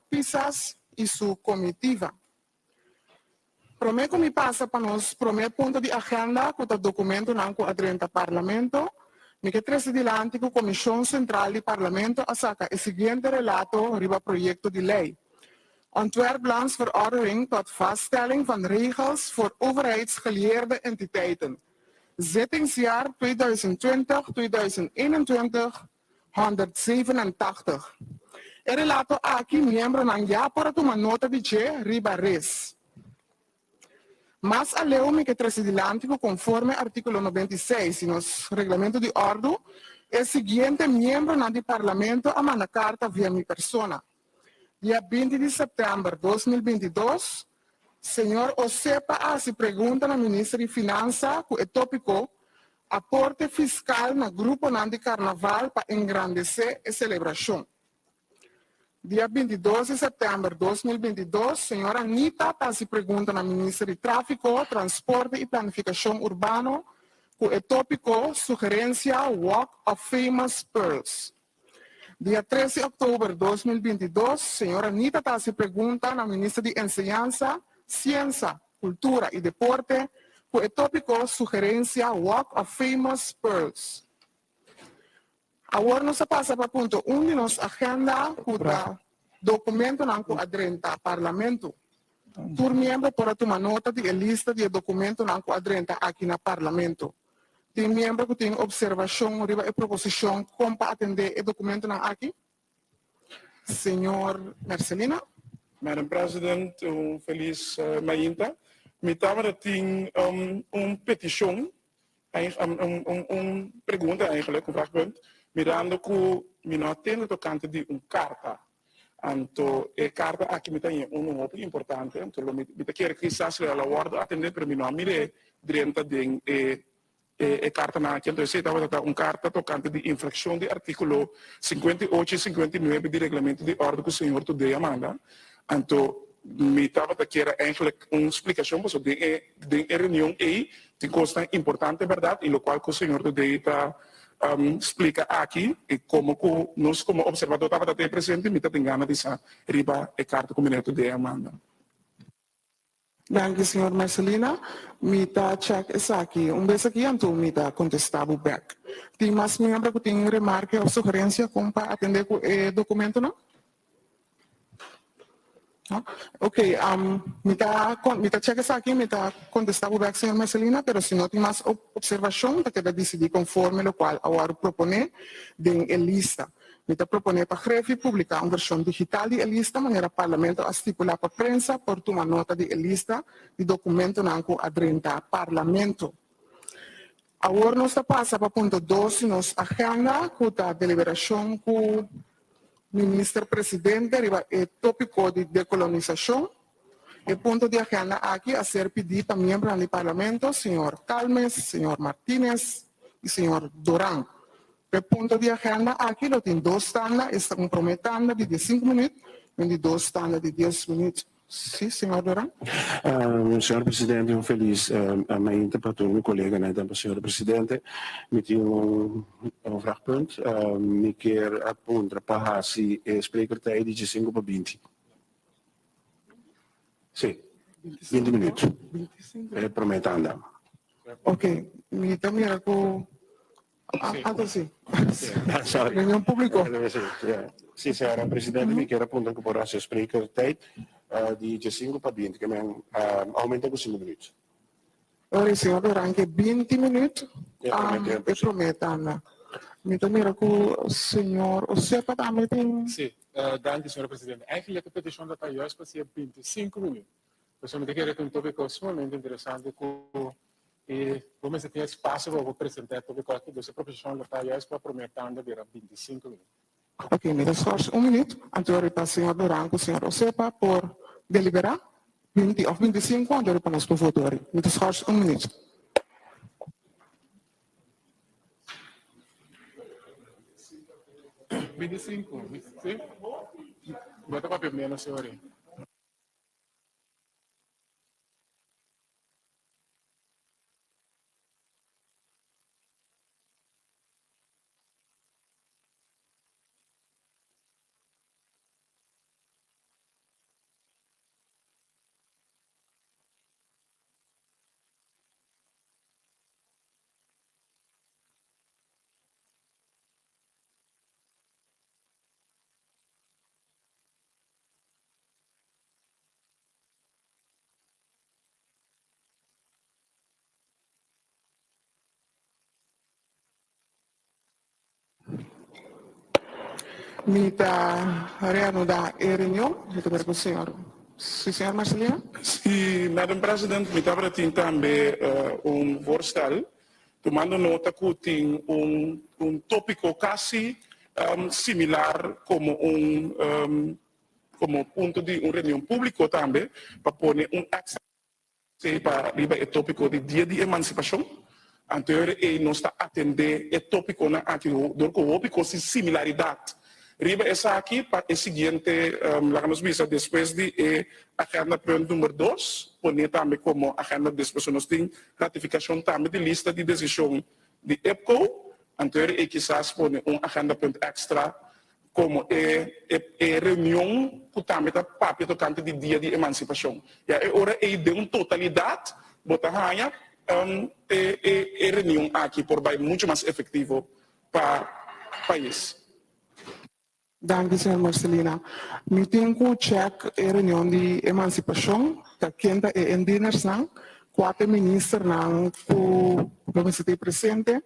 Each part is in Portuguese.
Pisas y su comitiva. Prometo mi pasa para nos primer punto de agenda con el documento nanco adrenta Parlamento. Mi que presidente la Comisión Central del Parlamento a saca el siguiente relato riba proyecto de ley. Ontwerplanverordening tot vaststelling van regels voor overheidsgeleerde entiteiten. Zittingsjaar 2020-2021, 187. El relato aquí miembro nan ya para tomar nota de che riba res. Mas aleu mi que presidente conforme artículo 96 en los reglamento de orden, el siguiente miembro del Parlamento a mandar carta via mi persona. Dia 20 de setembro de 2022, senhor Osepa se pergunta na ministra de Finanças que é tópico aporte fiscal no grupo de carnaval para engrandecer a celebração. Dia 22 de setembro de 2022, senhora Anitta se pergunta na ministra de Tráfico, Transporte e Planificação Urbano que é tópico sugerência Walk of Famous Pearls. Dia 13 de outubro de 2022, senhora Anitta se pergunta na ministra de Enseñanza, Ciência, Cultura e Deporte, com o tópico sugerência Walk of Famous Pearls. Agora nós passa para ponto 1 de nossa agenda, com o documento que adrenta Parlamento. Tur membro para tomar nota de lista de documento que adrenta aqui no Parlamento. Tem membro que tem observação riba a proposição como para atender o documento aqui? Senhor Marcelina. Madam President, feliz Mainta. Me estava tem petição, pergunta eigenlijk, een vraagpunt. Mirando que me não tem tocante de carta. Então, a carta aqui me tem hoop importante. Então, me quer que quizás le aguardo atender, pero me não mire dentro de carta na que então estava carta tocante de infração de artículo 58 e 59 do regulamento de ordem que o senhor today Amanda. Então, me estava querer eigenlijk uma explicação sobre de reunião aí de costa importante, verdade, e lo qual que o senhor today está explica aqui e como nós como observador estava até presente, me está tendo dessa riba e carta como today Amanda. Dank u, senhor Marcelina. Mita check is aqui. Vez aqui, então, mita contestava back. Tem mais membro que tem remarque ou sugerência como para atender o documento, não? Ok, mita check is aqui, mita contestava back, senhor Marcelina, pero se não tem mais observação, tá queda decidir conforme o qual agora propone de lista. Mita propone para greve publicar uma versão digital de lista, maneira parlamento a estipular para a prensa por tomar nota de lista de documento nanco adrenta parlamento. Agora nós passa para ponto 2 nos agenda com a deliberação com o ministro presidente riba o tópico de decolonização. O ponto de agenda aqui a ser pedido para membros do parlamento, senhor Calmes, senhor Martínez e senhor Durán. El punto de agenda aquí lo tiene dos tandas, está comprometendo de 15 minutos y dos tandas de 10 minutos. Sí, señor Durán. Senhor Presidente, feliz Mainta para todo meu colega, né, também senhor Presidente. Me tinha vraagpunt. Me quer apontar para se spreektijd de 5 para 20. Sim, 20 minutos. Prometendo. Ok, me também com sí. Reunião público. Sim, senhora Presidente, me quer apontar para a spreektijd de 5 para 20, que aumenta com 5 minutos. Ora, senhor Durán, que 20 minutos prometendo. Me também com o senhor Osepa também tem... Sim, dank u, senhor Presidente. Eigenlijk a petição da juist para ser 25 minutos. Então, me quer que um tópico sumamente interessante e como se tem espaço para apresentar o tópico aqui, essa proposição está juist para prometendo de 25 minutos. Ok, me dá só minuto. Agora para o senhor Durán, com o senhor Osepa, por deliberar 20 ou 25, agora para nós votar. Me dá só minuto. Sim? Bota para primeiro, senhor. Mita reanudar a reunião. Muito obrigado, senhor. Sim, senhor Marcelino? Sim, Madam President, me estava também voorstel, tomando nota que tem tópico quase similar como como ponto de reunião pública também, para pôr extra para o tópico de dia de emancipação. Anterior, não está atender o tópico na aqui do tópico de similaridade. Riba essa aqui para o seguinte, vamos ver depois de agenda número 2, poner também como agenda depois nós temos ratificação também de lista de decisão de EPCO. Anterior, quizás poner agenda extra como reunião que também está papel tocante de dia de emancipação. E agora de totalidade, botar a reunião aqui por vai muito mais efetivo para o país. Dank u, senhor Marcelina. Meeting ko check a reunião de emancipação, da quinta e indígenas não, 4 ministros não, como se tem presente,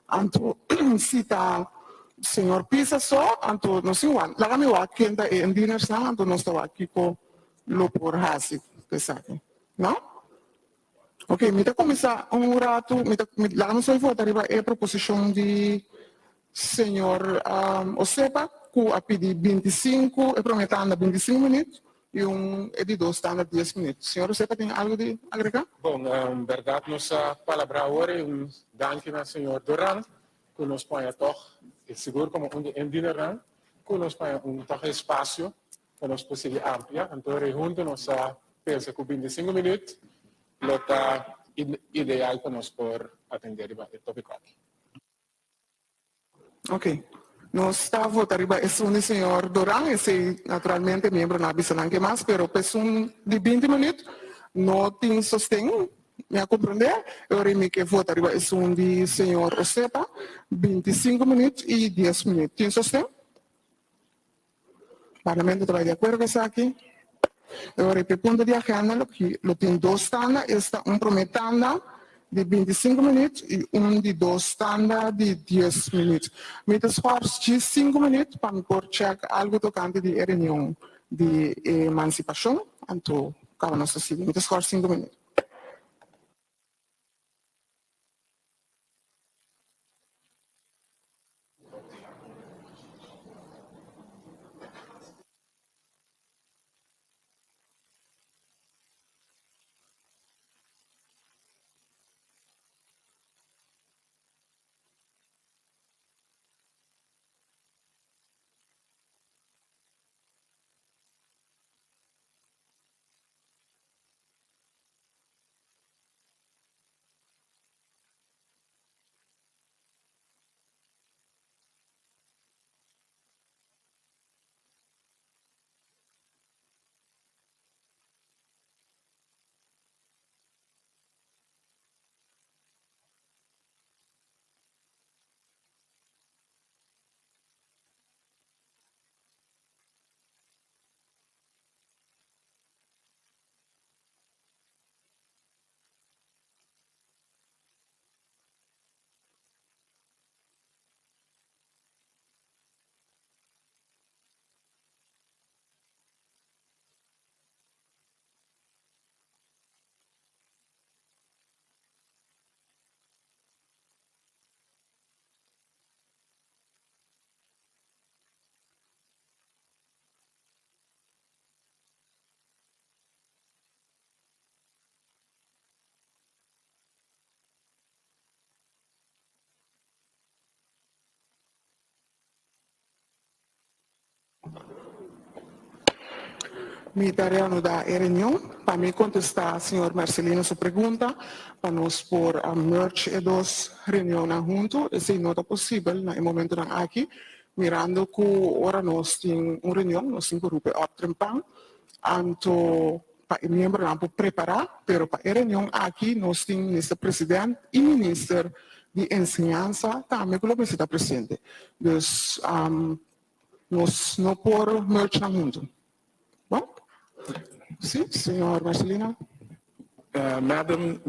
anto cita senhor Pisa só, anto não sei lá, lá me wa quinta e indígenas não, anto nós estamos aqui com lo por hasi, pesado, não? Ok, me começar rato, lá me só votar a proposição de senhor Osepa, que a pedir 25, e prometendo 25 minutos, e de 2 está 10 minutos. Senhor Osepa, tem algo de agregar? Bom, verdade, nossa palavra agora é danke ao senhor Duran, que nos põe toch, é seguro como indígena, que nos põe toch espaço, que nos possível amplia, então, junto nossa pensa que 25 minutos, está ideal para nós por atender o tópico aqui. Ok. Nós estamos votando o senhor Duran, esse naturalmente membro da Bissanang que mais, pero pessoa de 20 minutos não tem sustento, me compreender? Eu me que votar o de senhor Osepa, 25 minutos e 10 minutos. Tem sustento? O Parlamento está de acordo com isso aqui? Agora, o ponto de agenda, lo tem 2 tandas, está prometendo de 25 minutos e de 2 tandas de 10 minutos. Me esforço de 5 minutos para por check algo tocante de reunião de emancipação, então, acaba nosso seguinte, me esforço 5 minutos. Me daré da reunião para me contestar, senhor Marcelino, sua pergunta, para nós pôr a merge e 2 reuniões juntos, e se não é possível, no momento não aqui, mirando que agora nós temos uma reunião, nós temos um grupo de então, para o membro não pode preparar, mas para a reunião aqui, nós temos o presidente e ministro de ensinança, também que o está presente. Então, nós não podemos merge juntos. Bom? Sim, senhor Marcelino. Madam,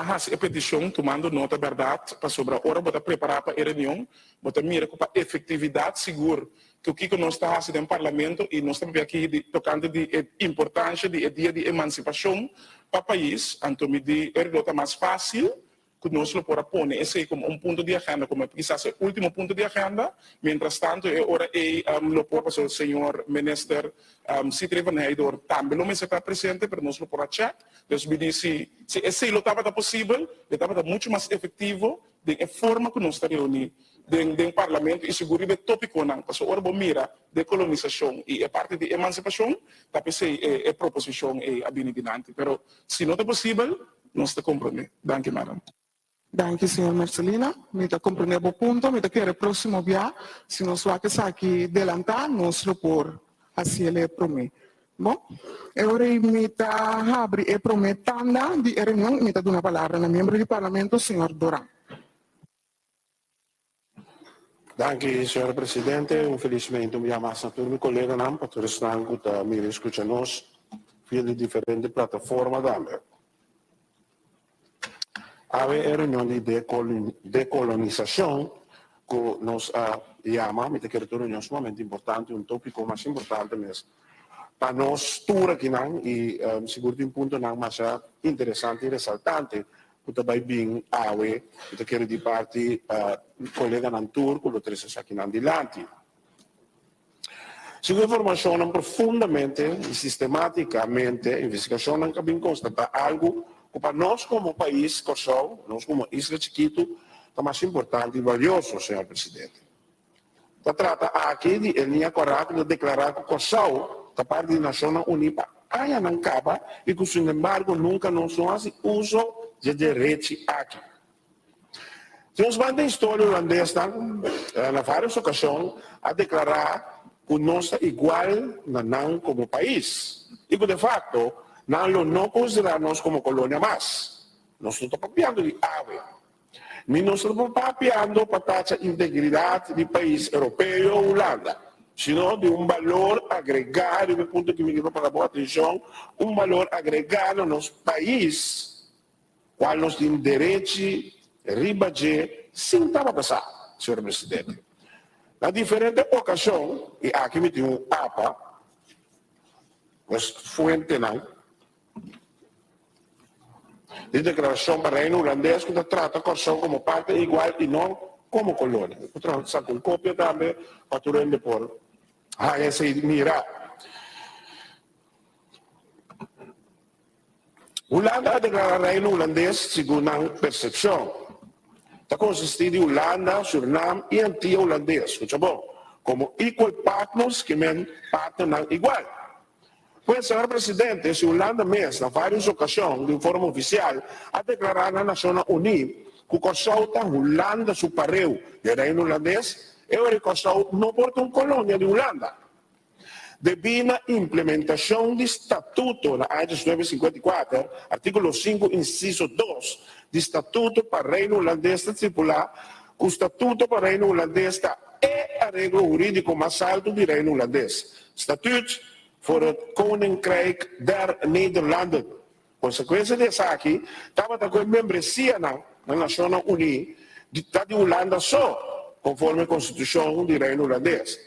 has a petição tomando nota verdade para sobre a hora de preparar para a reunião, bota mira para a efetividade segura que o que nós está fazendo no parlamento e nós estamos aqui tocando de importância de dia de emancipação para o país, então me de é mais fácil que nós lo podemos pôr esse como ponto de agenda, como quizás o último ponto de agenda, mientras tanto é hora lo podemos o senhor ministro Citri Van Heydor também não está presente, mas nós lo podemos check. Então me disse se esse lo estava possível, estava muito mais efetivo de forma que nós está reunido do parlamento e seguro de tópico não, porque o orbo mira de colonização e a parte de emancipação, tapi é proposição é abinidinante, pero se não é possível, nós te comprometemos. Danke, madam. Danke, senhor Marcelina. Me está compreendendo o ponto, me está querendo próximo dia, se nós vamos aqui adelantar, nós lo por assim ele promete. Bom, agora me está abrir e prometendo de reunião, me está dando a palavra na membro do parlamento, senhor Doran. Danke, senhor presidente. Infelizmente, mi chiamo a tutti i colleghi, per tornare a mi riscuotere via di differenti piattaforme. Ave è riunione di decolonizzazione che nos chiama, mi che è una sumamente importante, un topico più importante per noi tutti e sicuramente un punto interessante e risaltante. Kita baibing awe, kita kira di parti collega Nantur, quello tre sa che non dilanti. Sigo informazione profondamente e sistematicamente, investigazione che abbiamo constatato algo che per noi come paese, Kosovo, noi come Isla Chiquito, è più importante e valioso, signor Presidente. Si tratta anche di linea corretta di dichiarare che Kosovo, da parte della Nazione Unita, haya non capa e che, sin embargo, nunca non sono uso de direitos aqui. Temos uma história holandesa, na várias ocasiões, a declarar que nós somos igual não como país. E que, de fato, não consideramos como colônia mais. Nós não estamos papiando de ave. Nem nós estamos papiando para a integridade do país europeu ou Holanda, sino de valor agregado, do ponto que me deu para a atenção, valor agregado no nosso país, qual nós temos direito de ribater sem estar a passar, senhor presidente. Na diferente ocasião, e aqui me tem APA, mas fonte não, de declaração para o reino holandês que trata a Kosovo como parte igual e não como colônia. Portanto, saco uma cópia também para tu rende por essa mira. Holanda declara reino holandês segundo a percepção. Está consistindo em Holanda, Suriname e Antilles holandês, como equal partners que men partner igual. Pois, senhor presidente, se Holanda mesmo, em várias ocasiões, de forma oficial, a declarar na Nação Unida que o Kosovo está Holanda superior do reino holandês, e o Kosovo não porta uma colônia de Holanda. Devido à implementação do Estatuto na AIDES 954, artículo 5, inciso 2, do Estatuto para o Reino Holandês estipular que o Estatuto para o Reino Holandês é a regra jurídica mais alta do Reino Holandês. Estatuto voor het Koninkrijk der Nederlanden. Consequência dessa aqui, estava com a membresia na Nação Unida de Holanda só, conforme a Constituição do Reino Holandês.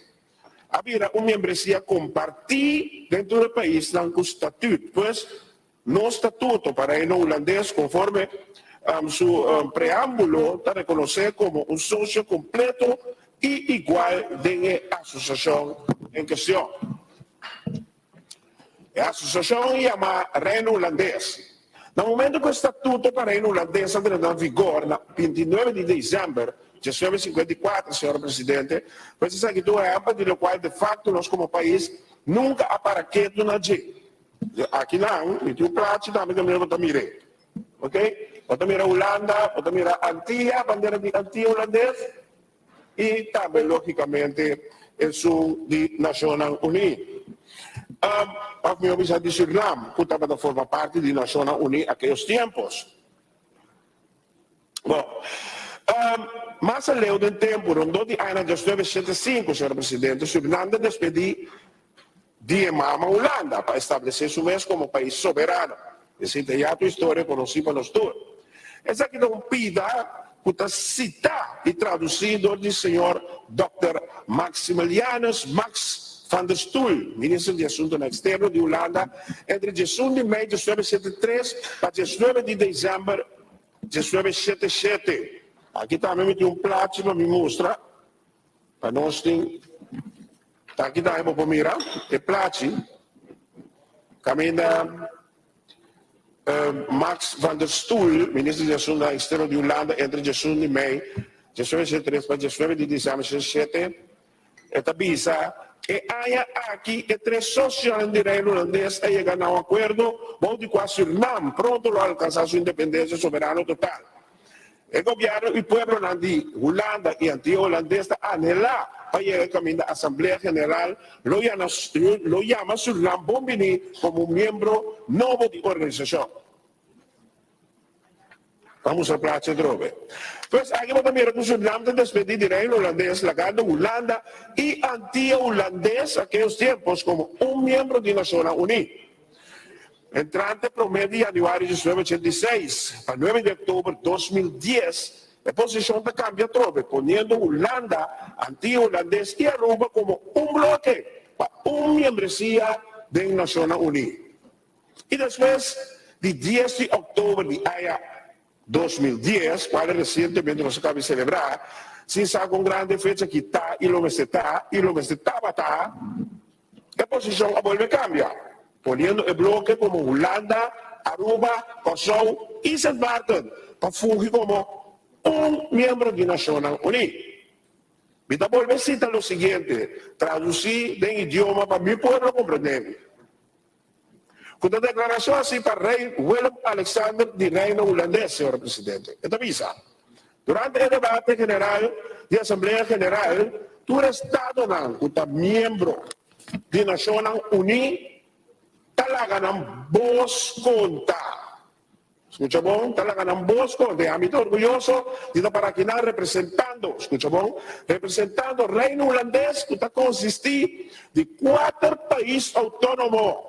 Havia uma membresia compartida dentro do país com o estatuto, pois no estatuto para o Reino Holandês, conforme seu preâmbulo, está reconhecido como um sócio completo e igual da associação em questão. A associação chama Reino Holandês. No momento que o estatuto para o Reino Holandês entra em vigor, no 29 de dezembro de 1954, senhor presidente, precisa que tu é a partir do qual, de facto, nós como país nunca aparequemos na G. Aqui não, e tu prato também que eu vou mirar. Ok? Vou mirar Holanda, vou mirar Antilha, a bandeira de Antilha holandês, e também, logicamente, o sul de Nação Unida. A minha visão de Suriname, que estava de forma parte da Nação Unida naqueles tempos. Bom, mas ao longo do tempo, no ano de 1975, senhor presidente, Suriname despediu de Mama Holanda para estabelecer seu mês como país soberano. Essa é a tua história, conheci para nós todos. Essa aqui não pida, que está citada e traduzido do senhor Dr. Maximilianus Max van der Stoel, ministro de Assuntos Externos de Holanda, entre 18 de maio de 1973 para 19 de dezembro de 1977. Aqui também tem plato para me mostrar, para nós tem, aqui também para mirar, é plato, caminha Max van der Stoel, ministro de Assuntos Externos de Holanda, entre 18 de maio de 1973 para 19 de dezembro de 1977. Esta visa, e há aqui três socios de reino holandês a chegar a um acordo, bom de quase Suriname, pronto a alcançar sua independência soberana total. O governo e o povo de Holanda e anti-holandês anela para chegar a caminho da Assembleia Geral, lo llama Suriname Bombini como membro novo de organização. Vamos a plaatje drobe. Pues aquí vamos a mirar que Suriname te despedí de reino holandés, lagando Holanda y anti-holandés aquellos tiempos como un miembro de Naciones Unidas. Entrante promedio januario de 1986 a 9 de octubre de 2010, la posición de cambio trobe, poniendo Holanda, anti-holandés y Aruba como un bloque para un membresía de Naciones Unidas. Y después de 10 de octubre de 2010, qual recentemente nós acabamos de celebrar, se sabe com grande fecha que está e lo está, a posição a volver a cambiar, ponendo o bloco como Holanda, Aruba, Kosovo e Sint Maarten, para fungir como um membro de Nações Unidas. Vita volver a citar o seguinte, traduzir em idioma para meu povo compreender. Com a declaração assim para rei Willem Alexander de reino holandês, senhor presidente. Esta visa. Durante o debate general de Assembleia Geral, tu Estado não, o membro de Nações Unidas, talaga ng boas conta. Escucha bom? Talaga ng boas conta. E muito orgulhoso dito para que na representando, escucha bom? Representando o reino holandês, que está consistir de 4 países autônomos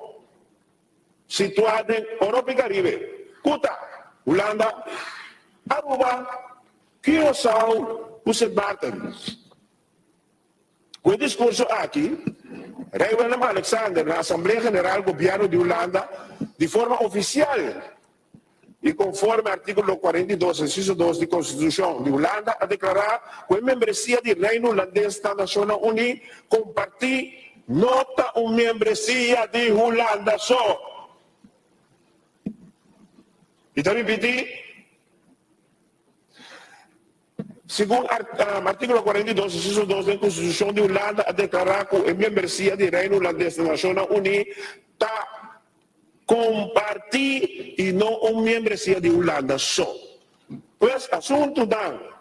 situado em Europa e Caribe, Cuba, Holanda, Aruba, Curaçao e Sint Maarten. Com o discurso aqui, Rei Willem Alexander, na Assembleia Geral do Governo de Holanda, de forma oficial e conforme o artículo 42, inciso 2 da Constituição de Holanda, a declarar que a membresia do Reino Holandês da Nações Unidas compartilha nota uma membresia de Holanda só. E também repetir, segundo o artículo 42, inciso 2 da Constituição de Holanda, a declarar que a membresia do Reino Holandês das Nações Unidas está compartilhada e não uma membresia de Holanda só. Pois, assunto não.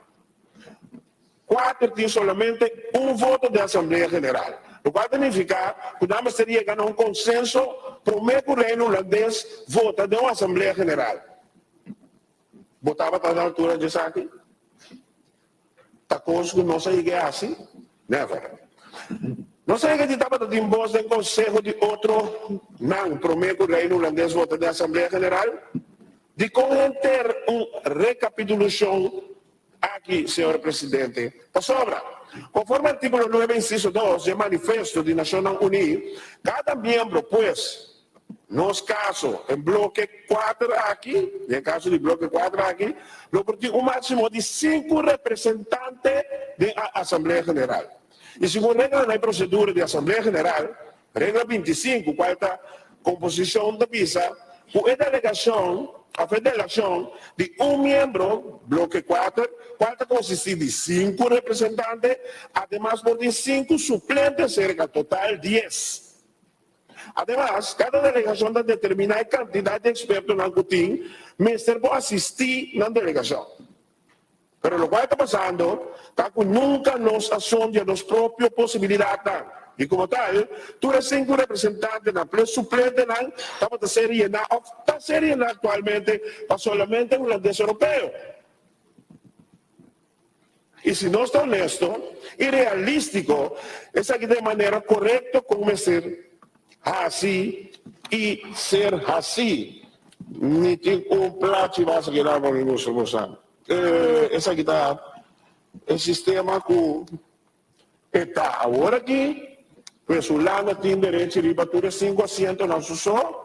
4 tem somente um voto da Assembleia Geral. O qual significa que nós seria ganhar um consenso para que o Reino Holandês vota de uma Assembleia Geral. Votava a na altura disso aqui? Está conosco, não sei que é assim? Never. Não sei que estava em voz do Conselho de outro, não, prometo o Reino Holandês vota da Assembleia Geral, de ter uma recapitulação aqui, senhor presidente, para sobra. Conforme o artículo 9, inciso 2 do Manifesto de Nações Unidas, cada membro, pues, nos casos, em bloque 4 aqui, em caso de bloque 4 aqui, lo tem um máximo de 5 representantes da Assembleia Geral. E segundo a regra da procedura de Assembleia Geral, regra 25, quarta composição da visa, a delegação, a federação de um membro, bloque 4, quarta consiste de 5 representantes, además por 5 suplentes, cerca total 10. Además, cada delegação determina a quantidade de expertos na CUTIN, mestre para assistir na delegação. Pero lo que está pasando, está que nunca nos asondia las propias posibilidades. Y como tal, tú eres 5 representantes, na plus suplente, estamos a ser llenado, está ser llenado actualmente para solamente un holandés europeo. Y si no está honesto y realístico, es aquí de manera correcta como ser así y ser así. Meeting un plaatje waar ze gedaan van de Mossel. Essa kita, el sistema que está ahora aquí, pues Holanda tiene derecho a ribatura 5 asientos en su sol.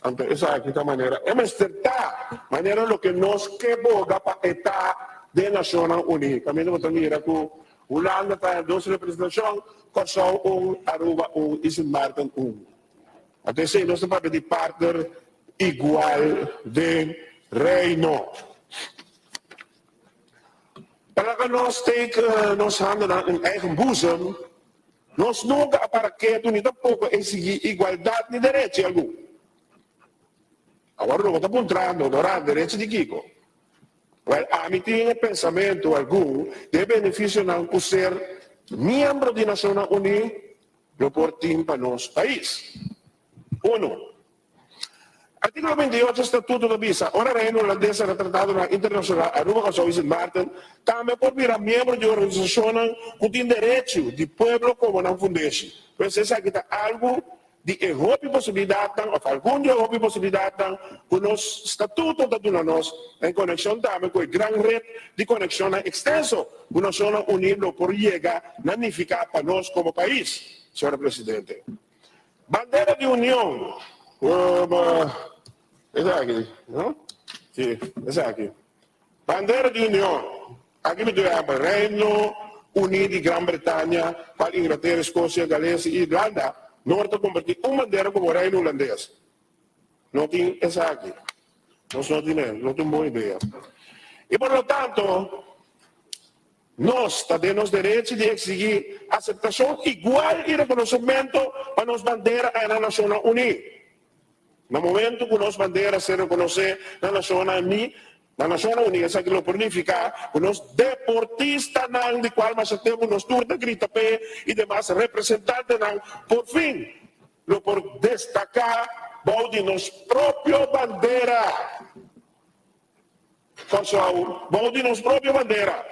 Ante esa aquí esta manera. Es esta manera lo que nos queboga para estar de Naciones Unidas. También nos mira que Holanda está en 2 representaciones, Kosovo 1, Aruba 1 y Sint Maarten 1. Entonces, no se puede pedir partner igual de reino. Para que nos handen in eigen boezem, nos nunca para que tu ni tampoco exigir igualdad ni derecho alguno. Agora não está apontando, não há direito de Kiko. A mim tem pensamento algum de benefício não por ser membro da Nações Unidas, lo portim para nosso país. 1. Artículo 28 Estatuto da Visa. Ora Reino Holandesa era tratado na internacional Aruba, Kosovo e Sint Maarten, também por virar membro de organizações que têm direito de povo como não fundação. Pois essa aqui está algo de erro possibilidade, ou algum de erro possibilidade, com o nosso estatuto da nós, em conexão também com a grande rede de conexão extenso, com a Nações Unidas por chegar a unificar para nós como país, senhora Presidente. Bandeira de união. Esa aquí, ¿no? Sí, esa aquí. Bandera de unión. Aquí me doy a Reino Unido y Gran Bretaña, para Inglaterra, Escocia, Gales y Irlanda. Norte convertir una bandera como Reino Holandés. No tiene esa aquí. No tiene buena idea. Y por lo tanto, nos tenemos derecho de exigir aceptación igual y reconocimiento para las banderas de la Naciones Unidas. No momento que nos bandeiras se reconocer na Nações Unidas, que lo planificar, que nos deportistas de qual nós temos nos turnos de Grita-Pé e demais representantes, por fim, lo por destacar, de nos própria bandeira. Kosovo, de nos própria bandeira.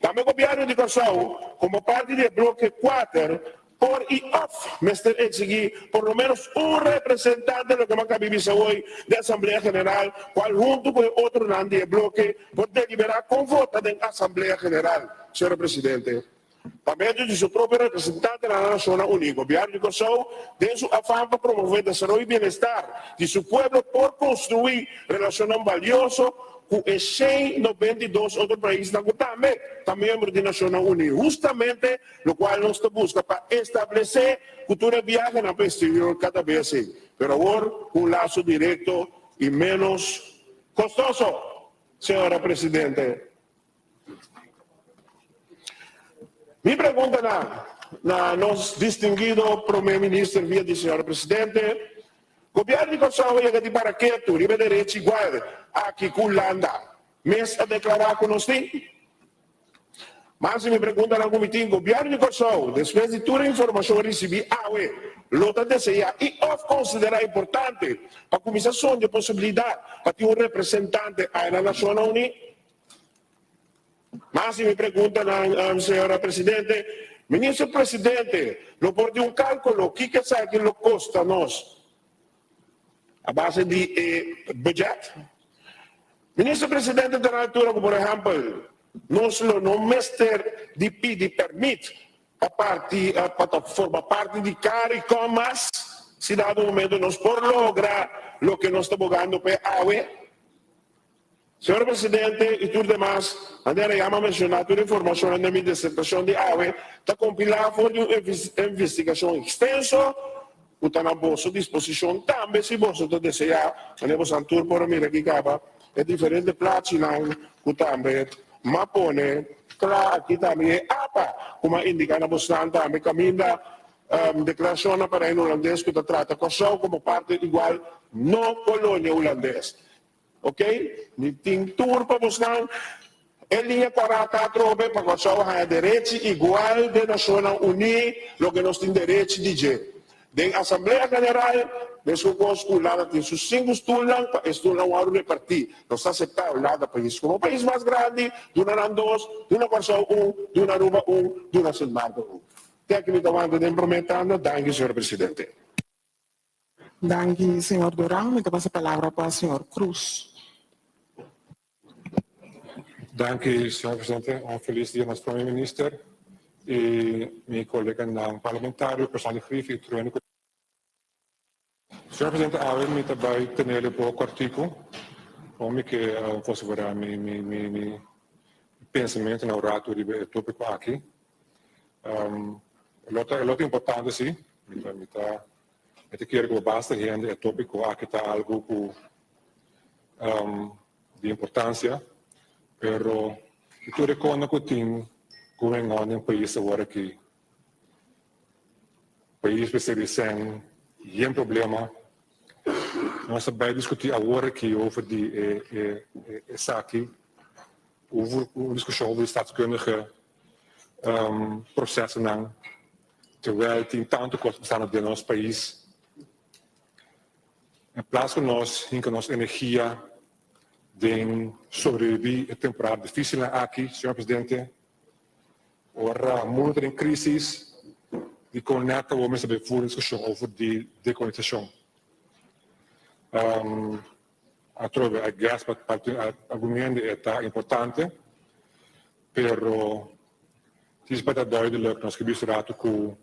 Também o governo de Kosovo, como parte do bloque 4, por y off, me estoy exigir por lo menos un representante de lo que más vivir hoy de Asamblea General, cual junto con otro grande de bloque, por deliberar con voto en Asamblea General, señor Presidente. También de su propio representante de la Naciones Unidas, el gobierno de Kosovo, de su afán para promover el desarrollo y bienestar de su pueblo por construir relaciones valiosas com 192 outros países também membro de Nações Unidas. Justamente, o qual nós busca para estabelecer cultura de viagem no exterior cada vez. Mas agora, um laço direto e menos costoso, senhora Presidente. Minha pergunta na nosso distinguido primeiro-ministro via de senhora Presidente, o governo de Kosovo chega de para que tu ribe direito igual aqui com Holanda, mas a declarar com nós tem. Mas me pergunta na comitiva, o governo de Kosovo, depois de toda a informação recebida, lota deseja e of considerar importante para a comissão de possibilidade para ter representante na Nações Unidas. Mas me pergunta na senhora Presidente, ministro Presidente, lo por de cálculo, que sabe que lo custa nós? A base de budget. Ministro Presidente da altura, por exemplo, nós não mester de pedir permite para formar parte de CARICOM, mas se dado momento nós por lograr o que nós estamos buscando para a UE. Senhor Presidente e tudo demais, André já mencionou toda a informação na minha dissertação de AUE, está compilada por uma investigação extensa, que está na vossa disposição também, se você desejar, andemos a tour por mim aqui, é diferente página, que também, mas põe, claro, aqui também é APA, como indica na vossa também, caminho da declaração para o Reino Holandês, que trata Kosovo como parte igual, não colônia holandesa. Ok? Tem tour para buscar. Em linha 44, para Kosovo, há direito igual de Nações Unidas, o que nós temos direito de dizer. Da Assembleia General, desculpos, o lado tem seus 5 estudos, para estudar o repartir. Nós aceitamos o lado país como país mais grande, de uma 2, de uma Kosovo 1, de uma Aruba 1, de uma Sint Maarten 1. Tecnicamente, prometendo, danke, senhor Presidente. Danke, senhor Duran. Me passa a palavra para o senhor Cruz. Dank u, senhor presidente. Feliz dia, nosso primeiro-ministro e meu colega não parlamentário, personal grife e trono. Senhor presidente, eu me também tenho pouco artigo, como que fosse ver meu pensamento no rato de tópico aqui. É muito importante, sim. Eu quero que basta gente é tópico aqui está algo de importância. Pero ito reconheço que tem going on em país agora que país precisa sem nenhum problema. Nós vamos discutir agora que over die zaak, over discussão over staatskundige processen lang, terwijl tem tanto kosten bestaan in ons país. Em plaats van nós, hinken nós energia de sobreviver a temporada difícil aqui, senhor presidente. Ora, muito em crise, de conecta o mesmo voor discussão over de decolonização. A trove a gas para argumento é importante, pero het is bijna duidelijk, nós que rato com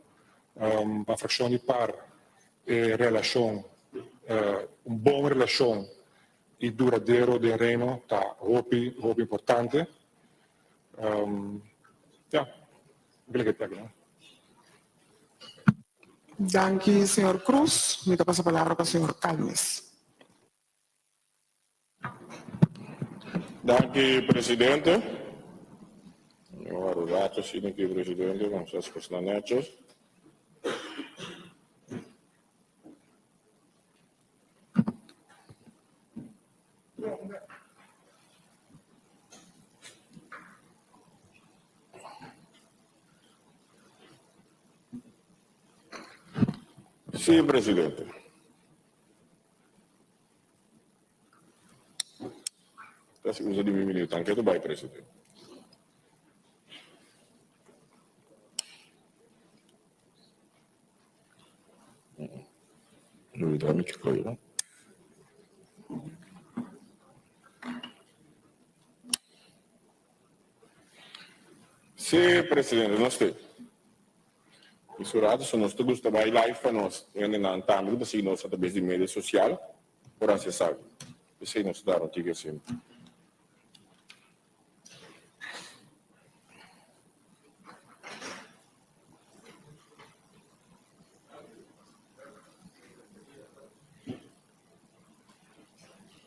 a fração de par relação, boa relação e duradouro de reino está muito importante. Danke, senhor Cruz. Me passa a palavra para o senhor Calmes. Danke, presidente. Senhor Rato, senhor presidente, vamos às questões. Sim, presidente. Se usa di minuto, anche tu vai, presidente. Lui dammi che cosa. Sì, presidente, non stai. I surati sono stati vai live nós ainda também da signo através de mídia social por acessar e se nos dar notícia sempre.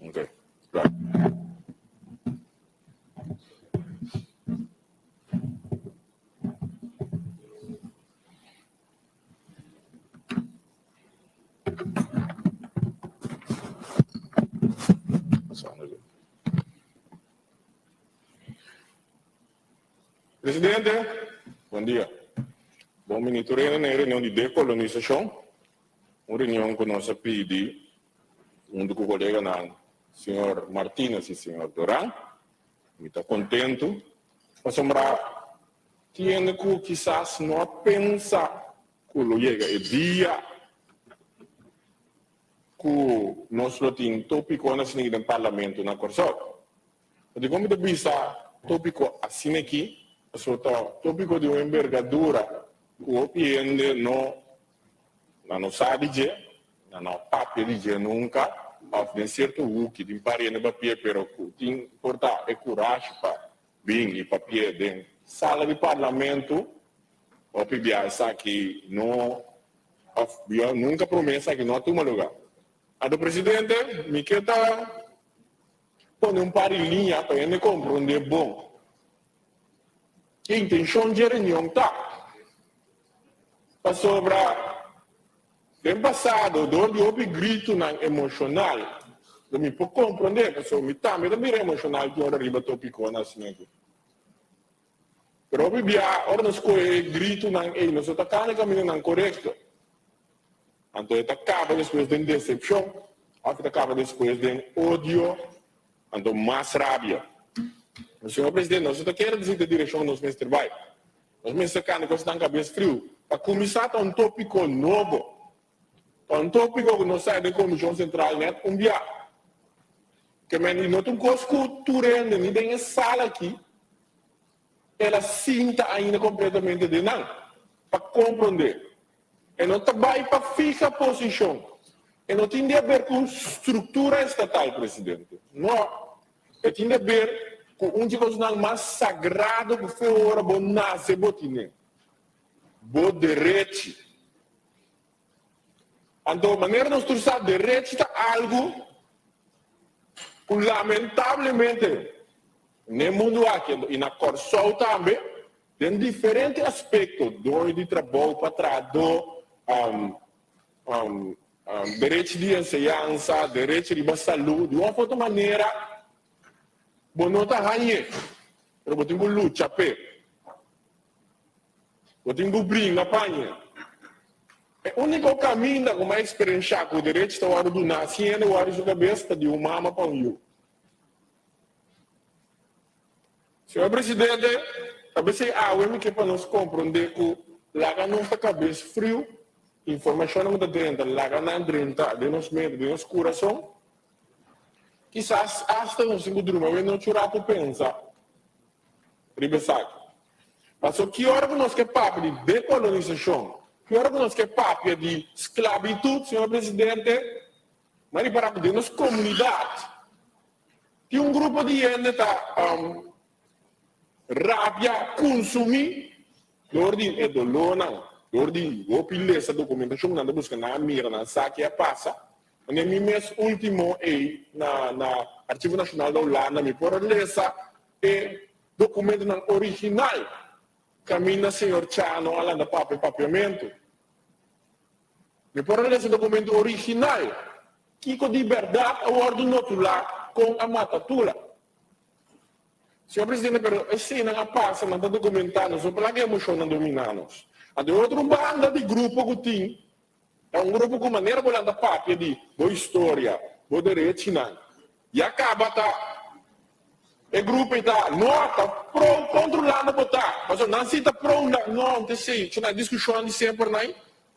Ok, claro. Presidente, bom dia. Bom ministro, na reunião de decolonização, uma reunião com nossa PD, com o colega senhor Martínez e senhor Duran, me está contente, mas sombra, tiene que quizás não pensa que lo llega el dia que nós lo tem tópico na cena do parlamento na Corsol. Mas como te vista tópico assim aqui, tópico de uma envergadura que o cliente não sabe não papi de nunca, tem certo que tem parede papel, pero tem portar é coragem para vir e papel de sala de parlamento, o PBA que não nunca promessa que não toma lugar. A do presidente me queda põe par de linha para ele compreender bom. Que intenção de reunião tá? Para sobrar tem passado, onde houve grito emocional, eu me posso compreender, porque me também emocional que hora arriba tópico na cinema. Pero houve ora nós grito nós atacamos caminho correto. Então acaba depois de decepção, acaba depois de ódio, então mais rabia. Senhor presidente, nós queremos dizer a direção do nosso trabalho. Nós estamos sacando que estão cabeça frio para começar a um tópico novo. um tópico que nós saímos da Comissão Central net enviar. Que men não tem coisa cultural, nem tem sala aqui, ela sinta ainda completamente de não, para compreender. E não trabalha para ficar posição. E não tem a ver com estrutura estatal, presidente. Não. E tem a ver com um tipo mais sagrado que foi a hora de nascer, botine. Bo direito. Então, a maneira de nós trouxer direito é algo que, lamentavelmente, no mundo aqui, e na Corsol também, tem diferentes aspectos, de trabalho para trás, direito de ensinança, direito de saúde, de uma outra maneira, bom, não está ganhando, mas eu tenho que lutar, eu tenho que brincar, apanhar. O único caminho que eu experiência com o direito está hora do nascimento, hora de cabeça de uma mama para um. Senhor Presidente, talvez é que para nós compreender que lá não está cabeça frio, informação não está dentro, lá não dentro de nós medos, de nosso coração. Quizás hasta nós encontramos, não chorar para pensar. Ribessaco. Mas que hora que nós que papo de decolonização, que hora que nós que papo de esclavitud, senhor Presidente, mas para poder nossa comunidade, que um grupo de gente está rabia consumir, ordem é dolor não, ordem vou pilhar essa documentação não busca na mira na saque é passa, no mês último na Arquivo Nacional da Holanda me por ler essa documento não original caminha senhor Chano lá na papiamento, me por ler esse documento original que com liberdade o ordem outro lá com a matatula. Senhor Presidente, pero esse não passa, não está documentado, só para que a emoção não domina-nos. A de outra banda de grupo que tem, é um grupo com maneira de olhar da pátria de boa história, boa direito, não. E acaba, tá? O grupo está, não, está controlando, botar. Mas não se está pronto, não, tem sei, tinha uma discussão de sempre,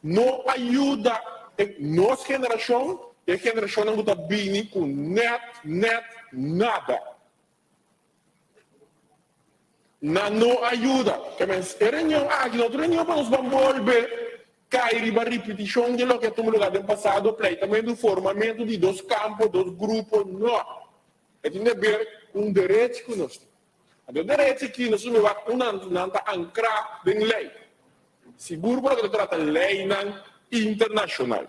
não ajuda a nossa geração, e a geração não está bem com nada. Não ajuda. Reunião aqui, outra reunião para nós vamos volver cair a repetição de lo que temos lugar no passado, também do formamento de dois campos, dois grupos, não. É tem a ver com direito que nós temos. O direito que nós temos não está ancrado em lei. Seguro para que trata lei internacional.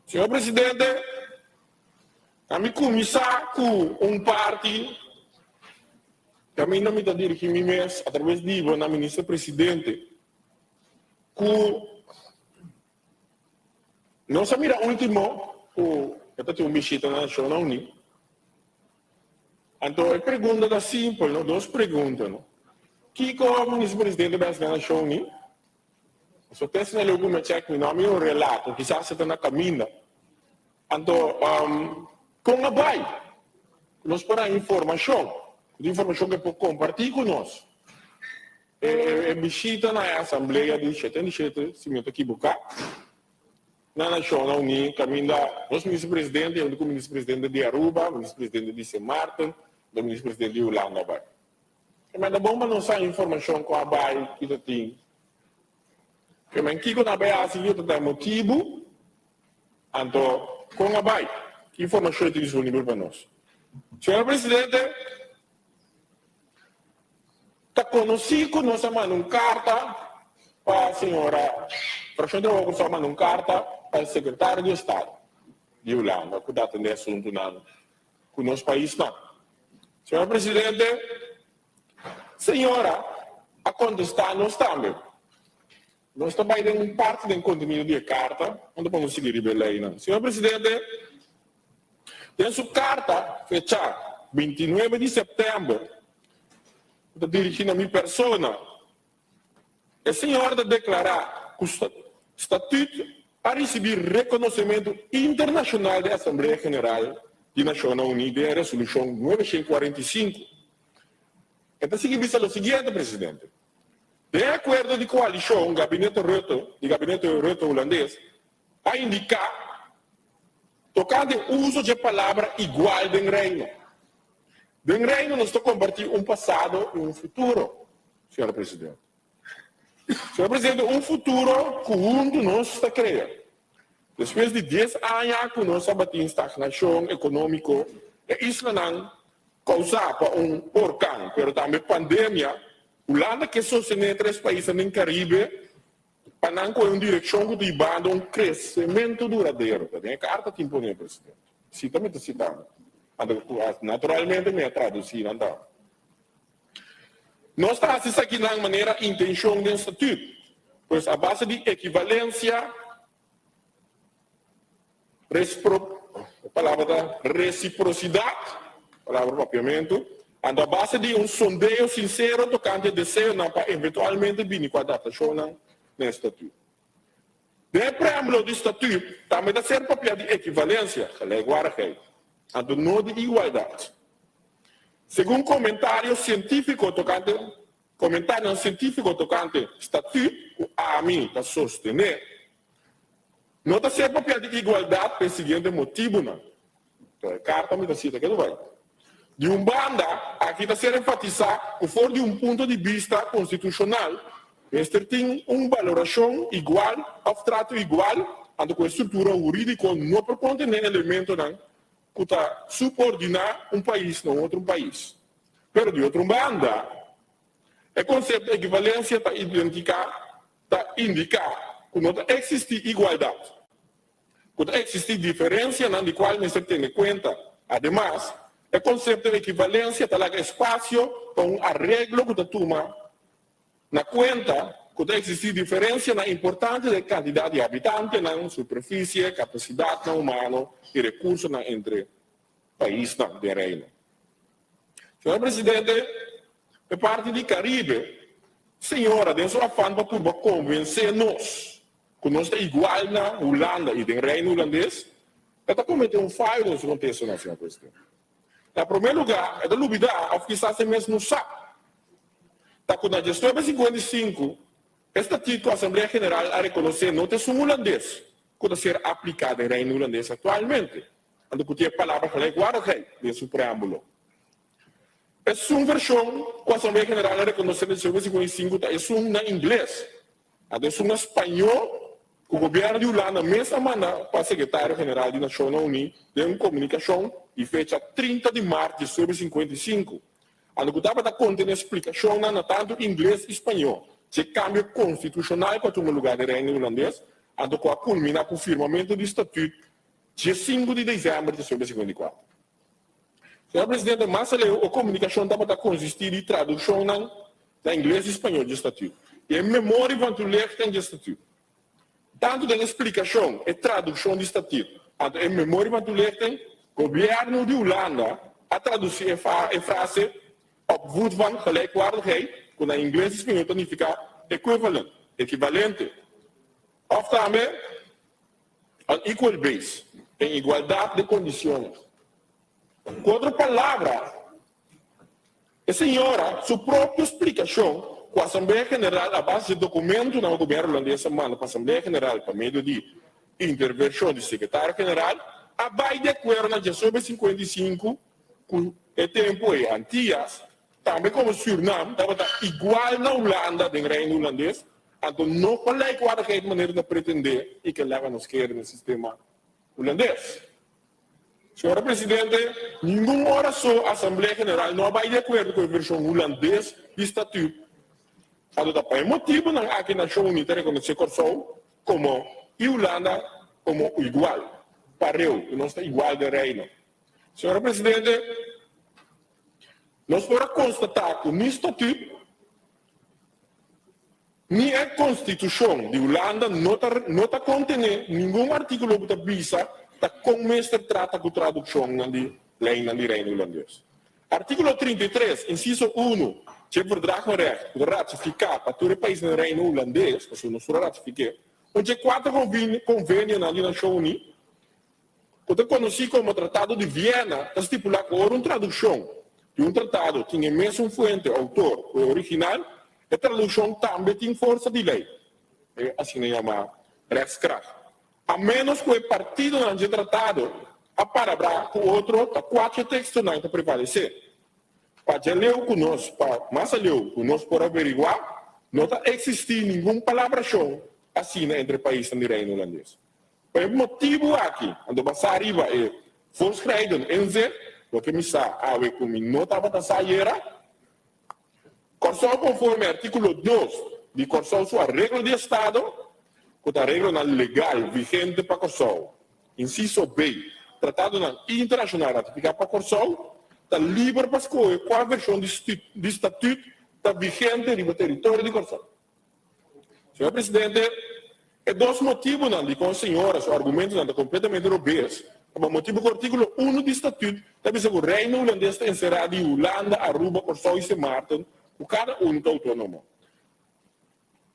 Senhor Presidente, a mim começar com partido também não me está dirigindo mês através de na ministra presidente que não se mira último o eu tenho visita na Nacional Unida. Então a pergunta é simples, não? Duas perguntas, não? Que o ministro presidente da Nacional Unida? Se você tem alguma check me nome um relato, quizás você está na caminho. Então com a BAI nós para informação que pode compartilhar conosco. Visita na Assembleia de 77, se me equivocar, na Nacional Unida, caminho da nosso ministro-presidente, o ministro-presidente de Aruba, o ministro-presidente de São Martin, o ministro-presidente de Holanda. Mas é bom para nós ter informação com a BAI que tem. Mas aqui com a BAI, assim, tem motivo, então, com a BAI, que informação é disponível para nós. Senhor Presidente, está conhecido, nós mandamos uma carta para a senhora, para mandamos uma carta para o secretário de Estado de Holanda, que dá nesse assunto com o nosso país. Não. Senhor Presidente, senhora, a contestar nós também. Nós também temos parte do conteúdo da carta, onde podemos seguir revelar. Senhor Presidente, tem sua carta fechada 29 de setembro, dirigindo a minha persona, a senhora declarar que o estatuto para receber reconhecimento internacional da Assembleia Geral de Nações Unidas, a resolução 945. Então, significa o seguinte, presidente. De acordo de coalição, o gabinete Rutte holandês, a indicar tocante o uso de palavra igual do reino. Do reino nós estamos convertindo um passado em um futuro, senhora Presidente. Senhora Presidente, um futuro que um de nós está criando. Depois de 10 anos que nós abatimos estagnação econômica, isso não causa um orcão, mas também pandemia. Holanda que sostiene 3 países no Caribe, para com uma direção que vai dar um crescimento duradouro. Tem carta que impõe, Presidente. Citamente citando. Naturalmente, me traduzir, então. Nós estamos assistindo aqui de maneira intenção do estatuto, pois a base de equivalência, reciprocidade, palavra propriamente, a base de um sondeio sincero tocante desejo para eventualmente vir com a adaptação no estatuto. No preâmbulo do estatuto, também deve ser papel de equivalência, que é igual a não de igualdade. Segundo comentário científico tocante estatuto, a mim está sostener, não está ser papel de igualdade pelo seguinte motivo, não. Então, a carta me cita que não vai. De um banda, aqui está ser enfatizar que for de um ponto de vista constitucional, este tem uma valoração igual, ao trato igual, com a estrutura jurídica não por conter elemento não, que está subordinar um país a outro país. Mas de outra banda, o conceito de equivalência está indicar que não existe igualdade, que existe diferença na qual não se tem em conta. Ademais, o conceito de equivalência está lá espaço para um arreglo que toma na conta que existe diferença na importância da quantidade de habitantes, na superfície, capacidade humana e recursos entre países do reino. Senhor Presidente, de parte do Caribe, senhora, de sua afã para convencer nós que nós estamos igual na Holanda e no reino holandês, está cometendo falho nesse contexto, senhor Presidente. Em primeiro lugar, é da duvidar, ao que se mesmo não sabe. Está com a gestão de 55, esta título a Assembleia Geral a reconhecer não tem um holandês, que deve ser aplicado no reino holandês atualmente. Ando que tem a palavra que é guarda-rei, nesse preâmbulo. É uma versão que a Assembleia Geral a reconhecer no 55, é uma em inglês. É uma em espanhol, que o governo de Holanda, mesma manda para o secretário-geral das Nações Unidas, de uma comunicação e fecha 30 de março de 55. Ando que estava da conta na explicação, não tanto inglês e espanhol. Se cambio constitucional para o lugar do reino holandês, ando que culmina com o firmamento do estatuto dia 5 de dezembro de 54. Senhor Presidente, mas a comunicação estava a consistir em tradução da inglês e espanhol do estatuto. E em memória eventualmente tem do estatuto. Tanto da explicação e tradução do estatuto, em memória eventualmente tem o governo de Holanda a traduzir a frase op van gelijkwaardigheid, que na inglês e espanhol significa equivalente. Of também, on equal base, em igualdade de condições. Com outra palavra, a senhora, sua própria explicação, com a Assembleia Geral, a base de documento no governo holandês, manda para a Assembleia Geral, por meio de intervenção do secretário-geral, vai de acordo na gestão 55, com o tempo e antigas, também como Suriname, estava igual na Holanda, do reino holandês, então não falei qual é a maneira de pretender e que leva nos querer no sistema holandês. Senhora Presidente, nenhuma hora só a Assembleia Geral não vai de acordo com a versão holandesa do estatuto. Então, por motivo, aqui na Nação Unida reconhece Kosovo como e Holanda como igual. Pareu, que não está igual de reino. Senhora Presidente, nós podemos constatar que no estatuto, nem a Constituição de Holanda não está contendo nenhum artigo que visa como este trata com tradução de lei do reino holandês. Artigo 33, inciso 1, que verdrag een recht de ratificar para todo o país do reino holandês, que não só ratifique, onde 4 convênios na Nação Unida, que é conhecido como Tratado de Viena, que estipula que uma tradução de um tratado tinha mesmo fonte, autor ou original, a tradução também tem força de lei. Assim se chama rechtskracht. a menos que o partido não seja tratado, a palavra com outro, a quatro textos não está prevalecer. Para ler conosco, para mais ler conosco por averiguar, não está existir nenhuma palavra show assim entre países do reino holandês. Por motivo aqui, quando você arriba e voorschrijden inzet, o que me está a ver com não estava a sair, Corsol conforme artículo 2 de Corsol sua regra de Estado, que a regra legal vigente para Corsol. Inciso B, tratado internacional ratificado para Corsol, está livre para escolher qual versão de estatuto está vigente no território de Corsol. Senhor Presidente, é dois motivos de com a senhora, os argumentos estão completamente europeus. O motivo do artículo 1 do estatuto, deve ser o reino holandês está encerrado em Holanda, Aruba, Corsol e Sint Maarten, cada um está autônomo.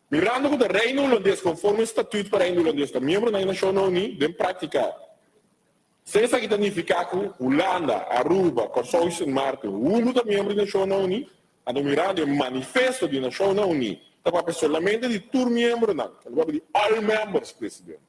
Mirando que o reino holandês, conforme o estatuto para o reino holandês, é membro da Nações Unidas, em prática, se isso aqui significa que Holanda, Aruba, Corsol e Sint Maarten, um é membro da Nações Unidas, a mirando o manifesto da Nações Unidas, está solamente de todos os membros, não, de all members, presidente.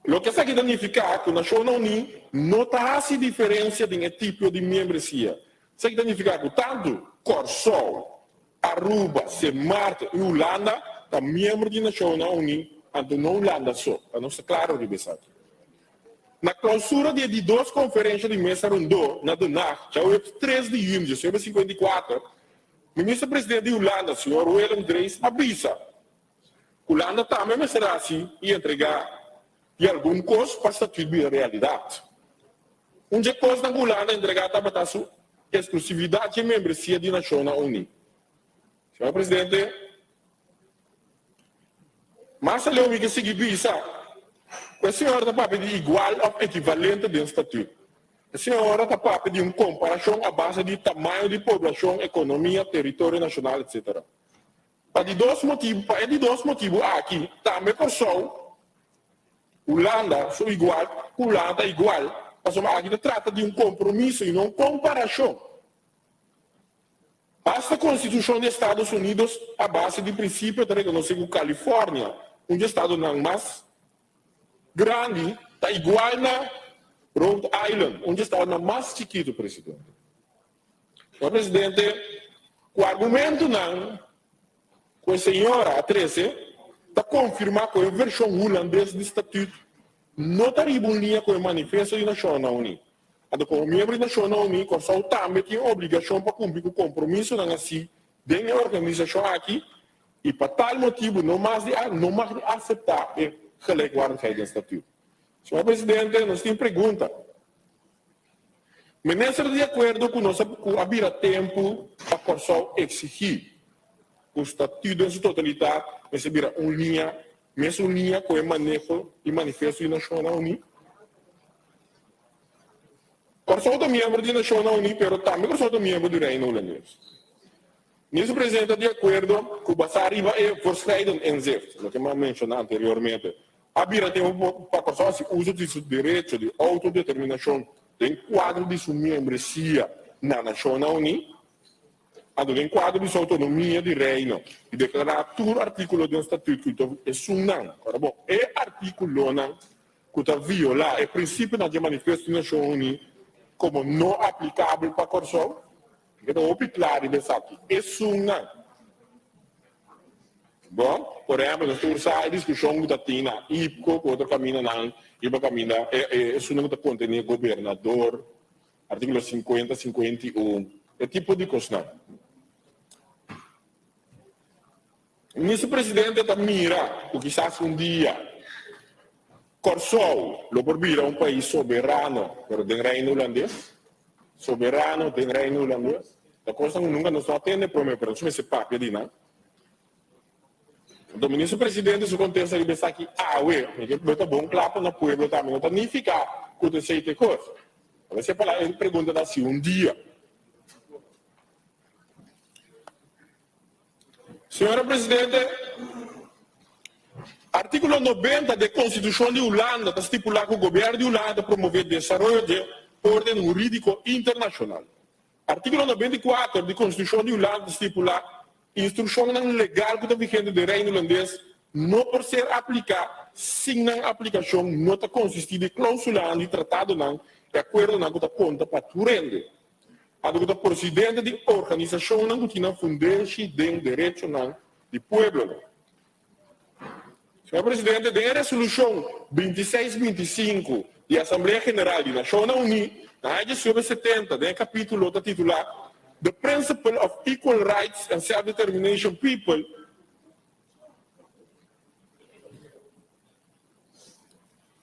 O que isso aqui significa que a Nações Unidas não está a diferença de tipo de membresia. Isso significa que tanto Corsol, Aruba, Sint Maarten e Holanda são membros da Nações Unidas, então não Holanda só, para não ser claro de isso aqui. Na clausura de duas conferências de mesa rondô, na DONAG, já o 3 de junho de 1954, o ministro-presidente de Holanda, o senhor Willem Drees, avisa que Holanda também será assim e entregar de algum custo para o estatuto de realidade. Onde coisa na Holanda entregar para a sua exclusividade e membresia da Nações Unidas. Senhor Presidente, mas ali o que se visa, a senhora está para pedir igual ou equivalente do estatuto. A senhora está para pedir uma comparação à base de tamanho de população, economia, território nacional, etc. Para dois motivos aqui, também Corsol, Holanda são igual, Holanda é igual, mas aqui trata de um compromisso e não comparação. Esta Constituição dos Estados Unidos, a base de princípio de reconhecer que Califórnia, um estado não mais grande, está igual na Rhode Island, um estado não mais chiquito, presidente. Então, presidente, o argumento não, que a senhora, a 13, está confirmando que a versão holandesa do estatuto não está em linha com o manifesto da Nações Unidas. Como membro da Nações Unidas, o Corsol também tem a obrigação para cumprir com o compromisso da organização aqui, e para tal motivo, não mais de aceitar a gelijkwaardigheid do estatuto. Senhor Presidente, nós temos pergunta. Ministro de acordo com nós, havia tempo para Corsol exigir o estatuto em sua totalidade, receber uma linha com o manejo e manifesto da Nações Unidas. Corsol é membro da Nações Unidas, mas também Corsol é membro do Reino Holandês. Ministro Presidente, de acordo com o Basariba e voorschrijden inzicht, o que eu mencionei anteriormente, havia tempo para Corsol se usa de seu direito de autodeterminação em quadro de sua membresia na Nações Unidas, em quadro de sua autonomia de reino, e declarar todo artículo do estatuto que é não. Agora, bom, é artículo não que viola o princípio da manifesto das Nações Unidas como não aplicável para Corsol. Então, o claro desse aqui é não. Bom, por exemplo, nós temos a discussão da Tina, IPCO, que outro caminho não, IPCO caminho, é não que contém governador, artículo 50, 51, é tipo de coisa. O ministro-presidente está mira, o quizás um dia, Corsol, lo por um país soberano, pero do reino holandês, soberano do reino holandês, a coisa nunca nos atende, pero não se papi de nada. O ministro-presidente, se contesta, ele pensa que, está bom, claro, no povo também, não está nem ficar com essa coisa. Você fala, ele pergunta assim, um dia. Senhora Presidente, artículo 90 da Constituição de Holanda está estipulado que o governo de Holanda promove o desenvolvimento de ordem jurídico internacional. Artículo 94 da Constituição de Holanda estipula instrução legal que está vigente do reino holandês não por ser aplicado, sem a aplicação, não está consistir de cláusula de tratado, não, de acordo com a conta para tu rende. A do presidente de organização não tinha fundência de direito não do povo. Senhor Presidente, tem a resolução 2625 da Assembleia Geral da Nações Unidas, na edição 70, tem capítulo titular The Principle of Equal Rights and Self-Determination People.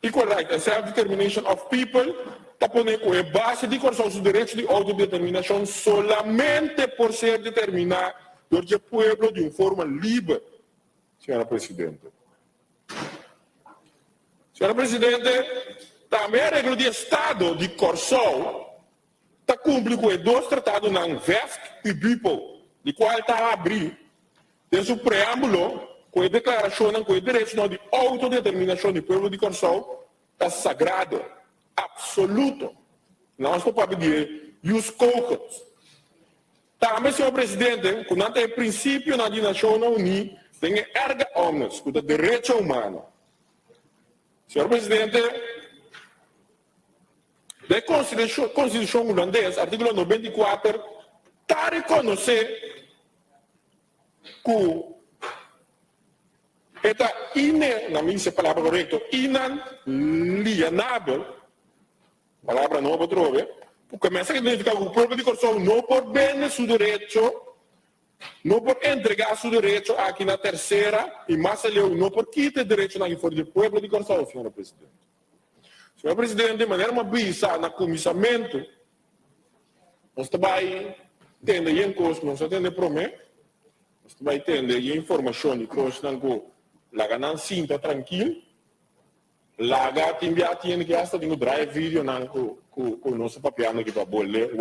Equal Rights and Self-Determination of People está pondo com a base de correção dos direitos de autodeterminação solamente por ser determinado por o povo de uma forma livre, senhora Presidente. Senhora Presidente, também a regra de Estado de Corsol está cumprindo com os dois tratados na VESC e BIPO, de qual está a abrir, desde o preâmbulo, com a declaração com o direito de autodeterminação do povo de Corsol, está sagrado, absoluto. Não estou para pedir os cocos. Também, senhor Presidente, quando tem princípio na Nações Unidas, tem erga omnes, com o direito humano. Senhor Presidente, da Constituição holandesa, artigo 94, está a reconhecer que esta não me diz a palavra correta, inalienável, palavra nova trove, porque começa a significar que o povo de Corsol não pode bem seu direito, não pode entregar seu direito aqui na terceira, e mais ali, não pode quitar o direito na fora do povo de Corsol, senhor Presidente. Senhor Presidente, de maneira uma bisa na comissamento, nós também tendo em coisa, nós temos promessa, nós também tendo em informação de coisa, não laga não sinta tranquilo, laga tem que gastar de drive vídeo não com o nosso papel aqui para bolle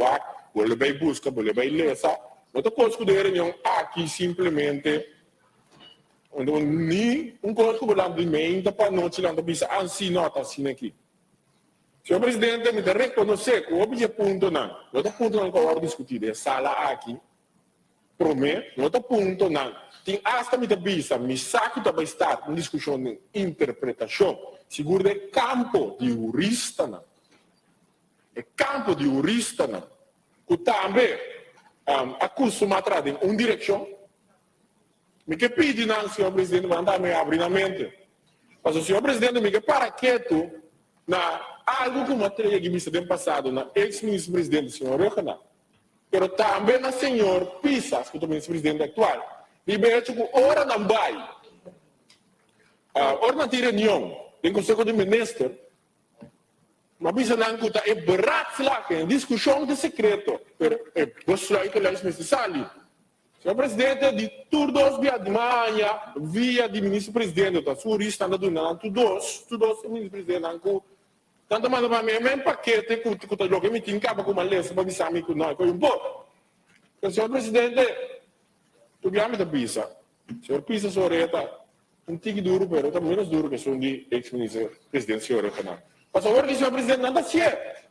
vai buscar, bolle vai ler, sabe? Outra coisa que eu reunião aqui simplesmente onde nem coisa que eu vou de mente para não tirar da bisa assim nota assim aqui. Senhor Presidente, me dá reconhecer que o objetivo ponto não, outro ponto não que eu vou discutir é sala aqui, promete, outro ponto não. Tem hasta me bisa, me saco também estar em discussão de interpretação, seguro de campo de jurista não. É campo de jurista não. Que também acostuma a trazer uma direção. Me que pede não, senhor Presidente, mandar me abrir na mente. Mas o senhor Presidente me que para quieto na algo que matéria que me se tem passado na ex-ministro-presidente, senhor Rechana, mas também na senhor Pisas, que é o ministro-presidente atual. E bem, que ora não vai, ora não tem reunião, tem Conselho de Ministros, mas bisa não está é barato lá, que é discussão de secreto, é você que lá se sali. Senhor Presidente, de todos via de manhã, via de ministro-presidente, da sua lista anda donando, todos ministro-presidente, tanto mais para mim, mesmo paquete que o jogo me tinha acaba com uma lei, para me saber que nós, foi um pouco. Senhor Presidente, tu viame da Pisa. Senhor Pisa, soreta, um tique duro, pero está menos duro que são de ex-ministro-presidente, senhor Rechana. Mas agora que o senhor Presidente não está certo.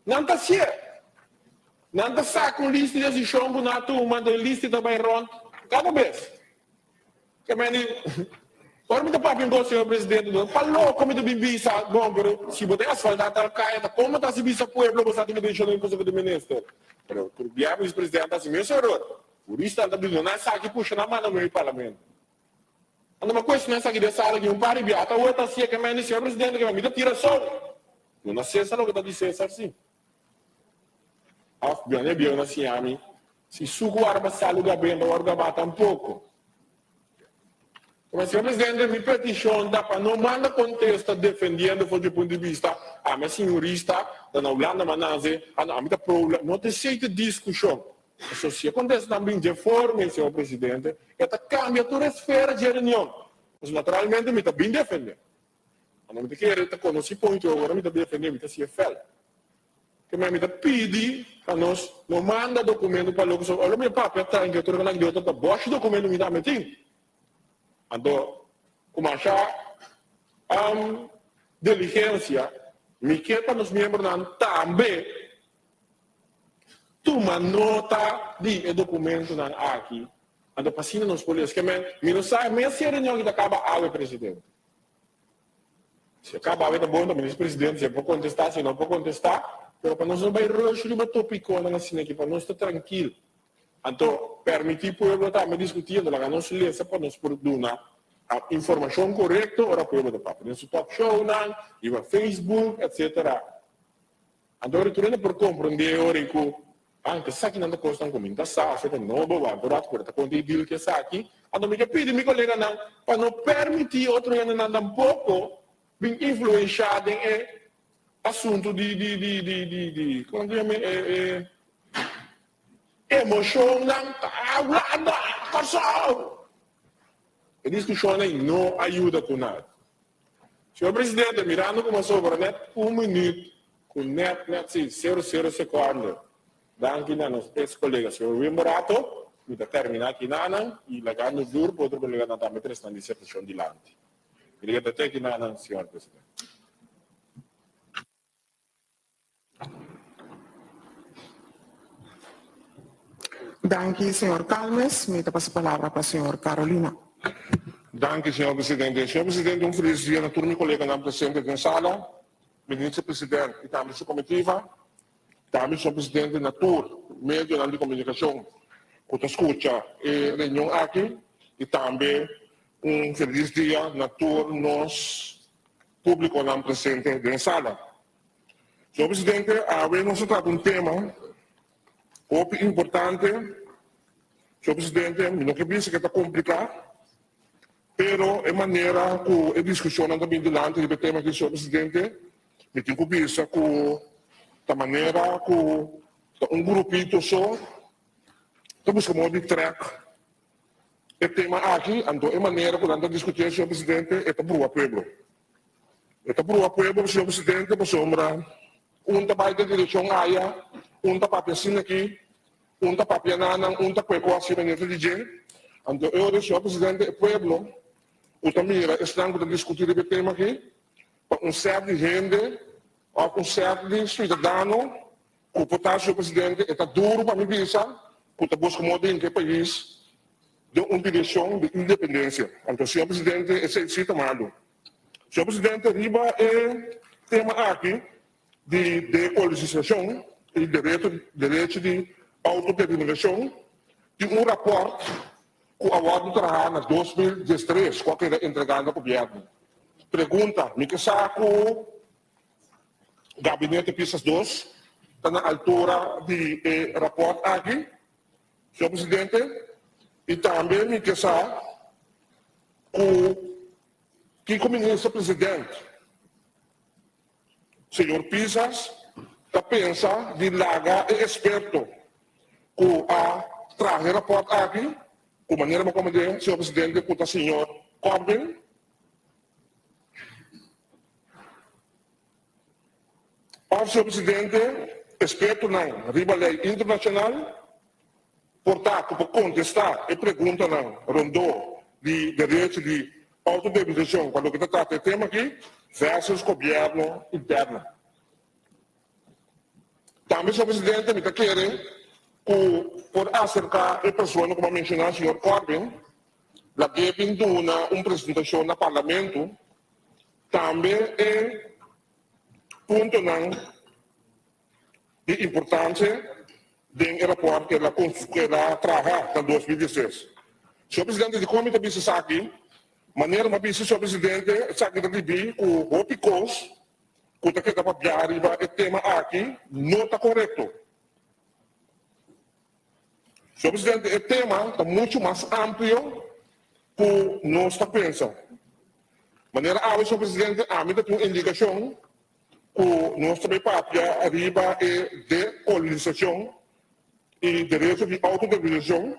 Não está certo. Não está saco lista de decisão, não manda lista também ronda, cada vez. Que meni, agora me dá para pintar, senhor Presidente, falou como de bibisa, bom, pero se você asfaltar tal caia, como está se bisa pueblo, você tem que deixar no Conselho de Ministros. Pero por viável vice-presidente assim, meu senhor, por isso está dizendo, não é aqui puxa na mão no meio do parlamento. Anda uma coisa nessa aqui dessa sala que um par de biata, outra assim que meni, senhor Presidente, que me dá tira só. Não nasce não que está dizendo assim. Afgânia bem assim a mim, se suco arma saluga bem, o arma bata um pouco. Mas, senhor Presidente, minha petição dá para não manda contesta defendendo do ponto de vista a minha senhorista, da Holanda, Manaze, a minha problema, não tem jeito de discussão. Isso se acontece também de forma, senhor Presidente, que cambia toda a esfera de reunião. Mas, naturalmente, me está bem defendendo. Não me quer conhecer ponto, agora me está defendendo, me está se fel. Que me está pedindo para nós, não manda documento para logo, olha meu papo, está em que eu estou falando de outra, bosta documento me dá metim. Então, como achar diligência, me quer para os membros também tomar nota de documento aqui, Ando pasina nos políticos que me não sai, me se reunião que acaba a presidente. Se acaba a bom, o ministro presidente se pode contestar, se não pode contestar, mas para nós não vai rush de tópico na assim aqui para nós estar tranquilo. Então, permitir o povo estar me discutindo, lá nós lemos para nós produzir a informação correta, ora o povo está para nós talk show, e o Facebook, etc. Então, retornando por compreender ora que anche sa che non costa un commento sa se no boba dorat per ta conti deal che sa chi ando mi capite mi collega na pa no permiti otro yang na un poco bin influenziato e assunto di come si chiama emozione hablando corso e discussione non aiuta con nada. Signor Presidente, mirando come sopra net un minuto con net sì 00 secondi. Danke a nos ex-colegas. Eu vim barato, me terminar aqui na e lagar no grupo, outro colega na também está na dissertação de lante. Obrigado até aqui na, senhor presidente. Danke, senhor Calmes. Me passa a palavra para a senhora Carolina. Danke, senhor presidente. Senhor presidente, feliz dia na turma colega na presidente da sala, ministro presidente e também sua comitiva. Também sou presidente da TUR, Meio de Comunicação, que escuta a reunião aqui, e também feliz dia na TUR, nós, público na presente da sala. Senhor presidente, hoje nós tratamos tema muito importante. Senhor presidente, não que pensa que está complicado, mas é maneira que a discussão também delante do tema que senhor presidente, me tem que pensar que da maneira que grupito só estamos como de track o tema aqui, então é maneira que nós discutimos, senhor presidente, é para o povo. É para o povo, senhor presidente, para sombra, trabalho de direção área, trabalho assim aqui, trabalho na trabalho assim na inteligência. Então eu, senhor presidente, o povo, o também está discutindo o tema aqui, para certo gente, ou certo cidadão, que o senhor presidente está duro para me pensar, que está buscando em que país de uma direção de independência. Então, senhor presidente, esse é o tomado. Senhor presidente, arriba é tema aqui de decolonização e direito de autodeterminação de rapport que o acordo terá em 2013, qual que era entregado ao governo. Pergunta, me que sabe o gabinete Pisas 2 está na altura de rapport aqui, senhor presidente, e também me que sabe que o ministro presidente, senhor Pisas, está pensando de largar o experto que trazer rapport aqui, de maneira como dizer, senhor presidente, que o senhor Corbyn, o senhor presidente, experto na lei internacional, portanto, para contestar e pergunta na rondô de direito de autodeterminação, quando que trata o tema aqui, versus governo interno. Também, senhor presidente, me quer que, por acercar a pessoa, como mencionou o senhor Corbyn, la devem dar uma apresentação no parlamento, também é ponto de importância do rapport que ela trabalha em 2016. Senhor presidente, de como está isso aqui, maneira uma vez, senhor presidente, sabe que ele o picos, que está aqui para arriba, o tema aqui não está correto. Senhor presidente, o tema está muito mais amplo que nós está pensando. Maneira, senhor presidente, a mim tem uma indicação que nossa pátria arriba é decolonização e direito de autodeterminação,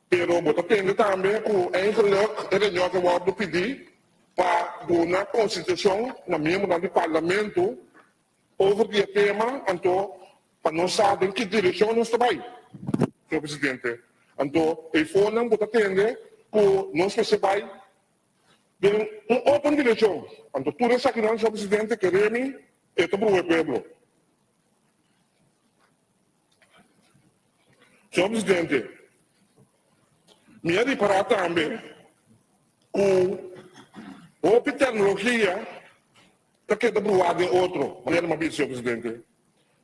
pero você tem também que é reunião que eu vou pedir para uma constituição na mesma do parlamento sobre o tema, então para nós saber que direção nós trabalhamos, senhor presidente. Então, e for não você tem que nós percebamos uma outra direção. Então, tudo isso aqui, senhor presidente, queremos é para o povo. Senhor presidente, minha reparar também a tecnologia está querendo provar em outro, maneira mais senhor presidente.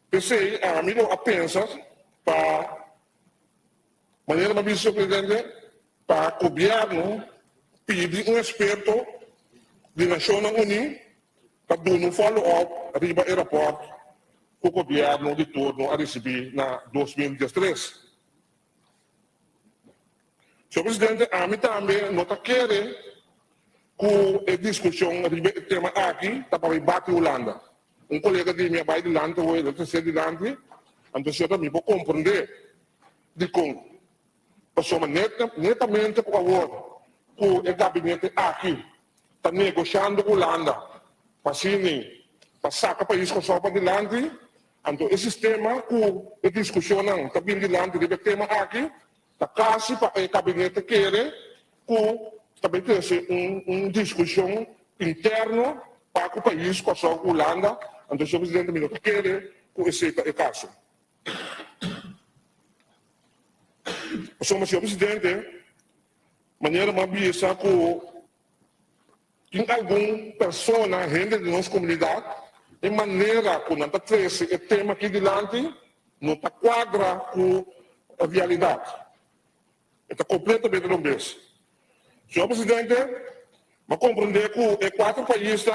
Pensei, a mim não pensa para maneira mais senhor presidente, para o governo pedir experto da Nações Unidas para dar um follow-up arriba ao aeroporto que o governo de turno a receber na 2013. Senhor presidente, a mim também não está querendo que a discussão arriba o tema aqui está para bater a Holanda. Colega de minha pai de Holanda, ou ele está de Holanda, então eu também vou compreender de como pessoa netamente, por favor, que o gabinete aqui está negociando com a Holanda para sacar o país com a de Holanda. Então, esse sistema que a discussão está vindo de Holanda, o tema aqui, está quase para o gabinete querer que também tenha uma discussão interna para que o país com a Holanda. Então, o senhor presidente me quer que esse é o caso. Senhor presidente, maneira mais bisa que em alguma pessoa, gente de nossa comunidade, em maneira que não está trazendo o tema aqui diante, não está quadra com a realidade. Está completamente no mês. Senhor presidente, mas compreender que 4 países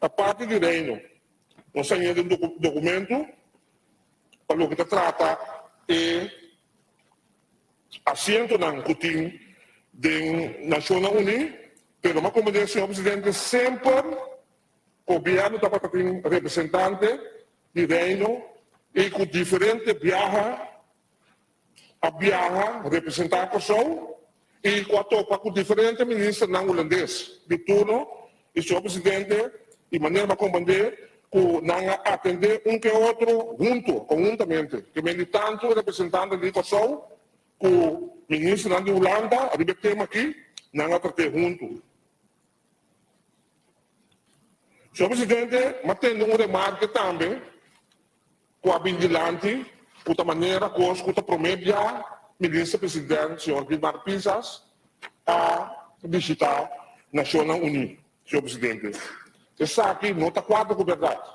a parte do reino. Não saindo de um documento para o que trata e assento na cutim da Nações Unidas, mas como diz o senhor presidente, sempre o governo está para ter representante do reino e com diferentes viaja representar a pessoa e com diferentes ministros não holandeses de turno, e o senhor presidente, de maneira a compreender, que não atender que outro conjuntamente, que me tanto representante de pessoa, que o ministro de Holanda, a tema aqui, não atender junto. Senhor presidente, mas tendo remarque também, com a vigilante, de maneira que o promete o ministro-presidente, senhor Guilherme Pisas, a visitar a Nações Unidas, senhor presidente. Isso aqui não está quadro com a verdade.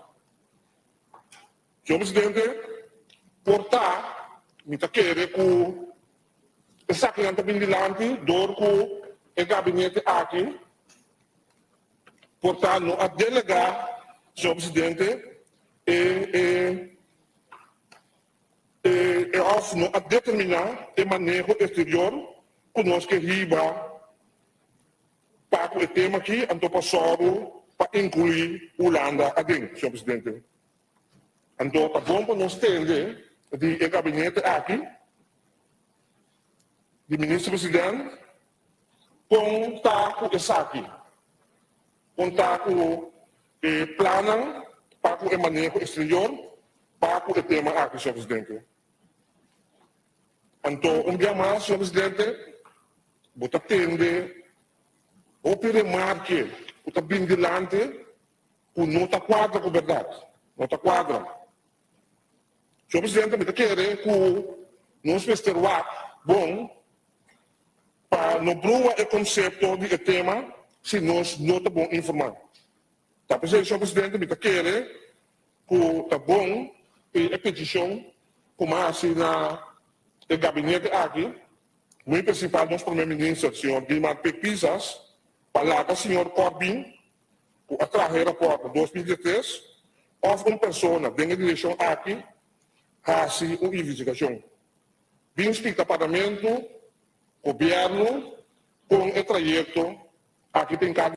Senhor presidente, portar, me está querendo que isso aqui não está vigilante, dor que o gabinete aqui, portar, não a delegar, senhor presidente, não a determinar o manejo exterior conosco que riba para o tema aqui, então passado para incluir Holanda adentro, senhor presidente. Então, está bom para nós entender o gabinete aqui, do ministro-presidente, contar com isso aqui. Contar com o plano para o manejo exterior, para o tema aqui, senhor presidente. Então, dia mais, senhor presidente, vou atender ou remarque, vou bem dilante, que não está quadra com a verdade. Não está quadra. Senhor presidente, me quer que nós fizemos bom para não provar o conceito do tema se nós não estamos bom informar. Tá, senhor presidente, me quer que está bom e a petição como assim na o gabinete aqui, muito principal nosso primeiro-ministro, o senhor Guilherme Pisas, para o senhor Corbyn, a trajetória para 2013, houve uma pessoa dentro da direção aqui, faz uma investigação. Bem explica parlamento, governo, com o trajeto, aqui tem cada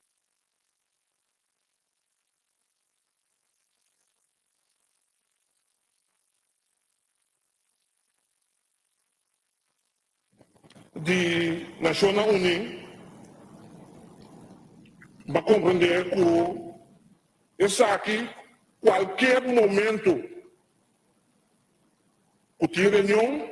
de Nações Unidas para compreender que isso aqui, qualquer momento que tem reunião,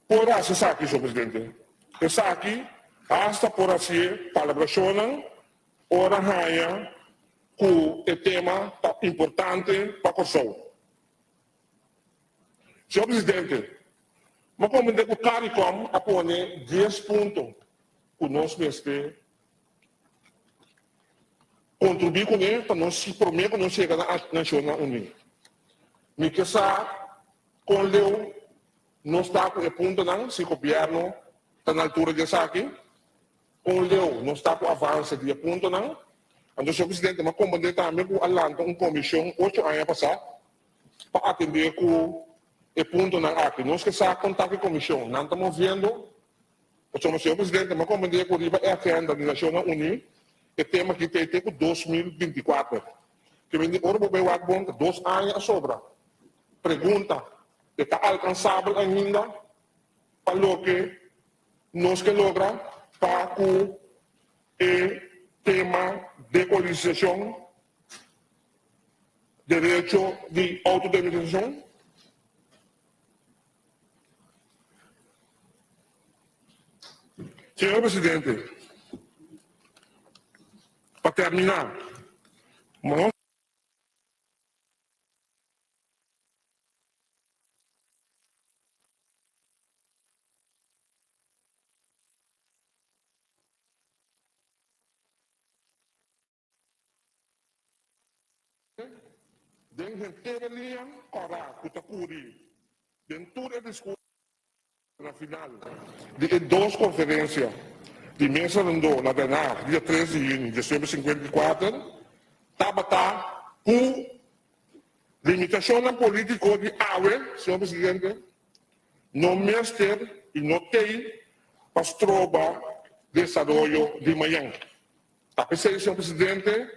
poderá ser aqui, senhor presidente. Isso aqui, hasta por ser palabração, ora raia, que o tema é importante para a pessoa. Senhor presidente, Mas como de o CARICOM apone 10 pontos que nós mesmos contribuir com ele para nós se prometer que nós chegamos na Nações Unidas. Me que sa com leu nós está com o ponto não se o governo está na altura de aqui com leu nós está com avanço de ponto não então o presidente mas como ele também com alanta uma comissão 8 anos passado para atender com o ponto não aqui nós que sa contar com a comissão não estamos vendo o senhor presidente mas como ele com a agenda da Nações Unidas o tema que tem com 2024 que vem de ouro para o bom 2 anos a sobra pergunta está alcançável ainda para o que nós que logra para o tema de colonização, direito de autodeterminação. Senhor Presidente, para terminar, nós den teoria ora kutakuri den toda discussão na final de 2 conferências de mesa rondô na Benar dia 13 de junho de 1954 tabata com limitação na política de AUE, senhor presidente, no mestre e no TEI para trobar desenvolvimento de manhã. Tapi senhor presidente,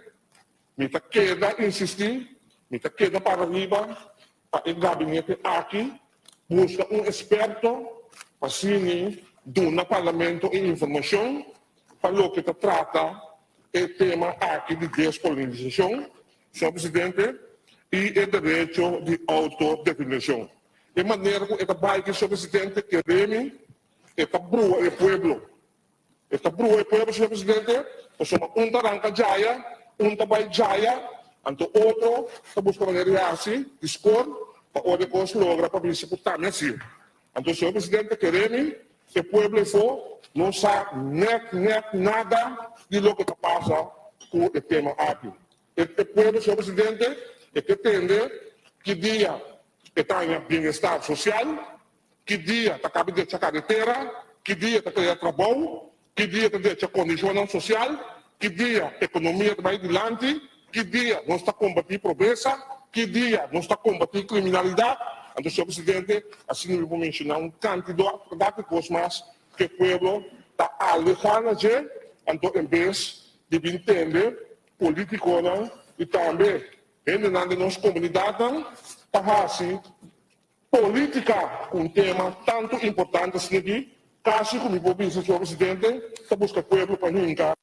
me queda insistir me queda para arriba, para o gabinete aqui, busca experto para sim do Parlamento e informação para o que trata o tema aqui de descolonização, senhor presidente, e o direito de autodeterminação. De maneira que esta baile, senhor presidente, queremos, esta brua é pueblo. Esta brua é pueblo, senhor presidente, nós somos taranca jaya, tabai jaya, anto outro, está buscando realizar-se, dispor, para onde nós logra para disputar assim. Então, senhor presidente, queremos que o povo for, não sabe nada de lo que passa com o tema aqui. O povo, senhor presidente, é que entende que dia está em bem-estar social, que dia está cabendo de carretera, que dia está criando trabalho, que dia está de condição social, que dia a economia vai adiante, que dia nós está combatendo pobreza, que dia nós está combatendo criminalidade. Então, senhor presidente, assim eu vou mencionar candidato de coisas que o povo está alejando de, então, em vez de entender político e também em nossa comunidade, para assim, política um tema tanto importante assim aqui, caso como eu disse, senhor presidente, está buscando o povo para nunca.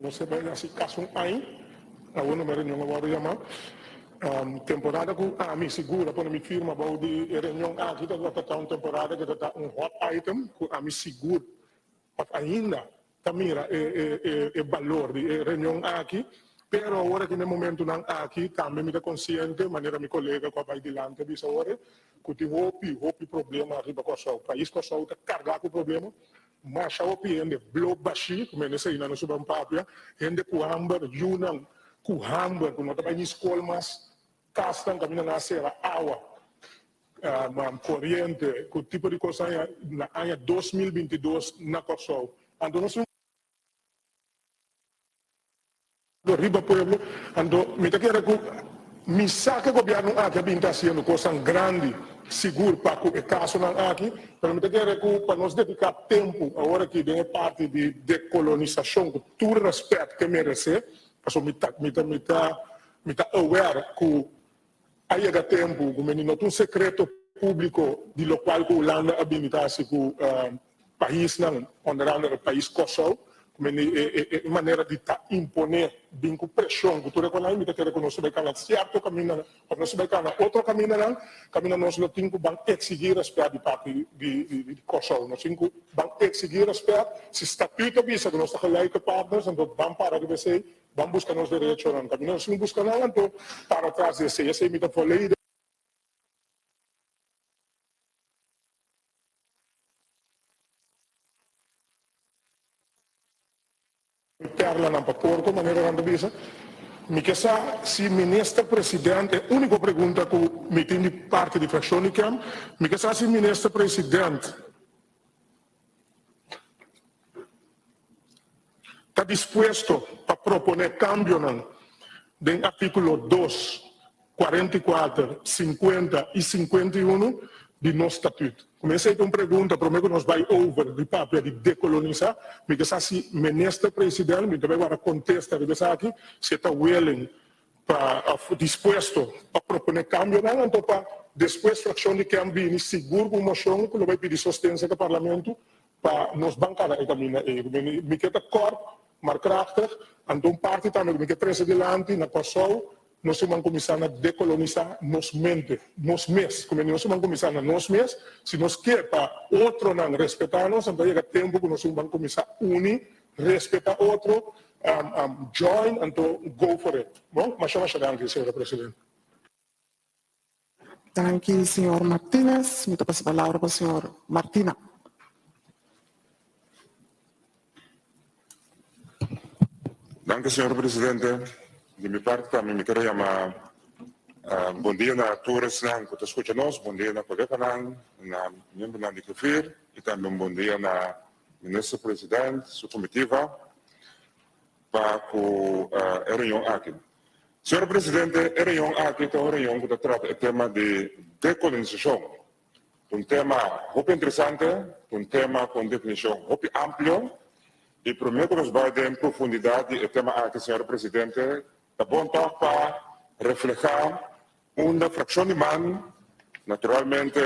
Não se vai nesse caso aí, a outra reunião agora chama temporada com a minha segura para me firma about de reunião aqui da outra uma temporada que está hot item com a minha segura ainda também é valor de reunião aqui, pero agora que no momento não aqui também me dá consciente maneira meu colega com vai dilante dessa hora que tem hope problema arriba com o país com o carregar com problema. Mas o piende blow bashi, como é nessa ina no subam papia, ende ku hamber, junang ku hamber, ku nota bani escola mas castan caminho na serra água, corrente, ku tipo de coisa na ano 2022 na Kosovo. Ando nós riba pueblo, ando me te quero mi sa che il governo anche sta facendo cose grandi, sicuro per il caso anche, però mi chiede che per non dedicare tempo a ora che viene parte di decolonizzazione, con tutto il rispetto che merece, perché mi sta aware che hai tempo, come non è un segreto pubblico di lo quale l'Olanda ha abilitato con il paese, onder andere il paese Kosovo, come in maniera di imponere vinco pressione, cultura con la imita che riconosce che certo cammino, non si becca altro cammino non si lo tinco ban exigere rispetto di parte di Kosovo, non si ban exigere rispetto, si statuto bisa con nostra gelijke partners, en dat ban para que se ban buscar nos derechos, non cammino non si busca nada, então para trás de se imita volledig perla na Porto, maneira grande bisa. Mi chiesa se ministro-presidente, unica pergunta che mi tiene parte di frazioni che mi chiesa se ministro-presidente está dispuesto a proponer cambio del artículo 2, 44, 50 e 51 do nosso estatuto. Comecei com pergunta, prometo que nós vai over de papel de decolonizar, me que se ministro presidente, me também vai contestar de aqui, se está willing, disposto a proponer cambio, não, então para depois fração de cambio, seguro com moção, que vai pedir sustência do parlamento, para nos bancar a caminho, me que está corpo, maar krachtig, então parte também, me que presidente, na Kosovo, nós vamos começar a decolonizar nos mente, nos mês, como nós vamos começar a nos mês, se nós quer para outro não respeitar-nos, então chega tempo que nós vamos começar a unir, respeitar outro, join, então go for it. Bom, mas chama danke, senhora presidente. Danke, senhor Martinez. Muito passo a palavra para o senhor Martina. Danke, senhor presidente. De minha parte, também me quero chamar bom dia a todos que escutam nós, bom dia a colega, na membro da Nicofir, e também bom dia na ministro-presidente, sua comitiva, para a reunião aqui. Senhor presidente, a reunião aqui é uma reunião que trata o tema de decolonização. Um tema muito interessante, um tema com definição muito ampla, e prometo que nós vamos dar em profundidade o tema aqui, senhor presidente, é bom para refletir uma fração de man, naturalmente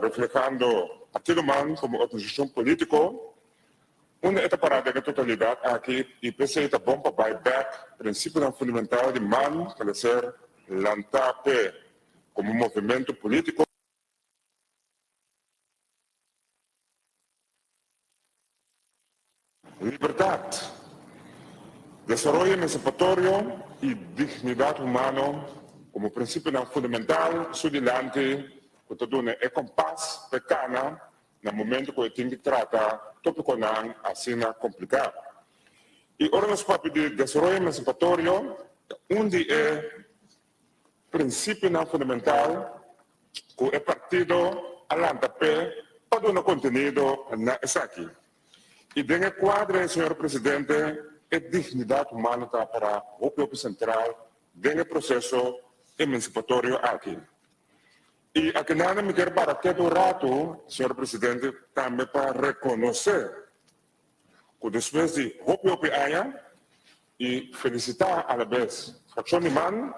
refletindo Partido Man como oposição política, uma é para a totalidade aqui e pensei que é bom para buyback, princípio fundamental de man, que é ser lançado como movimento político. Liberdade, desarrollo emancipatorio y dignidad humana como principio fundamental, su delante, que todo é compás pecana, no momento que tem que tratar, tópico não assim complicado. E ora nos papos de desarrollo emancipatorio, onde é princípio fundamental, que é partido alanta pé, para dar conteúdo na aqui. E dentro do quadro, senhor presidente, a dignidade humana para o povo central dentro do processo emancipatório aqui. E aqui nada me quer para todo rato, senhor presidente, também para reconhecer que depois de o povo e felicitar a vez a fração de man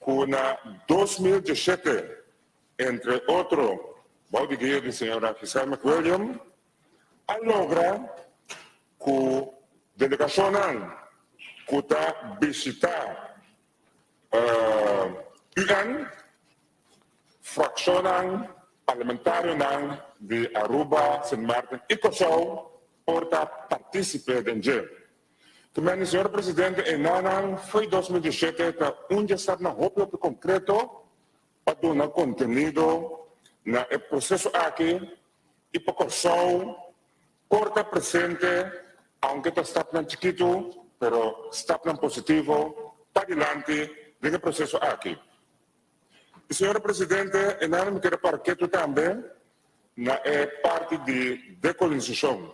que na 2017, entre outros, vou dizer, a senhora Gisele McWilliam, a logra que a delegação que está visitar UN, fração parlamentar de Aruba, Sint Maarten e Kosovo, para participar dentro. Também, senhor presidente, em ano foi 2017, onde está na roupa concreto para dar conteúdo no processo aqui e para Kosovo, porta presente, aunque está tan chiquito, pero está tan positivo, para adelante, en el proceso aquí. Y señor presidente, en algo me quiero para que tú también, na parte de decolonización.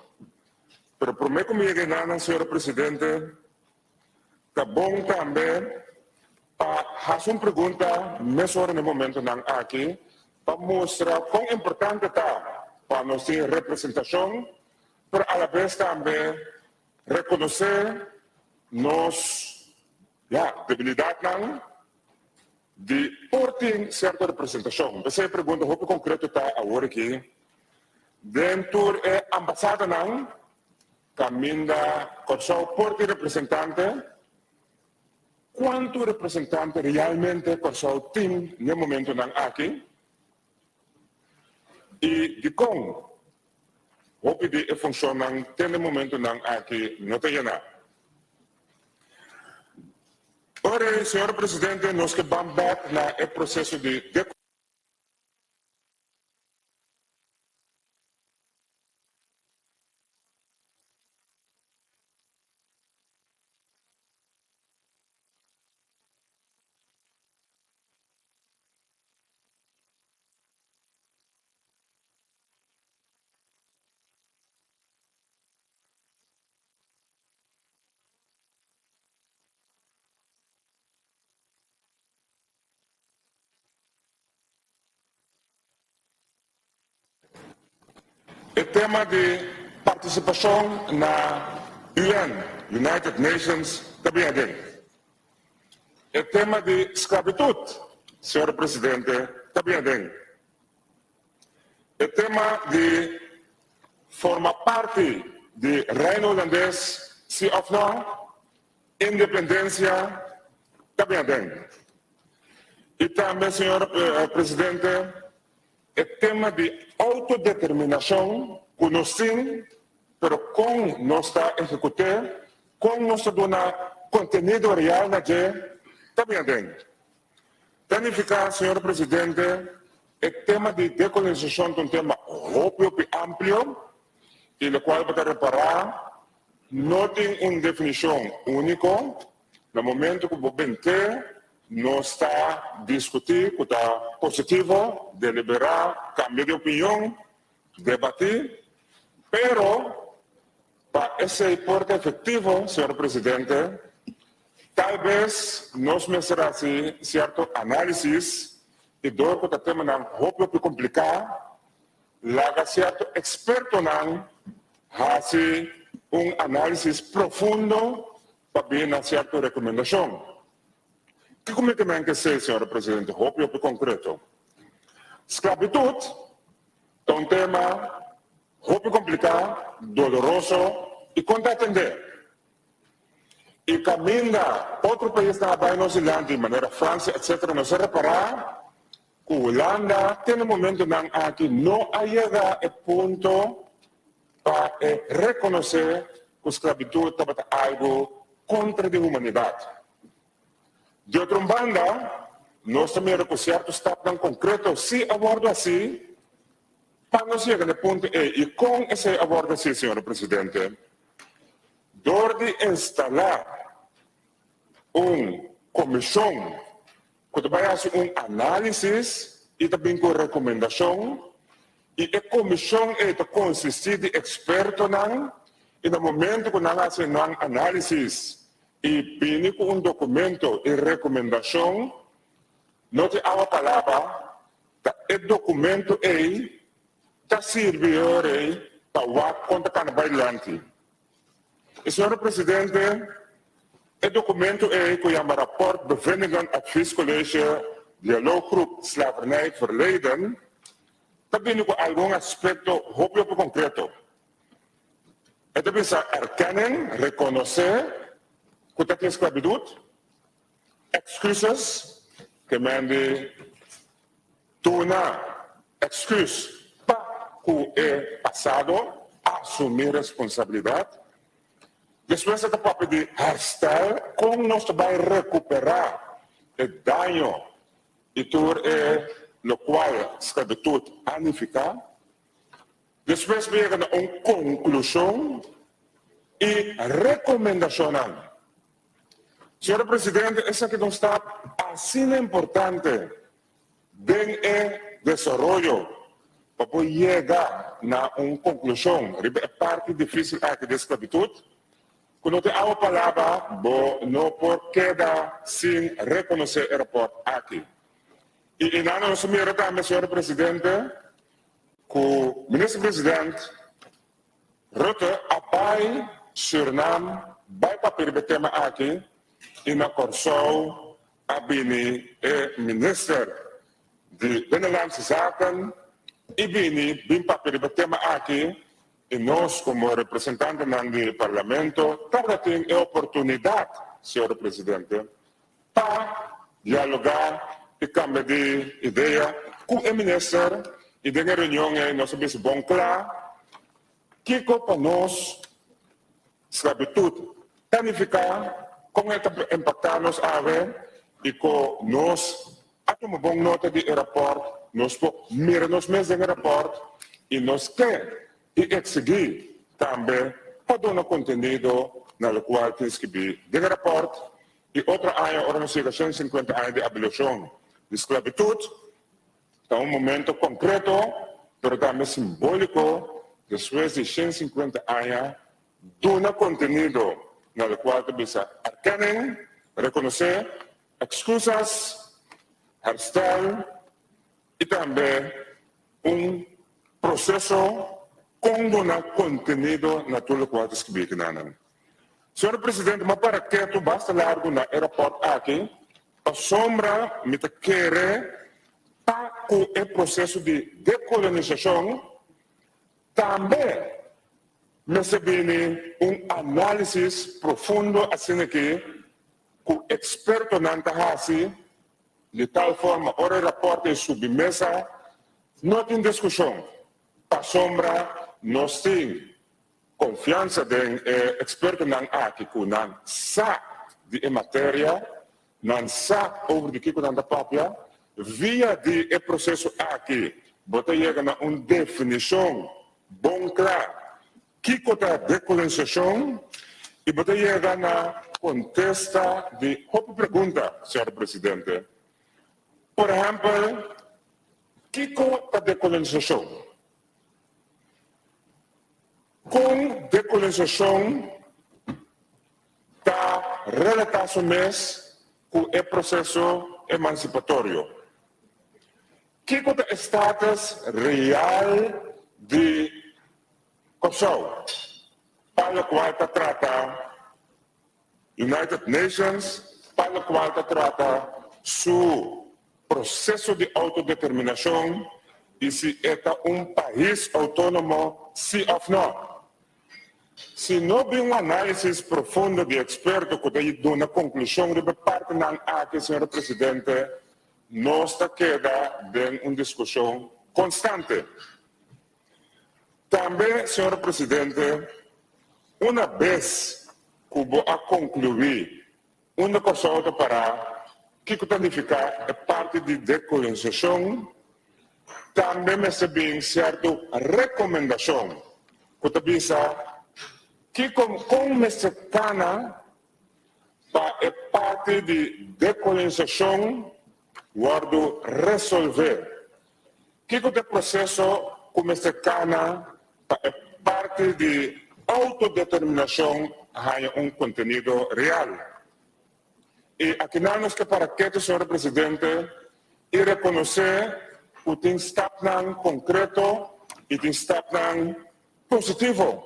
Pero prometo que me llegue señor presidente, que bom também para há uma pergunta, mesmo no momento não aqui, para mostrar quão importante está para nós ter representação, para a vez também reconhecer nos debilidade não, de por ter certa representação. Essa pergunta, o concreto está agora aqui, dentro da ambassada não, caminha Corsol por ter representante, quanto representante realmente Corsol tem no momento não aqui, e de como o que funciona no momento não aqui não tem nada. Ora, senhor presidente, nós que vamos no processo de o tema de participação na UN, United Nations, também é dentro. O tema de escravitude, senhor presidente, também é dentro. O tema de formar parte do Reino Holandês, sim ou não, independência, também é dentro. E também, senhor presidente, o tema de autodeterminação que nós temos, mas como nós está executando, como nós está dando conteúdo real na gente, também dentro. Planificar, senhor presidente, o tema de decolonização é um tema óbvio e amplo, e o qual para reparar, não tem uma definição única, no momento que o BNT não está discutindo, que está positivo, deliberar, cambiar de opinião, debater, pero para esse porte efetivo, senhor presidente, talvez nós merecemos certo análisis e do que tema não roupa complicado, lá certo experto não faz análise profundo para vir a certa recomendação. Que como é que ser, senhor presidente, roupa concreto? Esclavitude é um tema roupa complicado, doloroso e contra atender. E caminha outro país na Nova Zelândia, de maneira França, etc., não se reparar que a Holanda tem um momento que não chega a ponto para reconhecer que a escravidão é algo contra a humanidade. De outra banda, nós também reconhecemos que concreto, se abordo assim, para nós chegar no ponto e com esse abordo assim, senhor presidente, dor de instalar uma comissão que vai fazer uma análise e também com recomendação, e a comissão consiste de expertos, e no momento que nós fazemos uma análise e pini com um documento e recomendação, não tem a palavra, o documento está servindo para o contra bailante. E, senhor presidente, o documento que chama Rapport Bevindingen Advies College Dialooggroep Slavernij Verleden, também com algum aspecto muito concreto. É também erkennen, reconhecer que está esclavitud, excuses, que mande tuna excuse para o passado, assumir responsabilidade. Depois da parte de herstel, como nós vamos recuperar o dano e tudo no qual a esclavitud anifica. Depois vem uma conclusão e recomendação. Senhor presidente, essa que não está assim importante bem desenvolvimento para poder chegar a uma conclusão. É parte difícil aqui da esclavitud. Cuando te hago palabra, no por queda sin reconocer el aeropuerto aquí. Y en ano se mira también, señor presidente, que el ministro presidente Rutte abai Suriname, bij papier bij tema aquí, in een corso, abini minister de Binnenlandse Zaken, ibini, bin papier bij tema aquí, y nos como representantes del Parlamento, cada tiene oportunidad, señor presidente, para dialogar y cambiar de idea con el ministro y de la reunión en nuestro país bon claro, que para nos esclavitud planificar, con esto impactarnos a ver y con nos tomar buena nota del aeropuerto, nos mirarnos más en el aeropuerto y nos que y exigir también todo el contenido en el cual tienes que ver del aeropuerto y otro año, organización 50 años de abolición de esclavitud, en un momento concreto, pero también simbólico, después de 150 años, de un contenido en el cual te bisa erkennen, reconocer, excusas, herstel y también un proceso con un contenido natural cual es que vienen. Señor presidente, mas para que tu basta largo en el aeropuerto aquí, a sombra me te quiere para el proceso de decolonización, también me se viene un análisis profundo así que con experto Nantahasi, de tal forma, ahora el reporte es submesa, no tiene discusión, para sombra, no tiene confianza de experto aquí, que no sabe de materia, no sabe over de que con la papia, via de proceso aquí, bota llega a una definición bon clara, que con la decolonización, y bota llega a contesta de otra pregunta, señor presidente. Por ejemplo, ¿qué con la decolonización? Con decolonización está relatado mes con el proceso emancipatorio. ¿Qué con el estatus real de Kosovo? Para lo cual se trata United Nations, para lo cual se trata su proceso de autodeterminación y si es un país autónomo, sí o no. Si no hay un análisis profundo de expertos que da una conclusión de parte de aquí, señor presidente, no está queda en una discusión constante. También, señor presidente, una vez que voy a concluir una cosa para que significa parte de decolonización, también me se bien cierta recomendación que te dice que con mexicana para parte de decolonización guardo resolver que el proceso con mexicana para parte de autodeterminación haya un contenido real. Y aquí no es que para que, señor presidente, y reconocer que tiene un concreto y tiene un positivo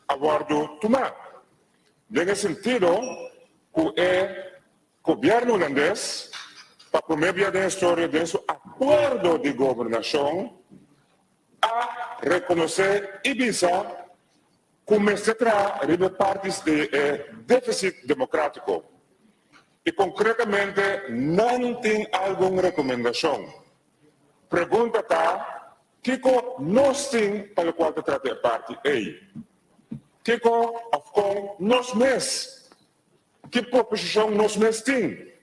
a guardo tomar. En ese sentido, que el gobierno holandés, para promover la historia de su acuerdo de gobernación, a reconocer Ibiza como se trata de partes de déficit democrático. Y concretamente, no tiene alguna recomendación. Pregunta está, ¿qué nos tiene para lo cual se trata de parte A? ¿Qué con nos mes? ¿Qué proposición nos mes tiene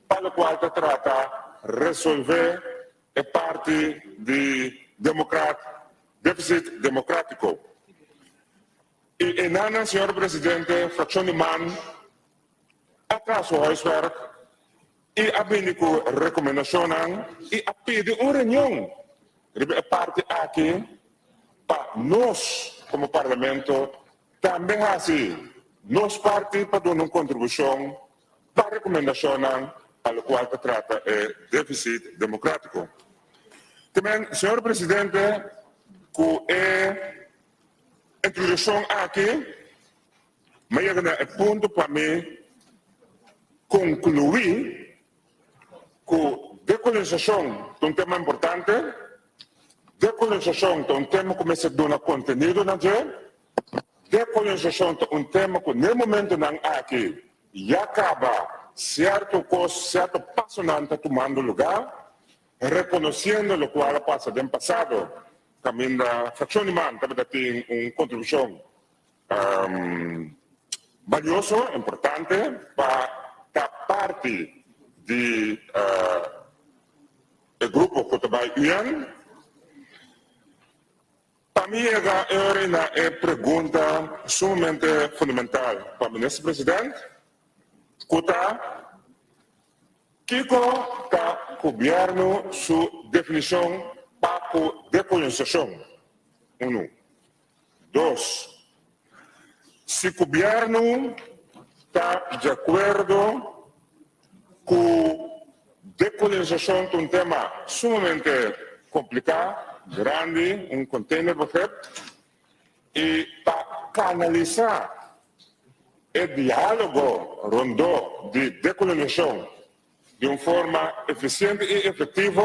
para lo cual se trata de resolver la parte de déficit democrático? Y en Ana, señor presidente, fracción de man, atrás su huiswerk, y a binico recomendación, y a pedir una reunión de parte aquí, para nos, como Parlamento, también así, nos parte para dar una contribución para recomendación a lo cual se trata el déficit democrático. También, señor presidente, con introducción aquí, me llega el punto para mí concluir que decolonización es un tema importante, decolonización es un tema que comienza a dar contenido en ayer, decolonización es un tema que en el momento en aquí ya acaba cierto paso que está tomando lugar, reconociendo lo cual pasa del pasado. También la fracción humana también tiene una contribución valiosa, importante, para la parte del grupo que trabaja bien. Para mí era una pregunta sumamente fundamental para el ministro presidente. ¿Qué está gobierno su definición para decolonización? 1. 2. Si el gobierno está de acuerdo con decolonización es un tema sumamente complicado, grande, un container perfecto, y para canalizar el diálogo rondo de decolonización de una forma eficiente y efectiva,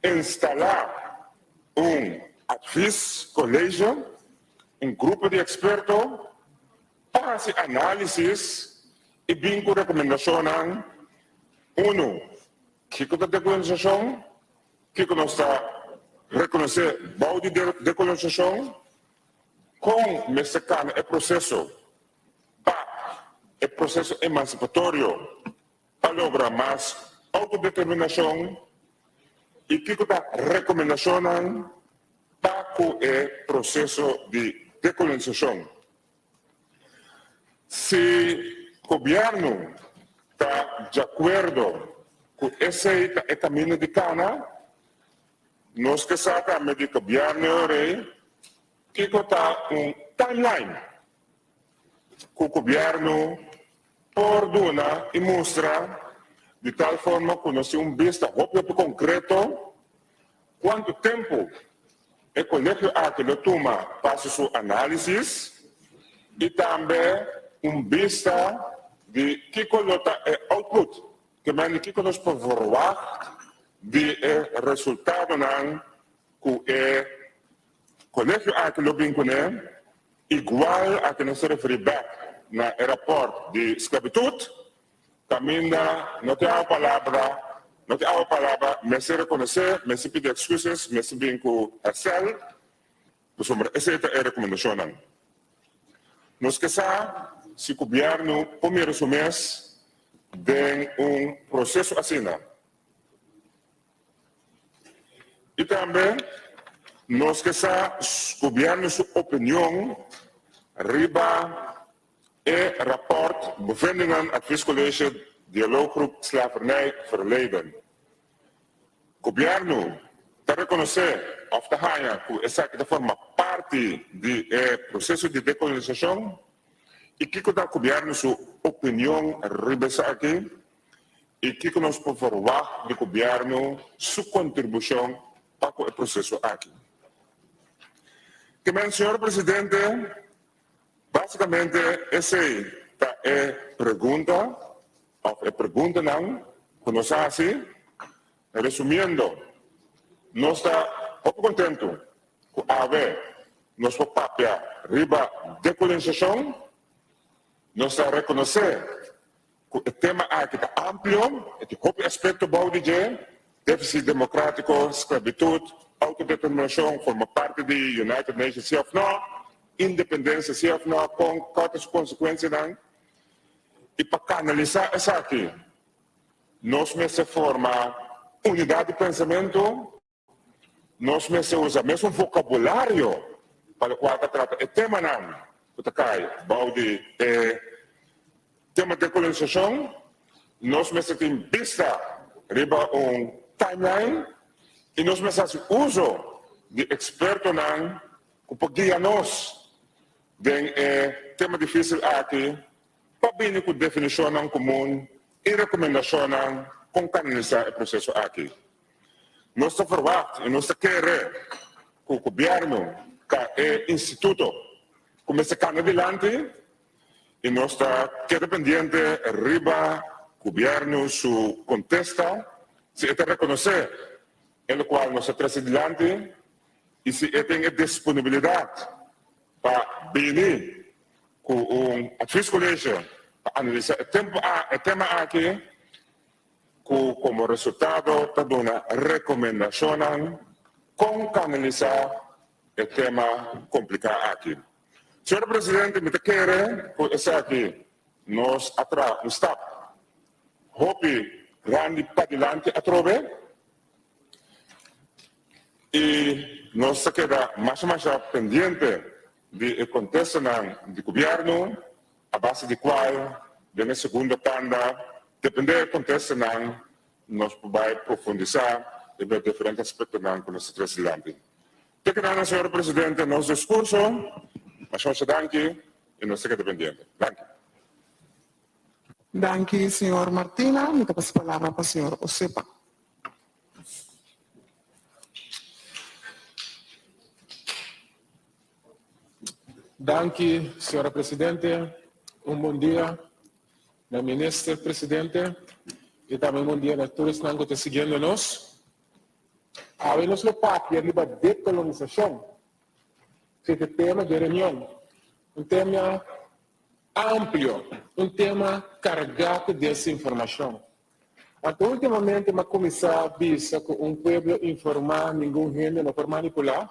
instalar un advice colegio, un grupo de expertos para hacer análisis y bien con recomendaciones. 1. ¿Qué es la decolonización? ¿Qué es reconocer la decolonización? ¿Cómo mexicar el proceso emancipatorio para lograr más autodeterminación? ¿Y qué es la recomendación para el proceso de decolonización? Si el gobierno está de acuerdo con ese camino de cana, nos que saca el gobierno que está un timeline que el gobierno ordena y muestra de tal forma que nos un vista concreto cuánto tiempo el colegio que lo toma para su análisis y también un vista de qué colota el output, que me que nos puede forward de resultado que el colegio que lo vincula igual a que nos refiere back en el rapport de esclavitud, también no te hago palabra, me sé reconocer, me sé pedir excusas, me sé hacer, pues hombre, esa es la recomendación. Nos que si el gobierno, como resumir, de un proceso así. Y también nos que el gobierno su opinión arriba el rapport bevindingen adviescollege dialooggroep slavernij verleden. Gobierno te reconocer of te haya que esa que forma parte del proceso de decolonización y que el gobierno su opinión arriba aquí y que nos por favor del gobierno su contribución para el proceso aquí. Que señor presidente, básicamente esa es pregunta, que nos hace, resumiendo, no está poco contento con haber nuestro papel arriba de colonización, no está reconocer que el tema aquí está amplio, el aspecto de déficit democrático, esclavitud, autodeterminación, forma parte de United Nations, sí o no, independencia, sí o no, con cuántas consecuencias dan. Y para canalizar eso aquí, nos me se forma unidad de pensamiento, nos me se usa mesmo vocabulario para el cual se trata el tema que cae, de tema de colonización, nos me se tiene vista arriba un timeline y nos me hace uso de expertos que guíanos de tema difícil aqui, para bem com definição comum e recomendação com canalizar o processo aqui. Nós verwacht e nós queremos que o governo, que o instituto, comece a caminhar adiante e nós queda pendente arriba governo su contesta se é reconhecer el qual nós traz adiante e se tem disponibilidade para venir com a colégio para analisar o tema aqui como resultado está dando recomendação com canalizar o tema complicado aqui. Senhor Presidente, me quer essa aqui nós atrás está hope grande para adiante a trove e nós queda mais pendente de contexto do governo a base de qual na segunda tanda depende do contexto nós vai profundizar em diferentes aspectos com nosso presidente. Terminando, senhor Presidente, nosso discurso, mas nós danke e nós queda pendente. Danke. Danke, senhor Martina. Me passa a palavra para o senhor Osepa. Danke, senhora Presidente. Bom dia, meu ministro presidente, e também bom dia a todos que estão seguindo nós. Hoje nós vamos falar sobre a decolonização, que é o tema de reunião, tema amplo, tema carregado de informação. Até ultimamente, eu comecei a ver que povo informar ninguém gente não pode manipular.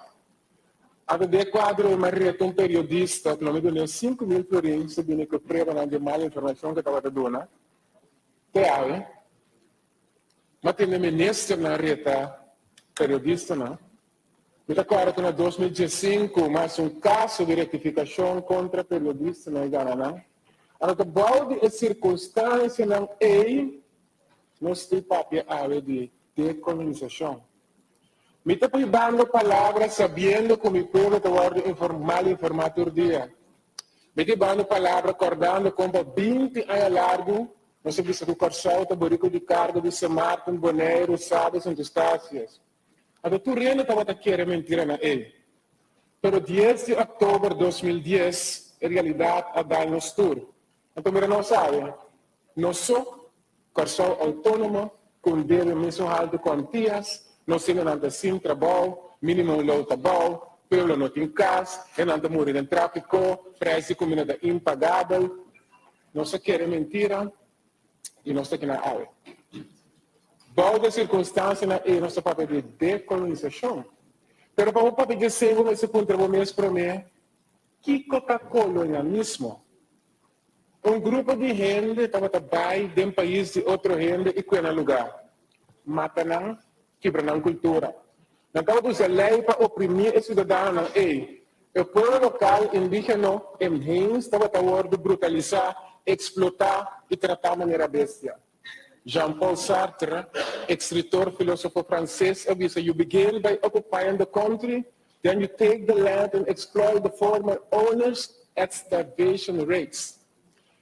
Até quadro um periodista que não me deu 5.000 florins, se bem que prova de má informação que estava dando. Mas tem um ministro na rede, periodista, não? Me acordo que em 2015, mais caso de retificação contra periodista na Ghana. Agora, balde e circunstância não é, nós temos papel de decolonização. Me está proibando palavras sabendo que o povo está mal informado por dia. Me está proibando palavras acordando como 20 anos largo, não sei se o Corsal está borico de cargo de São Martin, Boneiro, Sábado, Santa Estácias. Agora, tu ainda estava querendo mentira na ele. Pero 10 de outubro de 2010, em realidade, a dar nos tour. Então, mira, não sabe, nós somos Corsal autônomo, com deve mesmo alto quantias, nós temos sim trabalho, mínimo low trabalho, pelo não tem casa, e não tem morrer em tráfico, preço de comida impagável. Nós queremos mentira e nós temos que área. Boa circunstância é nosso papel de decolonização. Mas para o papel de segundo, esse ponto é mesmo para mim, que colonialismo. Grupo de gente estava de um país de outro gente e que lugar. Matam, quebram a cultura. Então, você lei para oprimir o cidadão. O povo local indígena estava de brutalizar, explotar e tratar de maneira bestia. Jean-Paul Sartre, escritor, filósofo francês, disse: "You begin by occupying the country, then you take the land and exploit the former owners at starvation rates."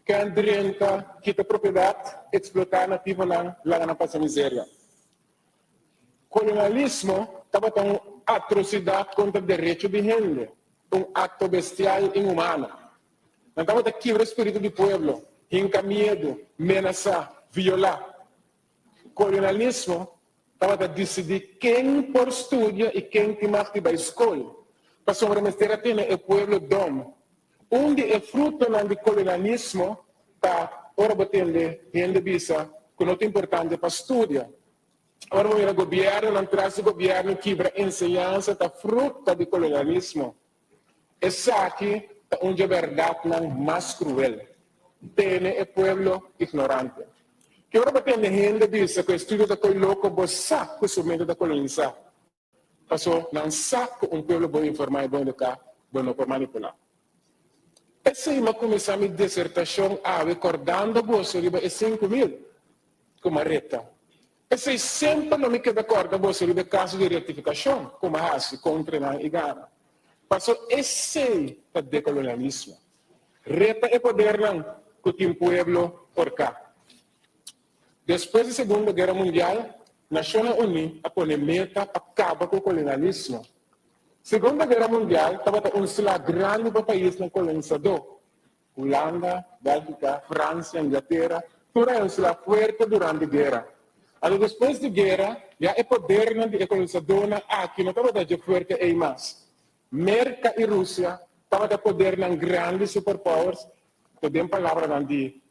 Que andrenta, quita propriedade, explotar nativa lá na passa miséria. Colonialismo estava uma atrocidade contra o direito de gente, acto bestial e inumano. Não estava aqui o espírito do povo, hinca medo, ameaçar, violar. Colonialismo estava a decidir quem por estudia e quem que mais vai à escola. Para sobremeter a ter o povo dom. Onde é fruto do colonialismo, está ora batendo gente bisa, que não é importante para estudar. Ora o governo, não traz o governo que a ensinança está fruto do colonialismo. Essa aqui é onde a verdade não mais cruel. Tem o povo ignorante. Que ora batendo gente bisa, que o estudo da coisa louco, você sabe que o medo da colonizar. Passou, não sabe que povo bom informar e bom educar, bom para manipular. Essa é uma comissão de dissertação recordando você sobre 5.000 como reta. Essa é sempre não me queda acorda sobre o caso de retificação, como a contra a Ghana. Passou esse é o decolonialismo. reta e poder ng kuting pueblo por cá. Depois da Segunda Guerra Mundial, Nações Unidas apone meta acaba com o colonialismo. Segunda Guerra Mundial estava sila grande para país ng colonizador. Holanda, Bélgica, França, Inglaterra, tudo é sila fuerte durante a guerra. Aí depois da guerra, já é poder ng colonizador na aqui não estava de fuerte e mais. América e Rússia estava de poder ng grandes superpowers. Podemos falar de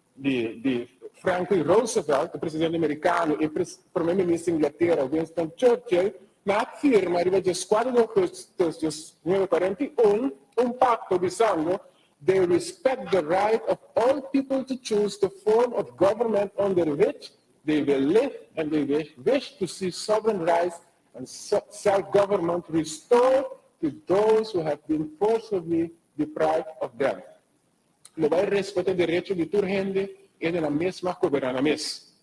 Franklin Roosevelt, o presidente americano, e o primeiro-ministro da Inglaterra, Winston Churchill, na firma de 4 de agosto de 1941, pacto dizendo they respect the right of all people to choose the form of government under which they will live and they wish to see sovereign rights and self-government restored to those who have been forcibly deprived of them. Lo vai respeito o direito de toda gente e na mesma governar mês.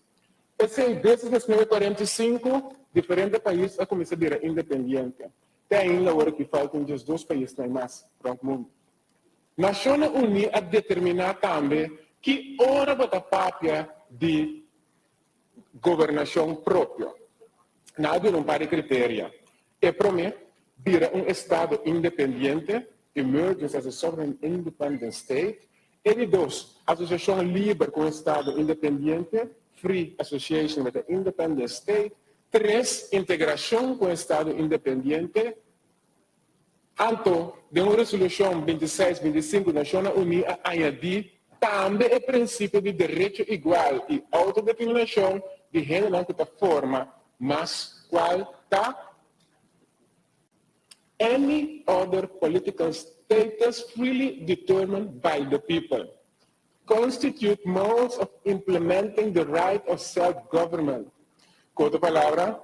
Desde 1945, diferentes países a começar a ser independente. Tem ainda agora que faltam os 2 países não mais para o mundo. Nações Unidas a determinar também que hora vai papia de governação própria. Nada não para critério. E para mim, vira Estado independente, emerges as a sovereign independent state. E 2, associação livre com o Estado independente, free association with the independent state. 3, integração com o Estado independente. Anto, de uma resolução 26-25 da Nações Unidas, añadir também o princípio de direito igual e autodeterminação de gênero que está forma, mas qual está any other political status freely determined by the people, constitute modes of implementing the right of self-government. Com outra palavra,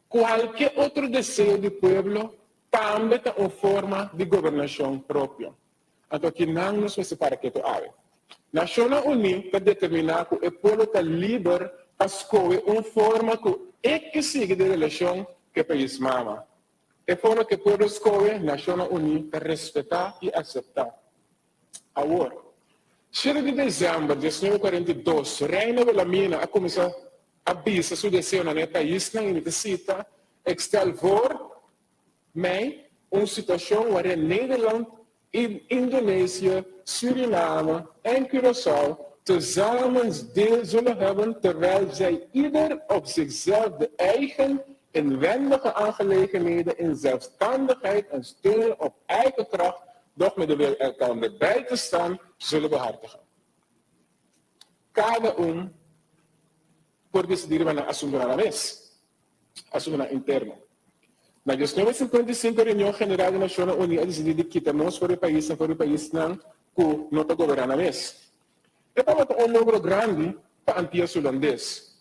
qualquer outro desejo do povo também tem uma forma de governação própria. Então, que não nos vai separar que tu ave. Nações Unidas está determinar que o povo está livre para escolher uma forma que siga de relação que o país mama. É forma que o povo escolhe, Nações Unidas para respeitar e aceitar. Agora, 7 de dezembro de 1942, Reina Wilhelmina a começar a avisa seu desejo no país, na necessita extel voor mij uma situação waarin Nederland, Indonesië, Suriname en Curaçao tezamen deel zullen hebben, terwijl zij ieder op zichzelf de eigen inwendige aangelegenheden in zelfstandigheid en steun op eigen kracht, doch met de wil elkaar bij te staan, zullen behartigen. Cada por decidir van asumir a la vez, asumir interno. Na 1955, reunião general da Nações Unidas decidiu que temos para o país não que não está governando a vez. É um logro grande para a antia-sulandês.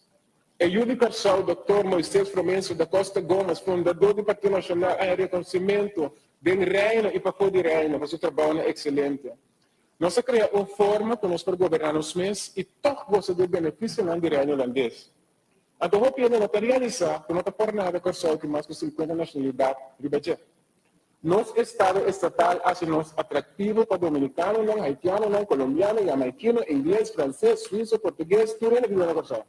E Yuri Carsal, Dr. Moisés Fromencio da Costa Gomes, fundador do Partido Nacional em reconhecimento de Reino e para fora de Reino, para seu trabalho excelente. Nós criamos uma forma para nós governar os meses e todos você do benefício do Reino holandês. Então, eu quero realizar que não está por nada Carsal que mais de 50 nacionalidades de budget. Nosso Estado estatal hace-nos atrativo para dominicano, não haitiano, não colombiano, jamaicano, inglês, francês, suíço, português, tudo é de Carsal.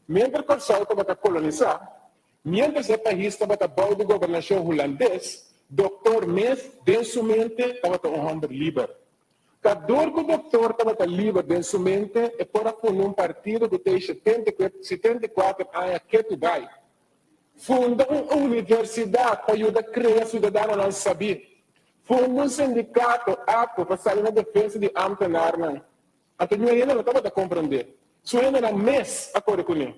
Mientras Carsal estava a colonizar, mientras o país estava a bom de governação holandês, Dr. Mes, dentro de sua mente, estava um homem livre. Cada que o doutor estava livre dentro de sua mente, é para fundar um partido que tem 74 anos que tu vai. Funda uma universidade para ajudar a criar cidadãos não saber. Funda um sindicato apto para sair na defesa de ambtenaar. Então, eu ainda não estava a compreender. Se eu ainda não mês a correr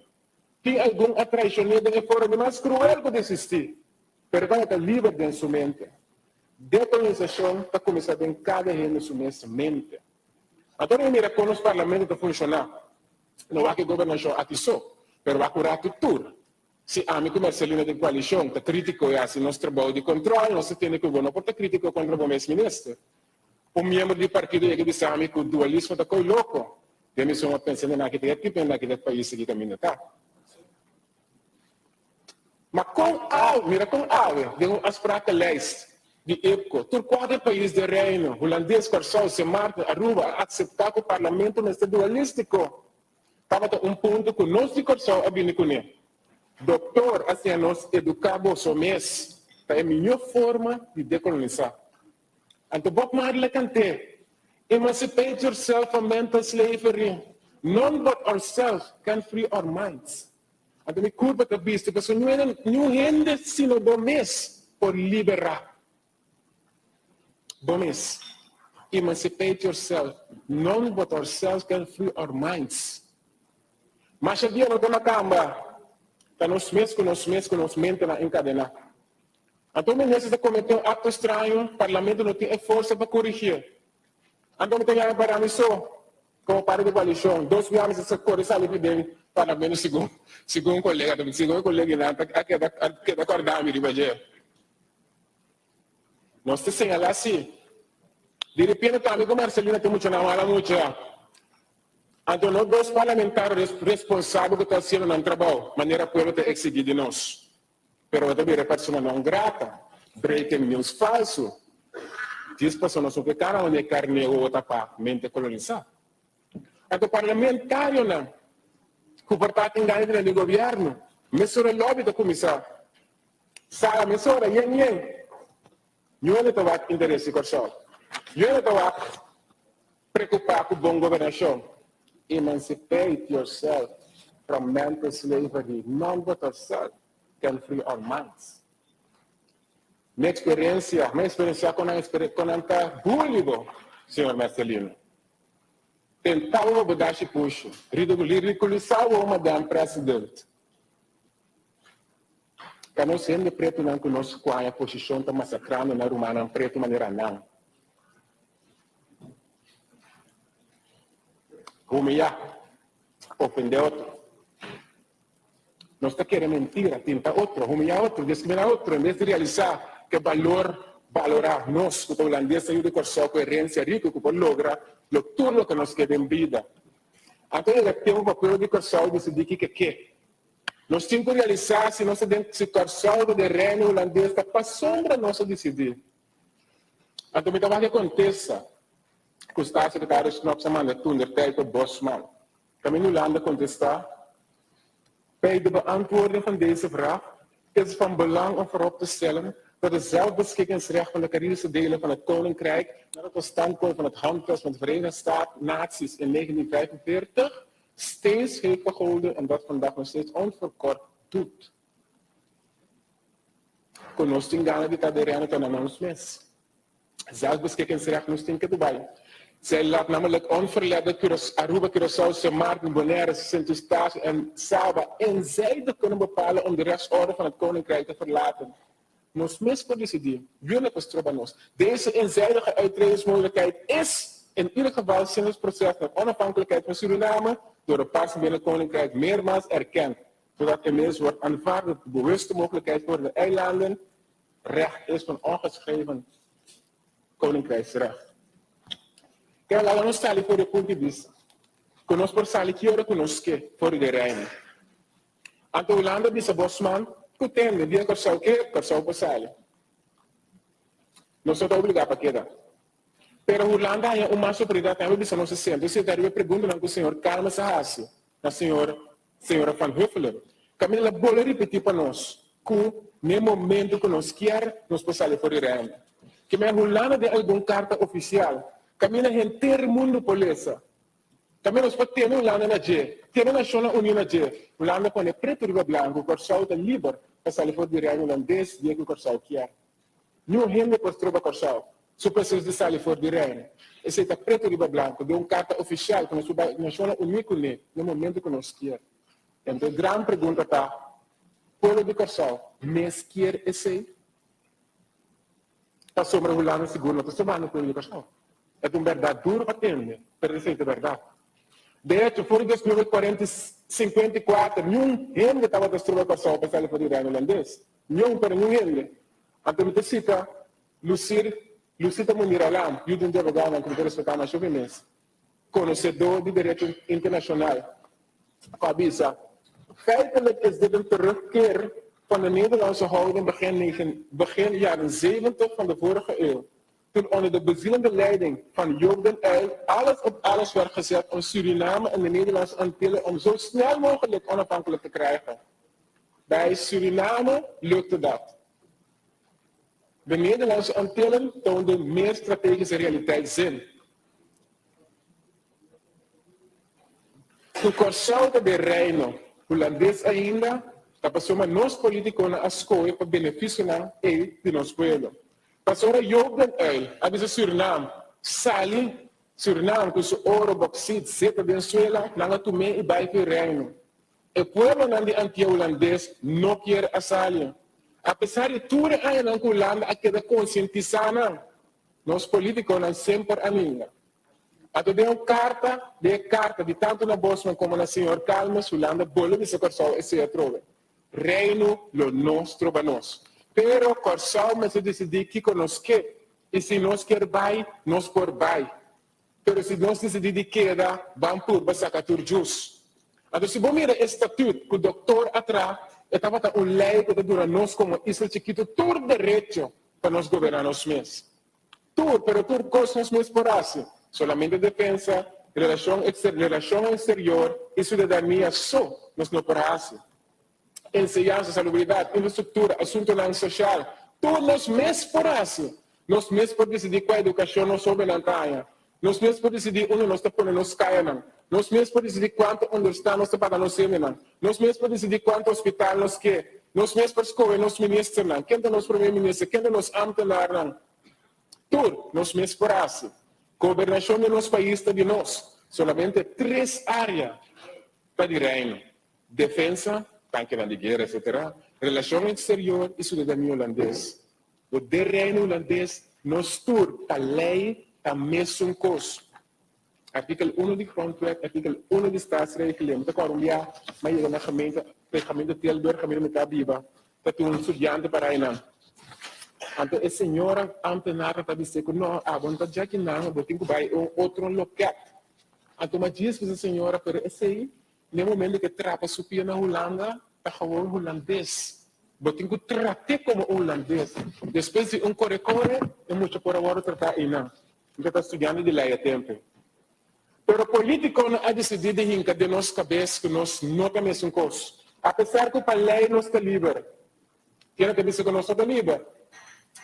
tem algum atraicionado de forma mais cruel que desistir. Mas está livre dentro de sua mente. Decolonização está começando em cada reino de sua mente. Então, eu miro como os parlamentos estão funcionando. Não há que governação atissou, mas há curar tudo. Se a amigo Marcelino de coalição está crítico e assim nosso trabalho de controle, nós temos que não pode crítico contra o ministro. O membro do partido que diz amigo o dualismo está coi louco. Temos uma pensando naquele tipo e naquele país que caminha tá. Mas com algo, mira com algo, de as práticas leis. de EPCO, por 4 países do Reino, holandês, Corsol, Semarno, Aruba, a aceitar que o parlamento não é dualístico. Estava ponto que nós de Corsol abrimos com ele. Doutor, assim, nós educamos o mês, é a melhor forma de decolonizar. Então, Bob Marley cante, emancipate yourself from mental slavery. None but ourselves can free our minds. Então, me curva da vista, porque não é gente sino do mês por liberar. Do mês. Emancipate yourself. None but ourselves can free our minds. Mas havia no na cama. Está nos meses que nos mente na encadenar. Então, se cometeu um ato estranho, o parlamento não tem força para corrigir. Então, me tem que parar nisso, como para de coalição. 2 anos essa coisa ali bem, parlamento segundo um colega, que acordar me de nós te señalar assim. De repente, também com Marcelina tem muito na mala muito. Então, nós 2 parlamentares responsáveis que estão sendo no trabalho, maneira que o povo te exigir de nós. Pero também é pessoa não grata, breaking news falso. Diz pessoas não são que cara onde carne ou outra para mente colonizar. Então, parlamentário não, que portar engano do governo, mesura lobby da comissão, sala mesura yen. Não é que interesse corso, não é que preocupar com bom governação. Emancipate yourself from mental slavery. None but yourself can free our minds. Minha experiência com a bullying, senhor Marcelino. Tentava mudar esse puxo, ridiculizava o madame presidente. Que não sendo preto não conosco com a posição está massacrando na rumana preto maneira não. Humilhar, ofender outro. Nós está querendo mentira, tentar outro, humilhar outro, discriminar outro, em vez de realizar que valorar nós, que o holandês saiu de Corsol, coerência rica, que pode lograr o turno que nos queda em vida. Então, ele tem um papel de Corsol de decidir que. Nós temos que realizar se nossa Corsol do terreno holandês está passando para nós decidir. Então, me dá que aconteça. Que o Estado secretário de nossa semana, Tunder, Tijper, Bosman, também Holanda contestar, bij de beantwoording van deze vraag is het van belang om voorop te stellen dat het zelfbeschikkingsrecht van de Caribische delen van het Koninkrijk, nadat het standpunt van het Handvest van de Verenigde Naties in 1945, steeds heeft gehouden en dat vandaag nog steeds onverkort doet. Conosco engana de cadeirante tot aan ons mes. Zelfbeschikkingsrecht nos tem que Dubai. Zij laat namelijk onverleterd Aruba, Curaçao, Sint Bonaire, Sint-Eustatius en Saba eenzijdig kunnen bepalen om de rechtsorde van het Koninkrijk te verlaten. Nos mes por decidir, jullie bestroben ons. Deze eenzijdige uittredingsmogelijkheid is in ieder geval sinds het proces van onafhankelijkheid van Suriname door de pers binnen het Koninkrijk meermaals erkend. Zodat inmiddels wordt aanvaard dat de bewuste mogelijkheid voor de eilanden recht is van ongeschreven Koninkrijksrecht. Kaya lang ang sali po rin po tibis. Kunos por sali kiyo kunoske for the reino. Anto Holanda di sa Bosman, kutende, di ang Corsol po sali. Não sou obrigado para quedar. Pero Holanda é uma superioridade também bisa não se sente. Você daria pergunta com o senhor Karma Sahasi, a senhora Van Huffelen. Camila bola repetir para nós que no momento que nós quer nós passar por reino. Que me Holanda de alguma carta oficial. Camila inteiro mundo polícia. Camila nós pode ter Holanda na G, ter na Nacional União na G. Holanda põe preto e branco, Corsol está livre passar por reino holandês dia que o Corsol quer. Não rende por tropa Corsol. Se pessoas de sair fora de reino, esse está preto e branco, de uma carta oficial que nós Nacional União no momento que nós quer. Então, a grande pergunta está, o povo de Corsol, nós quer esse? Está sobre a Holanda seguro, está sobre o povo de Corsol. É uma verdade dura para entender, para dizer a verdade. De hecho, fora de 1954, nenhum gente estava destruindo Corsol para sair fora de reino holandês. Nenhum, pero nenhum gente. Então, me cita, Lucita Munir Alam, e o advogado que me respeitar mais jovens, conhecedor de direito internacional, avisa, feitelijk is dit een terugkeer van de Nederlandse houding begin jaren 70 van de vorige eeuw. Toen onder de bezielende leiding van Joop den Uyl alles op alles werd gezet om Suriname en de Nederlandse Antillen om zo snel mogelijk onafhankelijk te krijgen. Bij Suriname lukte dat. De Nederlandse Antillen toonden meer strategische realiteitszin. Toen Curaçao de Reino, holandês ainda, passou a nós políticos na escola para benefício de nosso pueblo. Passou a Joop den Uyl, a dizer Suriname, sali, Suriname com seu ouro, bauxite, zeta, Venezuela, nanga Tomé e Baixo Reino. O pueblo de antigo holandês não quer a sali. Apesar de tudo aí na Holanda, a queda conscientizada, nós políticos não sempre ainda. Ato de carta de tanto na Bosman como na senhor Calmes, Holanda, bolo de Curaçao e se trove. Reino lo nostro para nós. Pero Curaçao mas decidir que conosco e se nós quer vai, nós por vai. Pero se nós decidir de queda, vamos por basar tur jus. Ato se bom mira estatuto que o doutor atrás, estava lei que dura nós como Isla Chiquito, todo direito para nós governar nós mesmos. Tudo, pero tudo coisa nós mesmos por assim. Solamente defesa, relação exterior e cidadania só nós não por assim. Enseñança, salubridade, infraestrutura, assunto social, tudo nós mesmos por assim. Nós mesmos por decidir qual educação nós soube na taia. Nós mesmos por decidir onde nós estamos pondo nos caia. Nós mesmos por decidir quanto onde está nós para nos seminar. Nós mesmos por decidir quanto hospital nós quer. Nós mesmos por escolher nos ministros, quem é nos primeiro-ministro, quem é nos ambtenaar. Tudo nós mesmos por assim. Governação de nosso país está de nós. Solamente 3 áreas para o reino. Defesa, tanque de guerra, etc. Relação exterior e cidadania holandês. O de reino holandês, nós tur, a lei, a mesma coisa. Artikel 1 de grondwet, artikel 1 de staatsregeling. Dat waarom ja, maar je naar gemeente Tilburg, gemeente Metabiba, dat toen estudiante para aí. Então, a senhora ambtenara está dizendo, não, vontade já que não, eu tenho que ir a outro local. Então, mas diz que a senhora, pero esse aí, no momento que trapa subir na Holanda, está gewoon holandês. Eu tenho que tratar como holandês. Depois de corre-corre, eu muito por agora tratar aí não. Então, está estudando de lá a tempo. Pero o político não há decidido de nossa cabeça que nós não temos um curso. Apesar que a lei não está livre. Quem que dizer que nós estamos livres?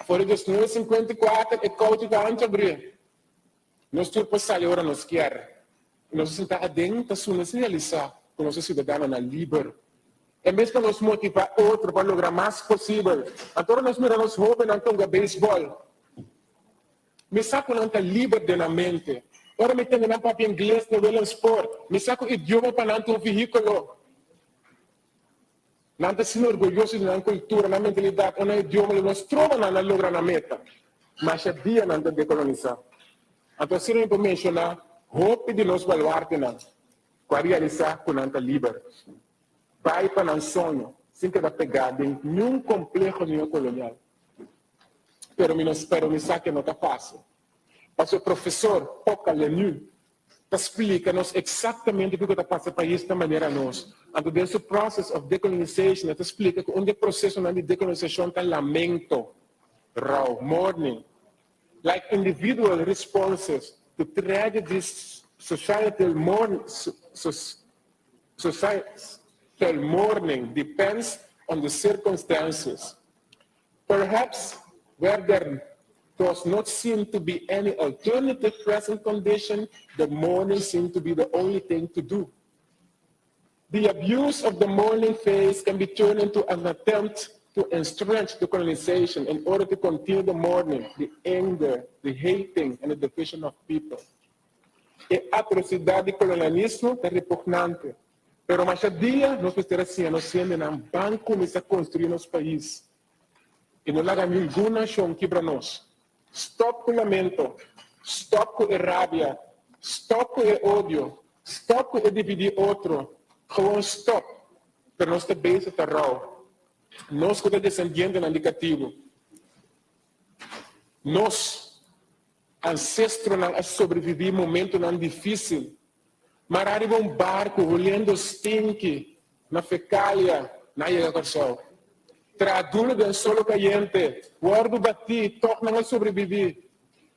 Por 1954, é código da anti-abrir. Nós temos que sair agora nos quer. Nós estamos dentro de nos realizar com nossos cidadãos na livre. É mesmo para nos motivar outro para lograr mais possível. Agora nós miramos jovens então a beisebol. Me saco não está livre de na mente. Ora me tenho na papel inglês no belo sport. Me saco o idioma para não um veículo. Não está sendo orgulhoso na cultura, na mentalidade, no idioma que nós trovamos na logra na meta. Mas a dia não está decolonizar. Então, se não vou mencionar, roupa de nós baluarte não. Para realizar com não está livre. Vai para um sonho, sem que pegar em nenhum complexo neocolonial. Pero me saque não está fácil. Mas o professor Poca Lenu explica-nos exatamente o que está passando para esta maneira nós. Então, desse processo de decolonization, ele explica que onde o processo de decolonização está lamento, raw, mourning, like individual responses to tragedies, societal mourning depends on the circumstances. Perhaps where there does not seem to be any alternative present condition, the mourning seems to be the only thing to do. The abuse of the mourning phase can be turned into an attempt to entrench the colonization in order to continue the mourning, the anger, the hating, and the division of people. A atrocidade do colonialismo é repugnante, pero mais a dia nós precisamos ser um banco começar a construir nosso país. E não há nenhuma ação que para nós. Stop com o lamento, stop com a raiva, stop com o ódio, stop com o dividir outro. Gewoon stop. Pero nós estamos bezig te rouw. Nós que estamos descendendo no negativo. Nós, ancestros, não sobreviver momento não difícil. Mas arriba barco, olhando stinky, na fecália, na Curaçao. Traduz de solo caliente. Guardo bati, toca não sobreviver.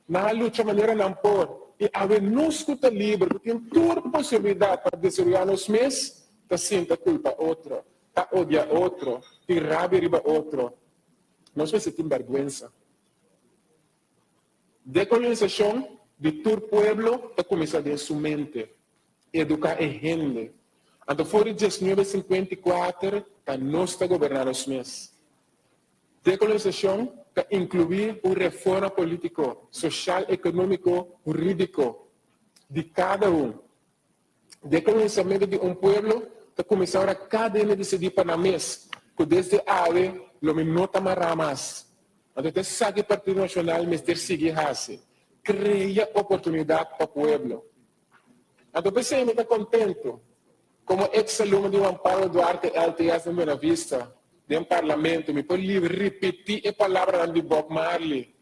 Na luta maneira não por. E a não escuta livre, porque tem toda a possibilidade para destruir os meses, tá senta culpa outro, tá odia outro, tem rabia riba outro. Nós vamos ter vergonha. Decolonização de todo pueblo está começando em sua mente. Educar a gente. Então, foi em 1954 que nós está governando os meses. Decolonização que incluir uma reforma política, social, econômico, jurídico de cada um. Decolonizamento de um pueblo que começou a cada um decidir para mês, que desde ave, lo minota mais. Então, sabe o Partido Nacional, mas ter seguir assim. Cria oportunidade para o pueblo. Então, pensei, me está contente. Como ex-aluno de Juan Pablo Duarte LTS em Buena Vista, de um parlamento, me pode repetir a palavra de Bob Marley.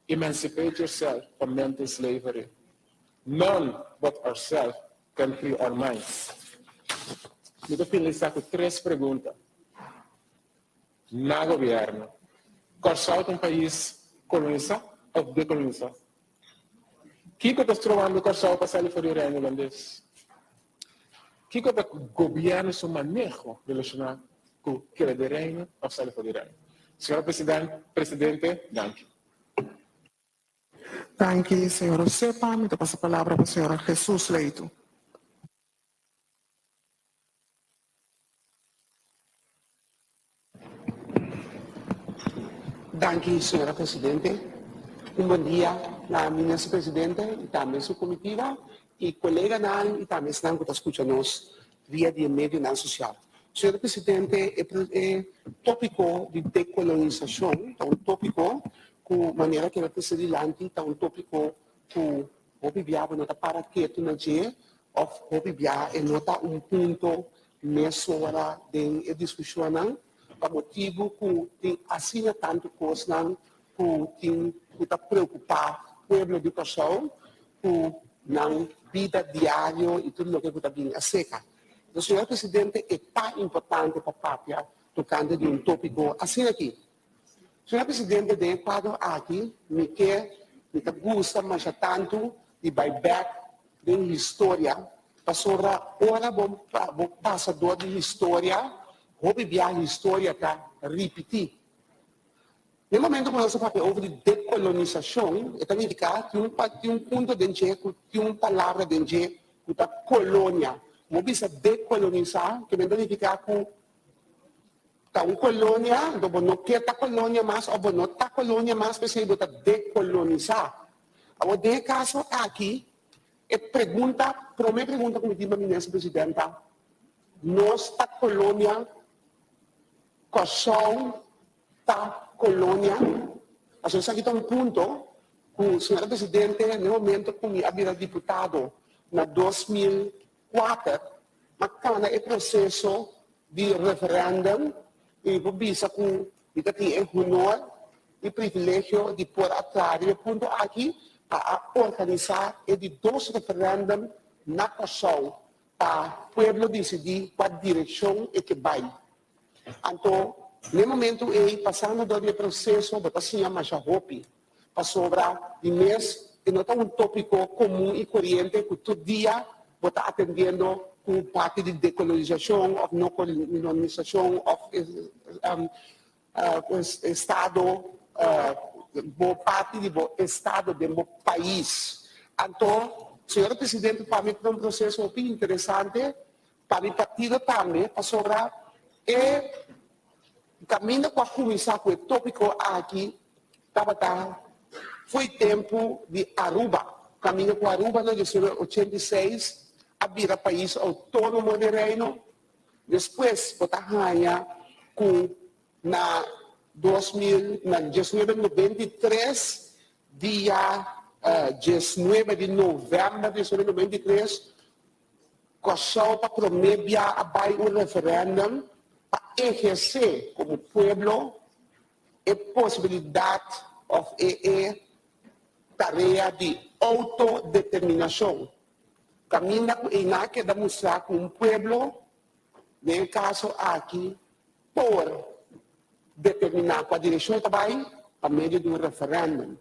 Emancipate yourself from mental slavery. None but ourselves can free our minds. Me vou finalizar com 3 perguntas. Na governo, Corsau é um país colonizado ou decolonizado? O que está trovando Corsau para sair fora do reino holandês? O que o governo se maneja relacionado com o que é do reino ou sair fora do reino? Senhor Presidente, danke. Danke, senhora Josepa. Me passa a palavra para a senhora Jesus Leito. Danke, senhora Presidente. Bom dia, na ministra Presidente, e também sua comitiva, e colega e também estão que escutam nós via de meio na social. Senhora Presidente, é tópico de decolonização, é um tópico com maneira que vai ser adiante, é um tópico que o viviava nota para que tu não je, o viviava nota ponto nessa hora de discussão, para motivo que tem assim tanto coisa que está preocupar o povo de educação, na vida diária e tudo o que está vindo a seca. Então, senhor Presidente, é tão importante para a pátria, tocando de tópico assim aqui. Senhor Presidente, de quadro aqui, me gusta mais tanto de buyback de história, para sobre hora bom passador de história, vou viver a história para repetir. No momento que nós falamos de decolonização, é indicar que um ponto de que uma palavra de que é colônia. Uma vez decolonizar, que vem indicar que uma colônia, não quer a colônia mais, ou não está colônia mais, mas você está decolonizar. Agora, nesse caso aqui, a primeira pergunta que me diz a ministra presidenta, nossa colônia, Corsau, está colônia, a gente aqui está ponto, que o senhor presidente, no momento que me havia deputado, na 2004, mas é processo de referendum, e por isso que ele tem o honor e privilégio de pôr atrás o ponto aqui, para organizar de 2 referendum na Corsau, para o povo decidir qual direção é que vai. Então, no momento em passando do processo, você se chama Jahopi, para sobrar de mês, que não é um tópico comum e corrente, que todo dia você está atendendo com parte de decolonização, ou não colonização, ou Estado, boa parte do Estado do país. Então, senhor Presidente, para mim é um processo bem interessante, para o partido também, para sobrar, caminho para começar com o tópico aqui, foi tempo de Aruba. Caminho para Aruba, no 1986, a vira país autônomo de reino. Depois, botar rainha com na 1993, dia 19 de novembro de 1993, Corsau para prometer um referendum para exercer como povo a possibilidade de tarefa de autodeterminação. Caminha em que demonstrar que um povo, no caso aqui, por determinar qual direção vai por meio de referendum.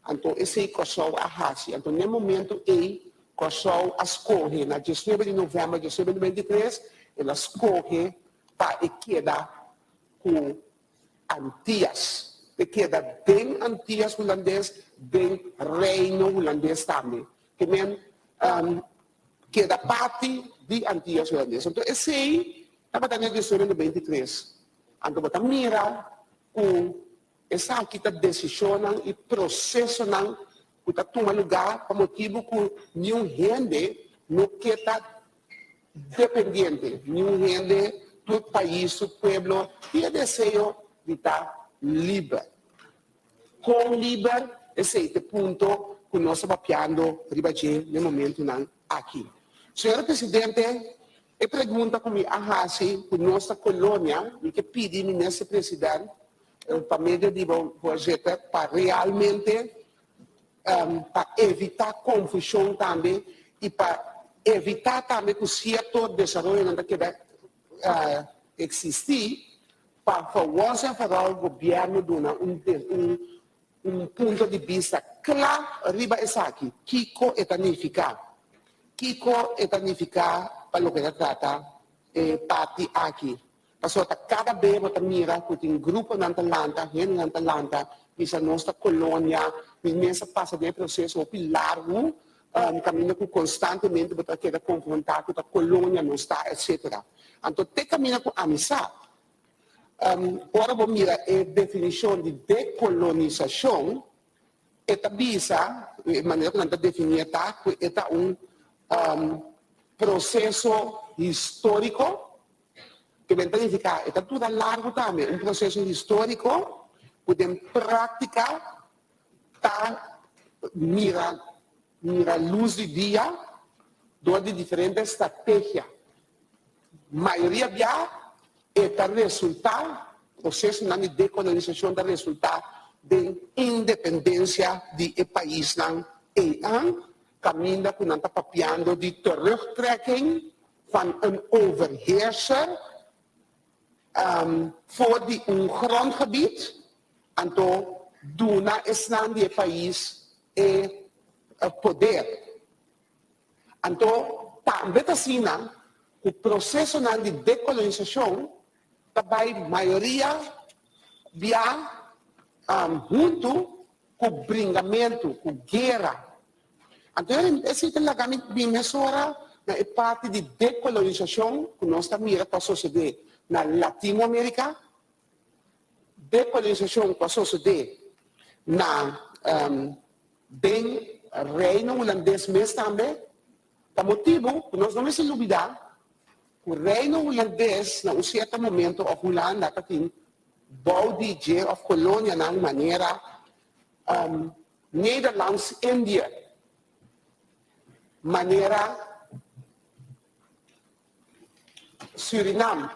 Então, esse é o ahasi. Então, no momento, o escolhe, na 19 de novembro de 2023, ela escolhe para quedar com Antillas. Queda bem Antillas holandês, bem Reino holandês também. Que queda parte de Antillas holandês. Então, esse aí, estava na 1923. Então, você mira com essa aqui está decisão e processo que está tomando lugar por motivo que nenhum gente não está dependente, nenhum gente do país, do povo, tem desejo de estar livre. Com livre, esse é o ponto que nós estamos papiando no momento aqui. Senhor Presidente, eu pergunto como a nossa colônia, e que pedi nesse presidente, para meio de projeto, para realmente para evitar confusão também e para evitar também que o certo desenvolvimento que vai existir, para once and for all, o governo dar ponto de vista claro, riba essa aqui, Kiko etanificar para o que se trata parte aqui. Pasota cada vez que mira que tem grupo na Atlanta, visa nossa colônia, imensa passa de processo largo, caminho que constantemente você quer confrontar com a colônia não está, etc. Então, tem caminho com amizade. Ora, vamos mirar a definição de decolonização, esta visa, de maneira que nós definimos, é processo histórico, que vem verificar, é tudo largo também, um processo histórico, podemos praticar, mira luz do dia, de diferentes estratégias. A maioria já é resultado, processo de decolonização da resultado de independência do país, caminho que nós estamos papiando de terugtrekking van een overheerser voor grondgebied en to duna islam die país poder. Então, também assim, o processo de decolonização, também a maioria via junto com o bringamento, com guerra. Então, esse é o que mesura na parte de decolonização que nós estamos mirando para suceder na Latinoamérica, decolonização para suceder na bem Reino holandês mesmo também. Por motivo, nós não nos olvidar, o Reino holandês, em certo momento, a Holanda tem bouwdj of colônia na maneira Nederlands-Índia, maneira Suriname.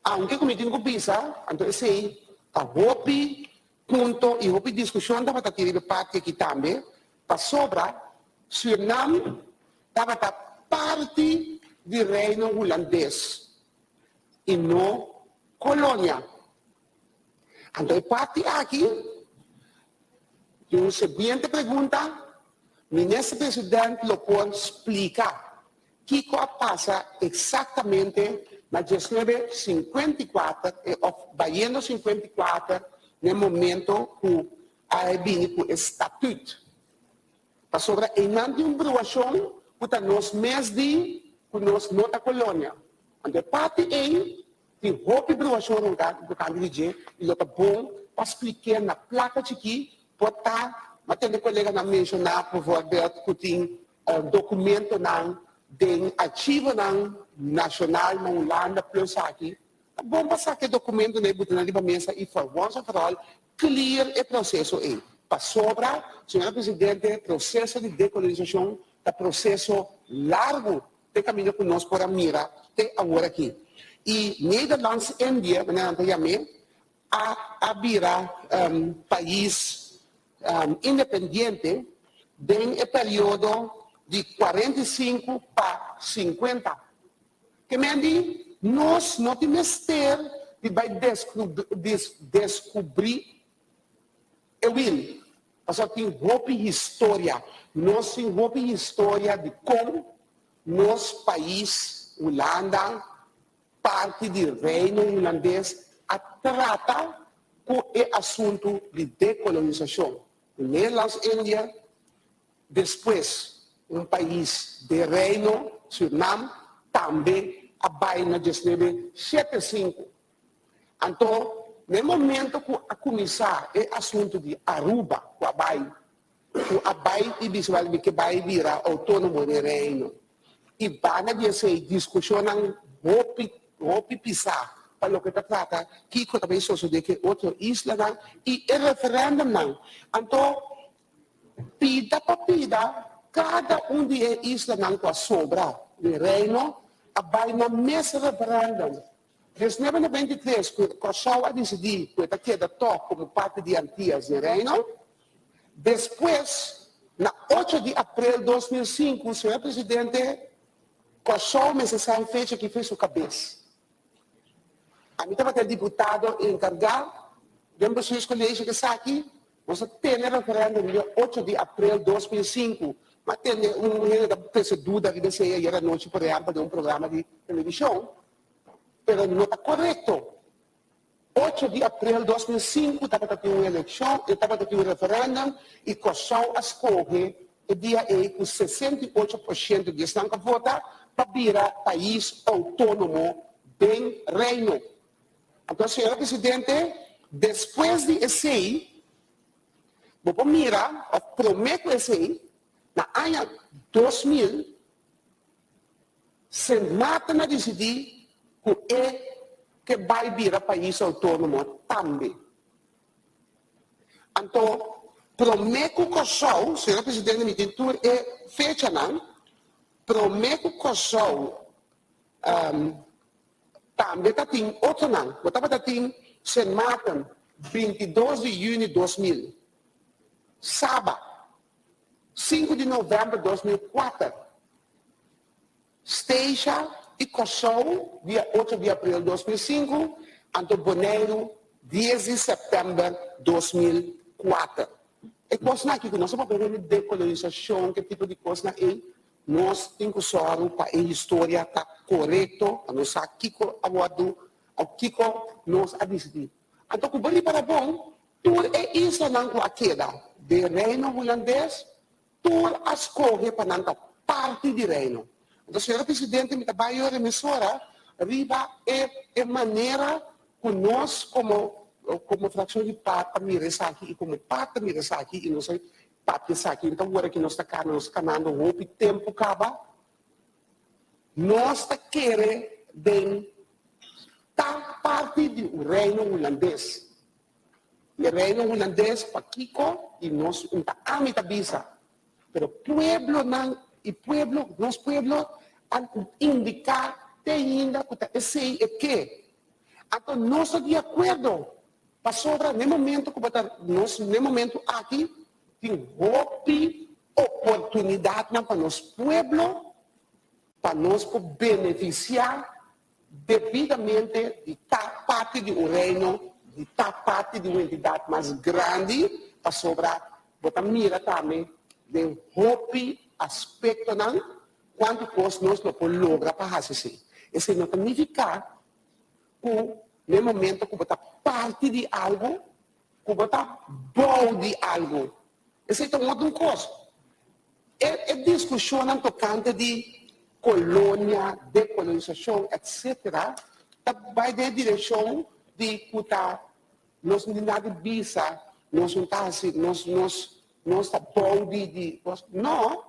Aunque como tenho visa, então esse a hopi ponto e hopi discussão da batata de parte aqui também, para sobra Suriname estava parte do reino holandês e não colônia. Então parte aqui, e uma seguinte pergunta, o ministro presidente lo pode explicar o que passa exatamente na 1954, ou 54, no momento que há vindo o estatuto. Para sobre a inauguração, que nós mês de nós nota colônia. Então, parte aí, tem roupa de ação do candidato, e é bom para explicar na placa aqui, pode estar, mas tem colega na mencionar, por favor, que tem documento de arquivo nacional na Holanda, plus aqui. É bom passar que documento na mesa e, for once and for all, clear o processo aí. Para sobra, senhora presidente, processo de decolonização é processo largo de caminho que nós podemos mirar até agora aqui. E Nederlands-Índia, a virar país independente em período de 45 para 50. Que me diz, nós não temos ter e vai descobrir o will. Só tem roupa e história. Nós temos roupa e história de como nosso país, Holanda, parte do reino holandês, trata com o assunto de decolonização. Nederlands Índia, depois, país de reino, Suriname, também vai na 1975. Então, no momento que a começar o assunto de Aruba, o Abai e visual que vai virar autônomo de reino. E vai na discussão roupa pisar para o que trata, que também sucede que outra isla e o referendo. Então, pida para pida, cada de islas que sobra de reino, vai na mesma referendo. Desde 1993, quando Kosovo decidiu que queda como parte de Antillas de reino, depois, na 8 de abril de 2005, o senhor presidente, Kosovo necessário fecha que fez sua cabeça. A mim estava deputado encarregado, dentro dos seus colégios que está aqui, nós temos referendo no dia 8 de abril de 2005, mas tem dúvida que você era noite por exemplo de programa de televisão, mas não está correto. 8 de abril de 2005, estava tendo uma eleição, estava tendo um referendo, e Kosovo escolhe o dia aí com 68% de estão que vota para virar país autônomo bem reino. Então, senhor presidente, depois de esse, vou mirar, prometo esse, na ano 2000, se mata na decidir que vai virar país autônomo também. Então, prometo que Kosovo, senhor presidente, me tem fecha não, prometo que Kosovo também está tem outro não, estava tem se matam 22 de junho de 2000, sábado, 5 de novembro de 2004, Steja e Kosovo, dia 8 de abril de 2005, Anto Boneiro, 10 de setembro de 2004. E coisa aqui que nós vamos ver de decolonização, que tipo de coisa é, nós temos que usar para a história está correto, a nós aqui nós a decidir. Então, o bom para bom, tudo é isso não a queda de reino holandês, tudo as corre para não parte do reino. Então, senhor presidente, me trabalho de emissora, riba é maneira que nós, como fração de parte, aqui, e como parte aqui, e não sei, parte aqui, então agora que nós estamos canando roupa e tempo acaba, nós queremos tal parte do reino holandês. O reino holandês, para Kiko, e nós, a mitad visa. Pero pueblo, nosso pueblo, indicar, ainda, que sei é que. Então, nós estamos de acordo. Para sobra, no momento, no momento aqui, tem oportunidade para nosso pueblo, para nós beneficiar devidamente de tal parte do reino, de tal parte de uma entidade mais grande, para sobrar, botar mira também, de aspecto não, quanto coisa nós não podemos lograr para fazer. Isso não significa que, no momento que botar parte de algo, que botar bom de algo. Isso é uma outra coisa. É discussão tocante de colônia, decolonização, etc., vai na direção de que nós não temos visa, nós não estamos bom de... Não,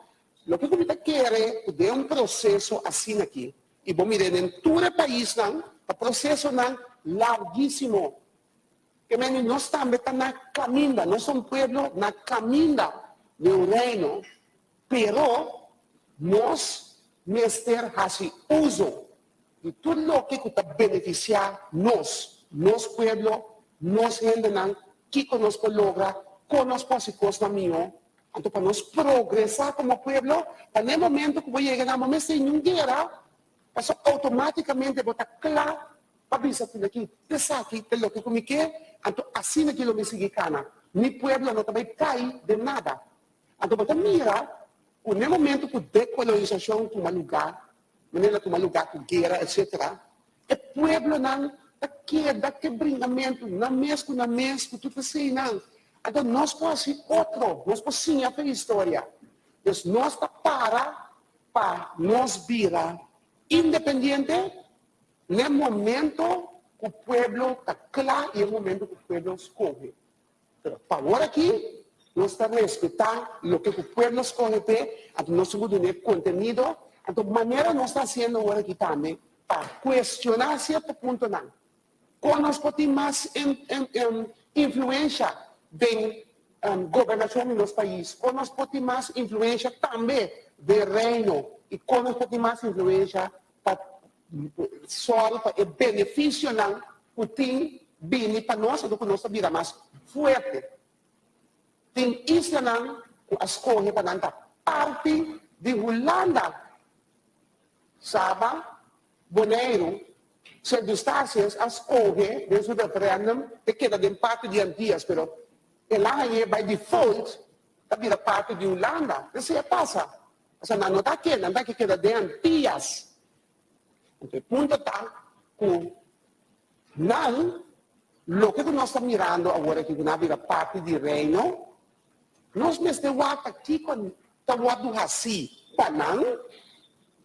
o que eu quero é um processo assim aqui. E vou mirar em todo o país, o processo larguíssimo. Que nós também estamos na caminha, nós somos um povo na caminha do reino, pero nós fazemos uso de tudo o que beneficia nós, nosso povo, nós gente que nós lograr, com nós possíveis na minha. Então, para nós progressar como povo, para no momento que vai chegar, mas sem ninguém, automaticamente botar claro pabisa tila aqui, desaki, telo que comi que, anto assim naquilo me sigue cana. Ni pueblo não também cai de nada. Anto bata mira, o no momento que decolonização toma lugar, maneira toma lugar com guerra, etc. E pueblo não queda quebrinhamento, na mês, tudo assim, não. Então nós podemos outro, nós podemos sim a história. Então nós está para nós virar independente no momento que o pueblo está claro e no momento que o pueblo escolhe. Pero para agora aqui, nós estamos respeitando o que o pueblo escolhe, então nós temos ter contenido, então maneira nós estamos fazendo agora aqui também, para questionar certo ponto não. Quando nós podemos mais influência da governação no nosso país, quando nós podemos mais influência também do reino, e quando nós podemos mais influência só para o benefício não, que tem bem para nós, do que nós vida mais forte. Tem isso não, que as coisas para não parte de Holanda, Saba, Bonaire, circunstâncias, as coisas, dentro do referendum, que queda de parte de Antillas, pero ela é, by default, está vira parte de Holanda. Isso passa. Então, não está aqui, não está que queda de Antillas. Então, o ponto está que não, o que nós estamos mirando agora, que não vira parte do reino, nós mesmo aqui com o do Hassi, para não,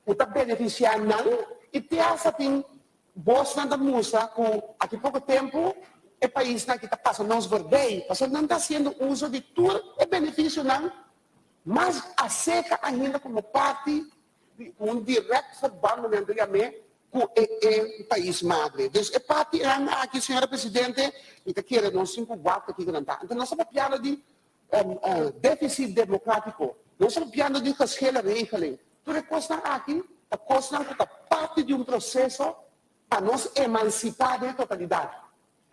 para beneficiar não, e tem essa tem bolsa da música, que aqui pouco tempo, o país que está passando nos verdade, porque não está sendo uso de tudo o benefício não, mas a seca ainda como parte de direto sabamento com o país madre. Então, é parte aqui, senhora Presidente, e que quer nós 5 aqui grantar. Então, nós estamos falando de déficit democrático, nós estamos falando de casquela regeling. Tudo costa aqui, a costa é parte de processo para nos emancipar da totalidade.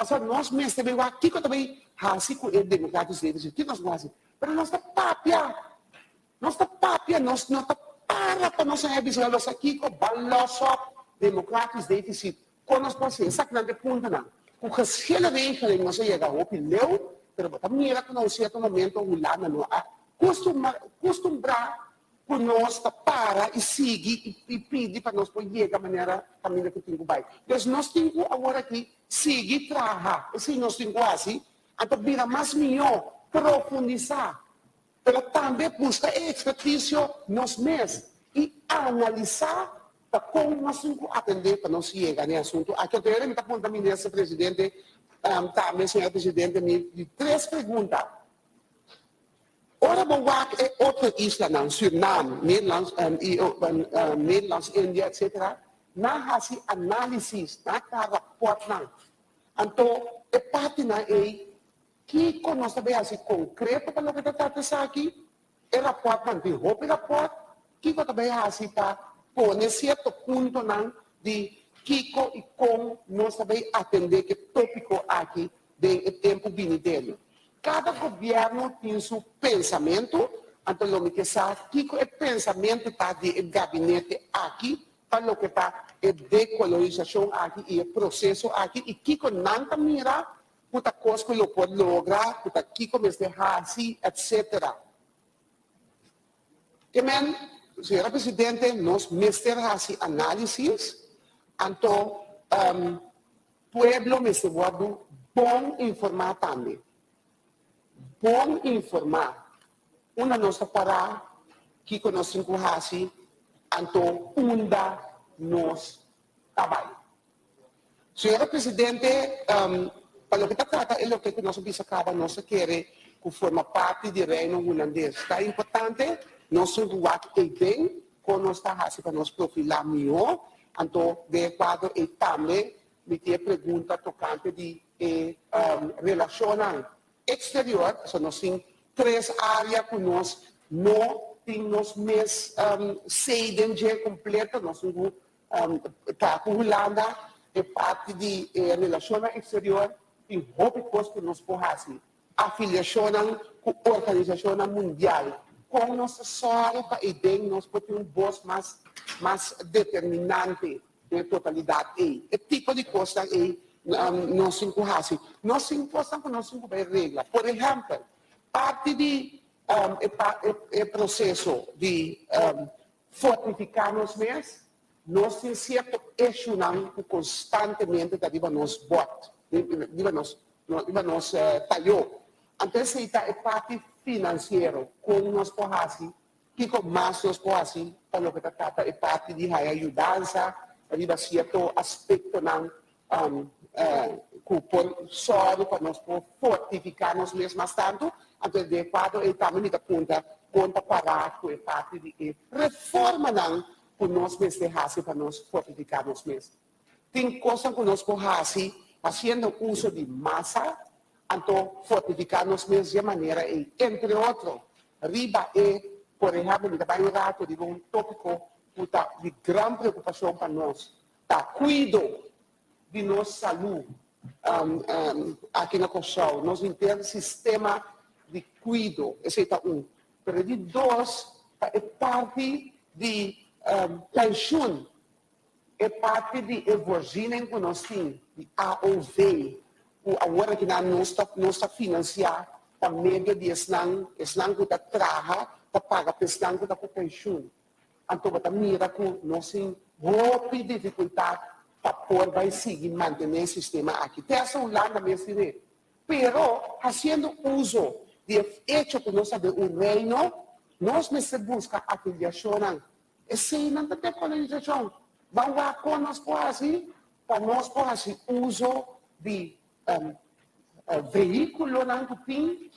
Então, nós mesmos também aqui que também assim com o democrático deles, que nós fazemos. Mas nós está papia, nós não está para nós revisar nós aqui com balanço democráticos deles. Quando nós podemos pensar que não tem ponto não. O que se ele vem que nós chega ao opinião, mas também era que nós certo momento o lá não acostumbrar por nós para e seguir e pedir para nós poder chegar a maneira caminho que tem que vai. Então nós temos agora aqui seguir trabalhar. Assim nós temos assim, então vira mais melhor profundizar, mas também buscar expertise nós mesmos e analisar para como nós temos que atender para nós chegar nesse assunto. Aqui eu tenho me está apontando nesse presidente, também senhor presidente, de 3 perguntas. Ora, Bawak é outra isla, não, Suriname, Nederlands, Índia, etc. Não há análise, não há rapport, não. Então, é parte na que nós também assim concreto para o que está acontecendo aqui, é rapport, não tem roupa rapport, que também assim para pôr certo ponto, não, de Kiko e como nós também atender que tópico aqui do tempo vindouro. Cada governo tem seu pensamento, então o que sabe que o pensamento está do gabinete aqui, para o que está a decolonização aqui e o processo aqui, e que não está mirando puta coisa que ele pode lograr, puta que começa a assim, etc. Também, senhora Presidente, nós mestres análises, então, pueblo me se guarda bom informar também. Bom informar. Uma nossa para que nós encontramos, então, unda nos trabalho. Senhora Presidente, para o que está tratando, é o que nós bisacaba, nós queremos que forma parte do reino holandês. Está importante, nós somos bem, quando nós estamos para nos profilar melhor, então, de acordo e também, me tem pergunta tocante de relação exterior, nós temos 3 áreas que nós não temos mais sede completa, nós temos a Holanda, é parte de relação exterior, e roupas que nós podemos fazer. Afiliação com a Organização Mundial. Com nossa sorte e bem, nós podemos ter voz mais determinante. na totalidade. E tipo de coisa nós encohasi. Nós encosta com nós vai regra. Por exemplo, parte de processo de fortificar nos mesmos, nós temos certo eixo que constantemente deriva nos bot, deriva nos talhou. Então, se é parte financeira, como nós podemos, que com mais nós podemos, para o que trata é parte de ajudança, deriva certo aspecto por solo para nós fortificar nos mesmos tanto, então de fato é também da conta parar com a parte de reforma que nós mesmos para nós fortificar nos mesmos. Tem coisas que nós podemos fazendo uso de massa, então fortificar nos mesmos de maneira entre outros, riba por exemplo, de trabalho rato de tópico de grande preocupação para nós, cuido de nossa saúde aqui na Kosovo. Nós temos sistema de cuido, esse é Pero de dois, é parte de pensão, é parte de evolução que nós temos, de AOV, agora que nós está financiando, a média de esnang que está traga, está paga para esnang que está com pensão. Então, está mira que nós temos muita dificuldade para poder seguir manter o sistema aqui. Tem essa Holanda mesmo, pero fazendo uso de hecho que nós sabemos o reino, nós necessitamos buscar afiliação. Esse não tem colonização. Vamos lá com nós assim, para nós fazer uso de veículo que tem,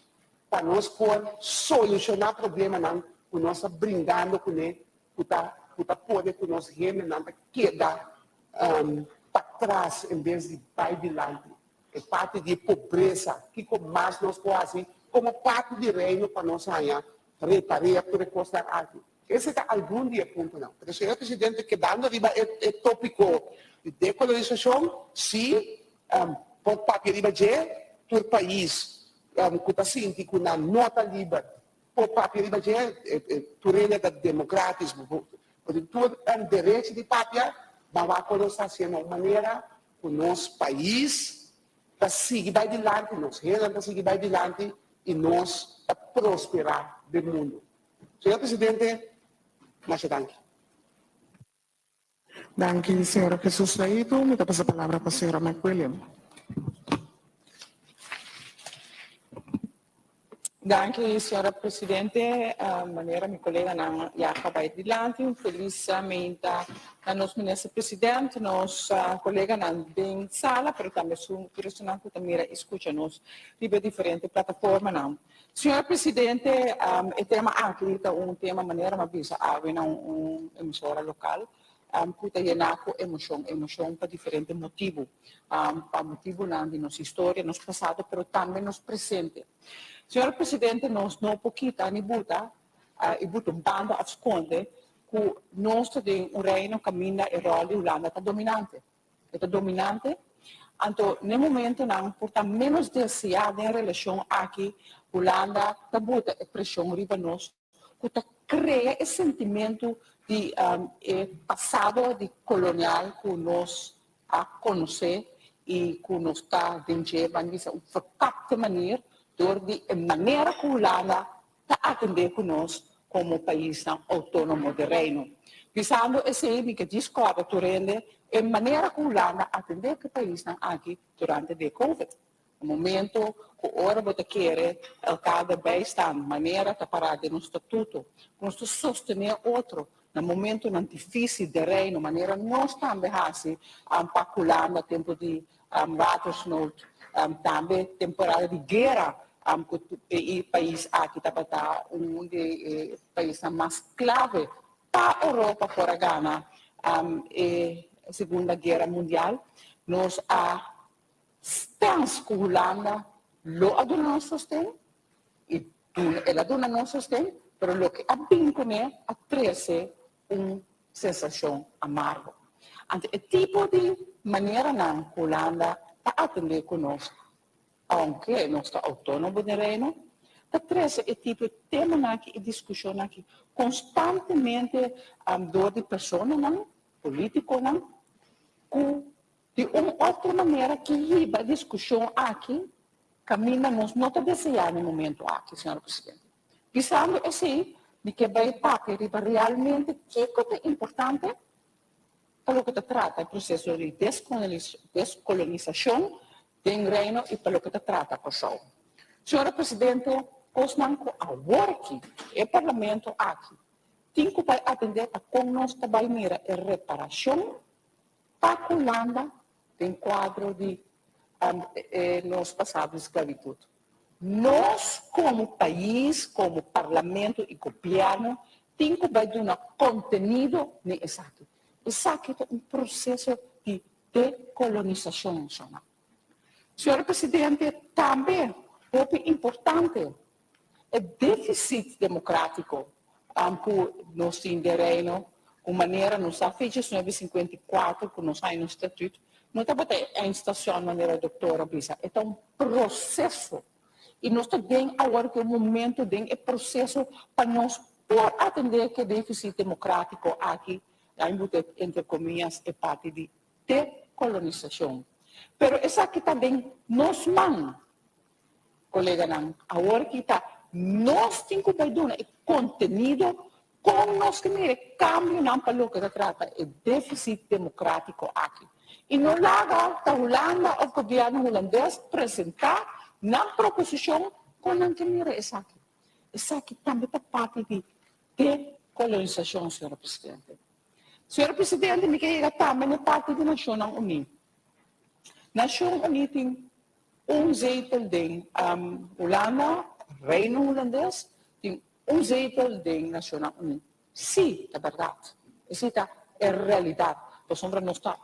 para nós poder solucionar problemas que nós estamos brindando com ele, para poder que nós realmente queda para trás em vez de para adiante. É parte de pobreza, que com mais nós podemos como parte de reino para nós reparar por costa aqui. Esse é algum dia ponto não. Mas, senhor presidente, quedando arriba é tópico de decolonização, sim, por papel riba de todo país, que está sentindo com a nota livre, por papel riba de por ele da democratismo, por todo o direito de pátria, vamos começar sendo uma maneira que o nosso país para seguir adiante, nós realmente seguir adiante e nós prosperar do mundo. Senhor presidente, mais danke. Danke, senhora Jesus Laito. Me passa a palavra para a senhora McWilliam. Danke, signora Presidente. Maneira, minha colega já acabou de lante. Felizmente, nós, ministro Presidente, nós colega não bem sala, mas também são pessoas que também escutam-nos de diferentes plataformas. Senhor Presidente, o tema aqui é tema maneira, mas bisa há uma emissora local. Puta llenaco emoção para diferentes motivos. Para motivo de nossa história, nosso passado, mas também nosso presente. Senhor Presidente, nós não pouquita nem buta, e buta banda a esconde que nós temos reino caminha e rol Holanda está dominante. Está dominante. Então, no momento não, porta menos deseada em relação aqui, Holanda está buta a pressão riba nós, que cria esse sentimento de passado de colonial que nós conhecemos e que nós está vendendo, de maneira de maneira que a Holanda está atendendo conosco como país autônomo do reino. Visando esse que discorda durante a maneira que a Holanda atende o país aqui durante o Covid. No momento que ora você quer o cada bem-estar, maneira de parar de um estatuto, nós sostener outro. No momento não difícil do reino, maneira nós também assim, para a Holanda, tempo de watersnood, também temporada de guerra, o país aqui está um dos países mais clave para a Europa fora Gana, a Segunda Guerra Mundial. Nós temos que a Holanda lo aduna sostém e ela aduna não sostém, mas o que abinca a trazer uma sensação amarga. Então, o tipo de maneira que a Holanda está atendendo conosco, aunque nós está autônomo no reino, está trazendo esse tipo de tema aqui e discussão aqui constantemente de pessoas, políticos, de uma outra maneira que riba a discussão aqui, caminha nos nota desejar no momento aqui, senhora Presidente. Pensando assim, de que vai parte riba realmente que é importante para o que se trata, o processo de descolonização do reino e para o que se trata, pessoal. Senhora Presidente, Cosnanco, agora aqui, o Parlamento aqui, tem que atender a como nós trabalhamos a reparação para a Holanda em quadro de nos passados de esclavitud. Nós, como país, como parlamento e governo, temos que dar um conteúdo nesse aqui. Esse aqui é um processo de decolonização nacional. Senhora Presidente, também é importante o déficit democrático que nós temos de reino, com maneira, nos afeitos 1954, que nós temos no estatuto, não está a instalação de maneira doutora Bisa, é um processo. E nós também agora que é o momento de processo para nós por atender que déficit democrático aqui, entre comillas, é parte de decolonização. Mas essa aqui também nos manda, colega Nan, agora que está, nós temos que dar conteúdo como nós queremos cambio não para o que se trata, é déficit democrático aqui. E não larga a Holanda, o governo holandês, apresentar na proposição com a queremos essa aqui. Essa aqui também é parte de decolonização, senhora Presidente. Senhora Presidente, me quer também é parte da Nações Unidas. Nações Unidas tem zetel de Holanda, Reino Holandês, tem zetel de Nações Unidas. Sim, é verdade. Essa é a realidade. Por sombra, não está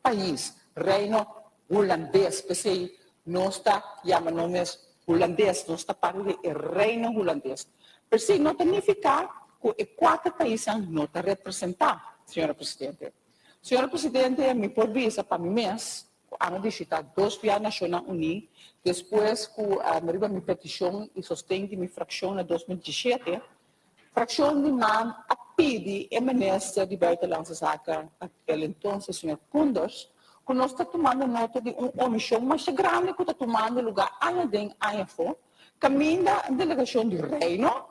país, Reino Holandês, que se não está, chama nomes holandês, não está parte do Reino Holandês. Mas se não significa que 4 países não estão representados, senhora Presidente. Senhora Presidente, me por visa para mim mês, ano visitar 2 vezes as Nações Unidas, depois que arriba minha petição e sustento minha fração em 2017, fração de man a pedir a ministra de Buitenlandse Zaken, aquele então, senhor Koenders, que nós estamos tomando nota de uma omissão mais grande que está tomando lugar em AFO, caminha a delegação do Reino,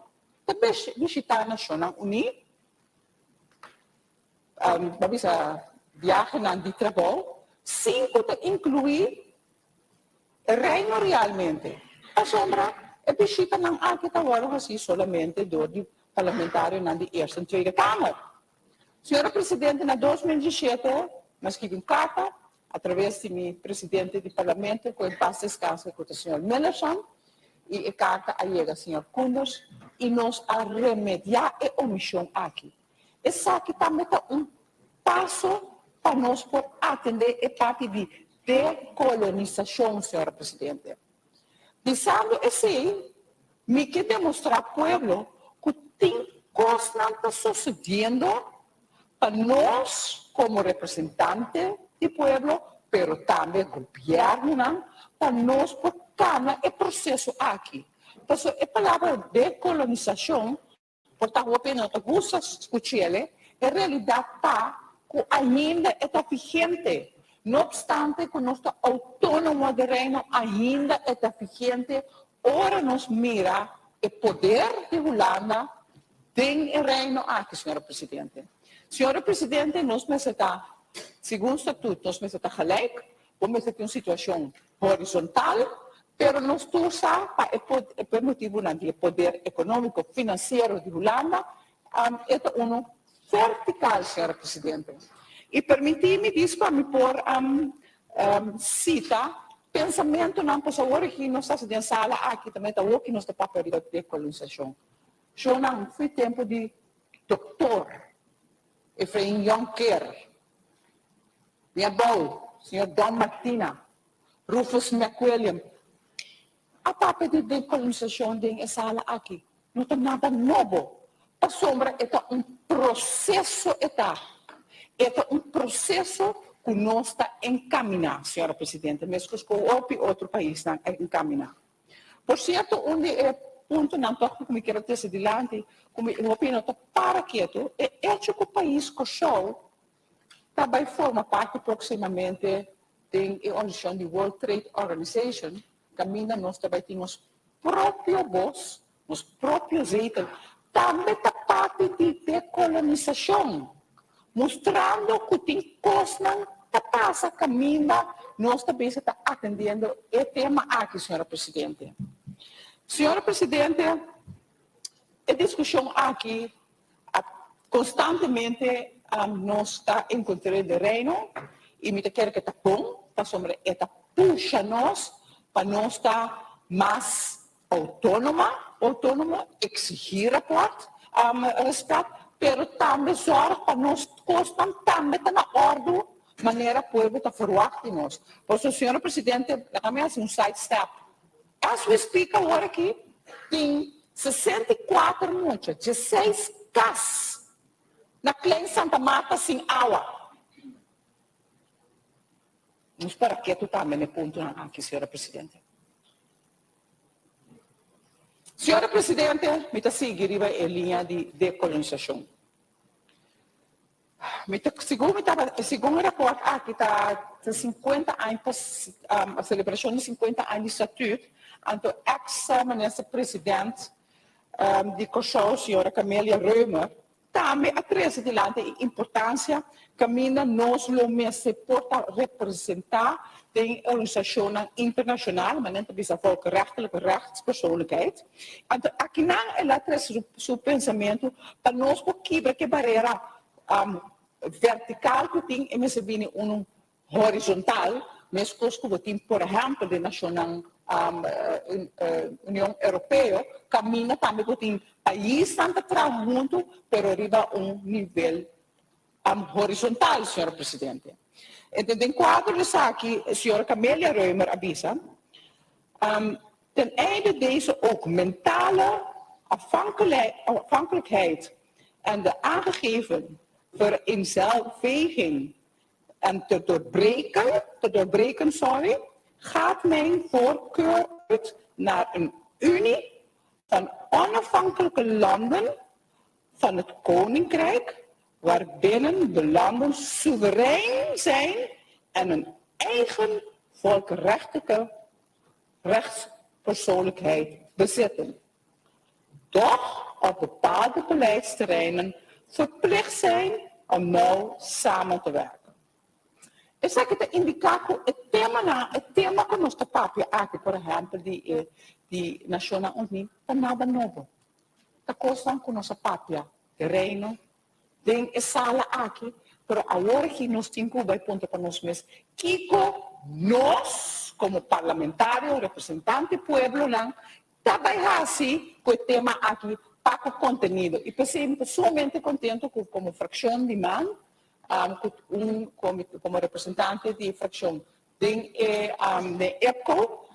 também visitar a Nações Unidas, para viagem de trabalho, 5 incluir o Reino realmente. A sombra é visita não há que agora assim solamente do parlamentário na Eerste e Tweede Kamer. Senhora Presidente, na 2017, nós escrevemos carta, através de meu presidente do parlamento, com o paz descanso com o senhor Mellerson, e a carta chega ao senhor Koenders, e nós a remediar a omissão aqui. Essa aqui também é um passo para nós por atender a parte de decolonização, senhora Presidente. Pensando assim, me quer demonstrar ao povo que tem coisas que estão sucedendo para nós, como representantes do povo, mas também governo, para nós por cada processo aqui. Então, a palavra decolonização, portanto, apenas algumas escutas, em realidade está que ainda está vigente. Não obstante que nossa autônoma de reino ainda está vigente, ora nos mira o poder de Holanda tem o reino aqui, senhora Presidente. Senhora Presidente, nós está, segundo o estatuto, nós está gelijk, vamos ter uma situação horizontal, mas nós estamos para motivo do poder econômico financeiro de Holanda, é vertical, senhora Presidente. E permitir-me disso para me pôr cita, pensamento não passa agora que nós estamos em sala aqui também está o que nós estamos para a decolonização. Já não foi tempo de doutor, Efraim Jonker, minha avó, senhor Dom Martina, Rufus McWilliam. A parte de decolonização em sala aqui não tem nada novo. A sombra é um processo, é um processo que nós está encaminhando, senhora Presidente, mesmo que outro país está encaminhando. Por certo, onde é ponto não toca como quero ter adiante, como eu opino está para quieto, é hecho que o país coxou também forma parte proximamente da organização da World Trade Organization, caminha nós também temos próprio voz, os próprios jeitos, também da parte de decolonização, mostrando que tem coisas que passa caminha, nós também estamos atendendo o tema aqui, senhora Presidente. Senhora Presidente, a discussão aqui constantemente nós está encontrando terreno e me quero que está bom, está sobre esta puxa nós para nós estar mais autônoma, exigir respeito, pero também só para nós costam também está na ordem maneira o povo está forward de nós. Por isso, senhora Presidente, deixa-me fazer sidestep. As we speak agora aqui, tem 64 multas, 16 casas na Klein Santa Marta sem água. Mas para que tu também me ponto aqui, senhora Presidente? Senhora Presidente, me está seguindo a linha de decolonização. Segundo o relatório, aqui está 50 anos, a celebração de 50 anos de estatuto, então, ex-ministro-presidente de Kosovo, senhora Camélia Reumer, também atrasa adiante a importância que nós se porta representar de organisação internacional, mas não também volksrechtelijke rechtspersoonlijkheid. Então, aqui não ela traz seu pensamento para nós quebrar que barreira vertical que tem, mas também horizontal, mas que tem, por exemplo, da nacional União Europeia, caminha também que tem país tanto junto, mas arriba nível horizontal, senhora Presidente. Então, em quadro disso aqui, a senhora Camélia Reumer avisa, ten einde deze ook mentale afhankelijkheid en de aangegeven vereenzelviging en te doorbreken, gaat mijn voorkeur uit naar een unie van onafhankelijke landen van het Koninkrijk, waarbinnen de landen soeverein zijn en een eigen volksrechtelijke rechtspersoonlijkheid bezitten. Doch op bepaalde beleidsterreinen verplicht zijn om nauw samen te werken. Isso aqui está indicando o tema que nós estamos aqui, por exemplo, de Nações Unidas, está nada novo. Está coisa que nós estamos terreno, tem a sala aqui, mas agora que nós temos que ponto para nós mesmos, que nós, como parlamentários, representantes do povo, trabalhar assim com o tema aqui, para o conteúdo. E pensei, somente contente como fração de mão, como representante de fração de EPCO,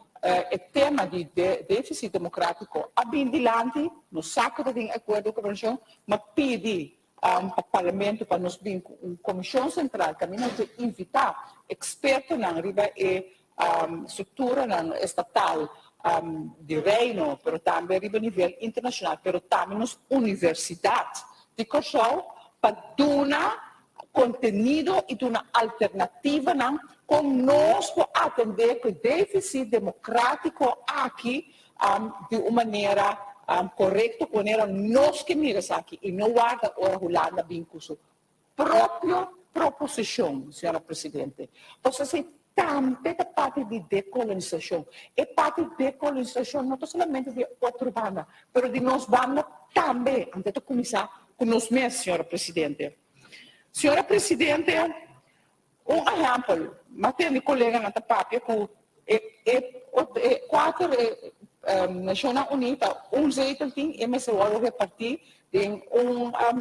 o tema de déficit democrático abindilante, no saco de acordo com a convenção, mas pede ao parlamento para nos vir uma comissão central, que de invitar expertos na estrutura estatal de reino, mas também a nível internacional, mas também nas universidades de Kosovo, para dar conteúdo e uma alternativa como nós podemos atender o déficit democrático aqui de uma maneira correta, com maneira nós que miramos aqui e não guarda ora Holanda com sua própria proposição, senhora Presidente. Você também da parte de decolonização. E parte de decolonização não é somente de outra banda, mas de nós banda também, antes de começar com nós mesmos, senhora Presidente. Senhora Presidente, exemplo, matei minha colega na tapapia com quatro Nações Unidas, jeito tem, e me se vai repartir em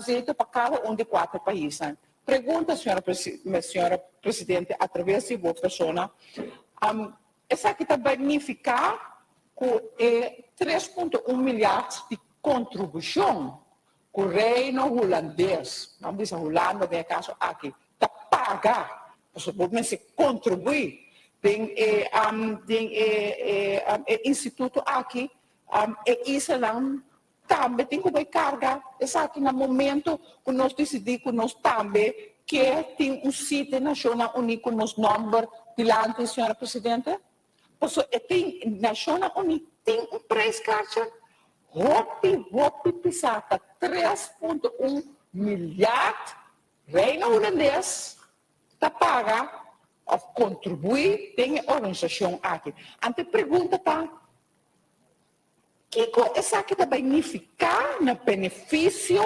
jeito para cada de 4 países. Pergunta, senhora Presidente, através de vossa pessoa, essa aqui está significar que 3,1 milhares de contribuição que o reino holandês, vamos dizer, Holanda, no caso aqui, está paga, para se contribuir, tem instituto aqui, e isso não também tem que carga, isso aqui no momento que nós decidimos que nós também que tem sítio nacional único nos números dilante, senhora Presidente? Pois tem nacional único, tem preço caixa, hopi pisata, 3,1 milhar reino holandês, tá paga, ou contribui, tem organização aqui. Ante pergunta tá, que essa aqui vai beneficiar no benefício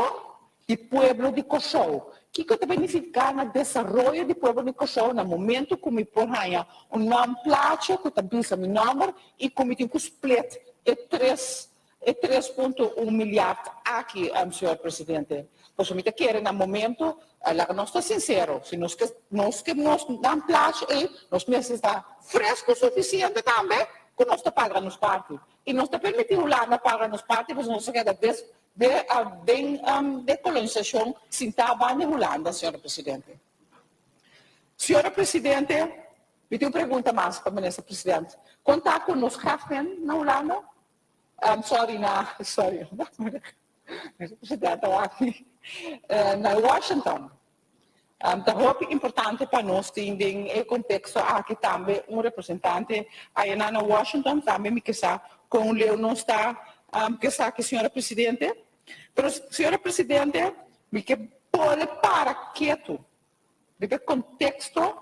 do povo de Kosovo? Que vai beneficiar no desenvolvimento do povo de Kosovo no momento que me põe nome plaatje, que está bisa meu número, e como tem que split, é 3,1 milhar aqui, senhor Presidente. Pois me quer no momento, nós estamos sinceros, se nós damos plaatje, nós mesmos está fresco o suficiente também, que nós está pagando nos partes. E nós está permitindo lá não pagar nos partes, pois nós queda de colonização sem estar na Holanda, senhora Presidente. Senhora Presidente, me tenho pergunta mais para a ministra Presidente. Contar com os Grafen na Holanda? Sorry. Presidente, aqui. Na Washington. É importante para nós ter em contexto aqui também representante aí na Washington também me quer com o Leo não está que senhora Presidente, mas senhora Presidente me que pode para quieto de contexto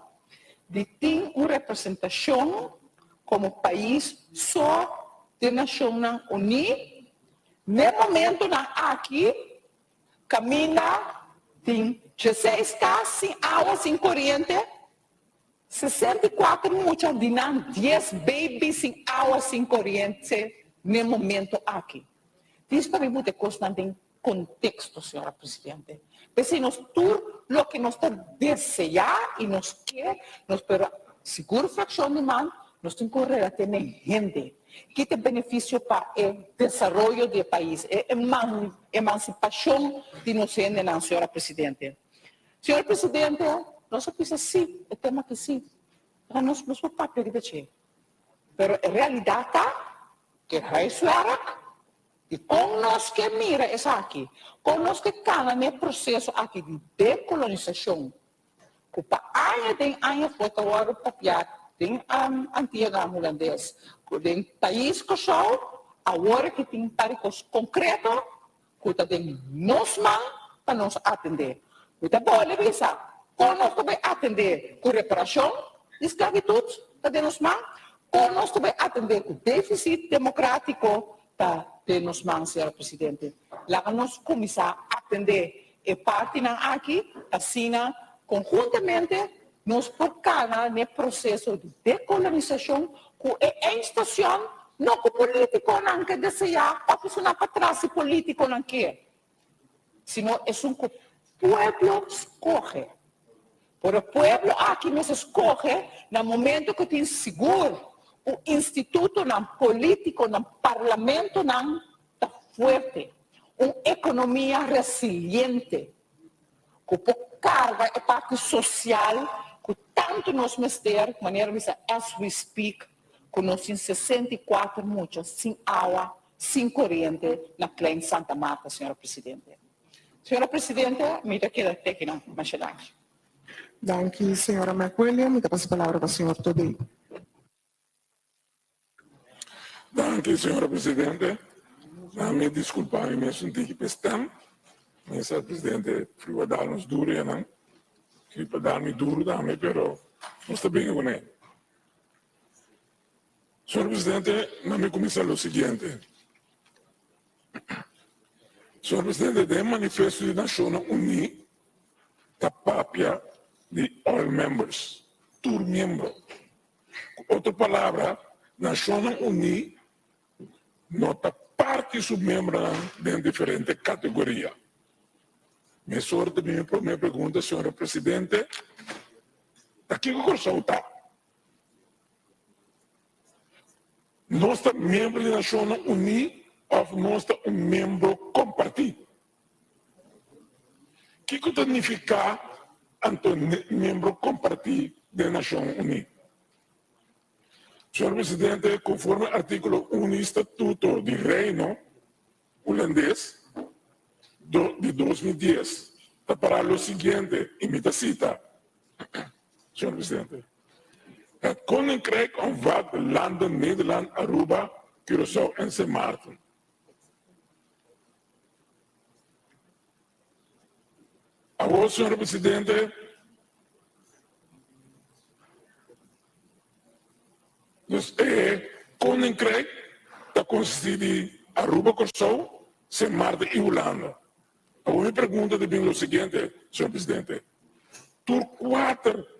de ter uma representação como país só de Nações Unidas no momento na aqui caminha tem 16 casas sem água, sem corrente, 64 muitas, 10 babies sem água, sem corrente, no momento aqui. Isso para mim muita coisa não tem contexto, senhora Presidente. Mas se nós tudo o que nós desejamos e nós quer, nós para seguro fração de mão, nós temos que relatar gente que tem benefício para o desenvolvimento do país, a emancipação de nós, senhora Presidente. Senhor Presidente, nós precisamos sim, é tema que sim, nós não somos parte de você. Mas a realidade está que isso era, e com nós que mira isso aqui, com nós que cana no processo aqui de decolonização, que para anos foi agora papiar, tem antiga holandês, tem país que só, agora que tem tarifas concretos, que tem nos mãos para nos atender. Então, pode avisar, como nós também atender com reparação de escravitude, está de nos mãos, como nós também atender com déficit democrático, está de nos mãos, senhora Presidente. Lá nós começar a atender e parte aqui, assim, conjuntamente, nós focamos no processo de decolonização, com a instituição, não com político, não que desejar, ou que não para trás político, não quer. Sino é um que o povo escolhe. Por o povo aqui nos escolhe no momento que tem seguro o instituto não político, não parlamento não está forte, uma economia resiliente, com carga e parte social, que tanto nós mester, de maneira as we speak, que nós temos 64 muitos sem água, sem corrente na plena Santa Marta, senhora Presidente. Senhora Presidente, me queda técnica, mais tarde. Dank u, senhora McWilliam. Me passa a palavra para o senhor Todei. Dank u, senhora Presidente. Me desculpa, me senti que pestam. Senhora Presidente, fui a dar-nos duro, não? Fui para dar-me duro também, mas não está bem com ele. Senhor Presidente, não me começa o seguinte. Senhor Presidente, do manifesto de Nações Unidas, da papia de all members, todos membros. Outra palavra, Nações Unidas não está parte submembro de diferentes categorias. Minha senhora também me pergunta, senhora Presidente, daqui que coisa está? Nós somos membros da Nações Unidas ou nós somos membro compartido? O que significa membro compartido da Nações Unidas? Senhor Presidente, conforme o artículo 1 do Estatuto do Reino Holandês de 2010, para lo siguiente, y me cita, señor presidente. Het Koninkrijk omvat de landen Nederland, Aruba, Curaçao en Sint Maarten. Agora, senhor presidente, dus Koninkrijk, dat consiste de Aruba, Curaçao, Sint Maarten e Holanda. Agora, minha pergunta é o seguinte, senhor presidente. Tur 4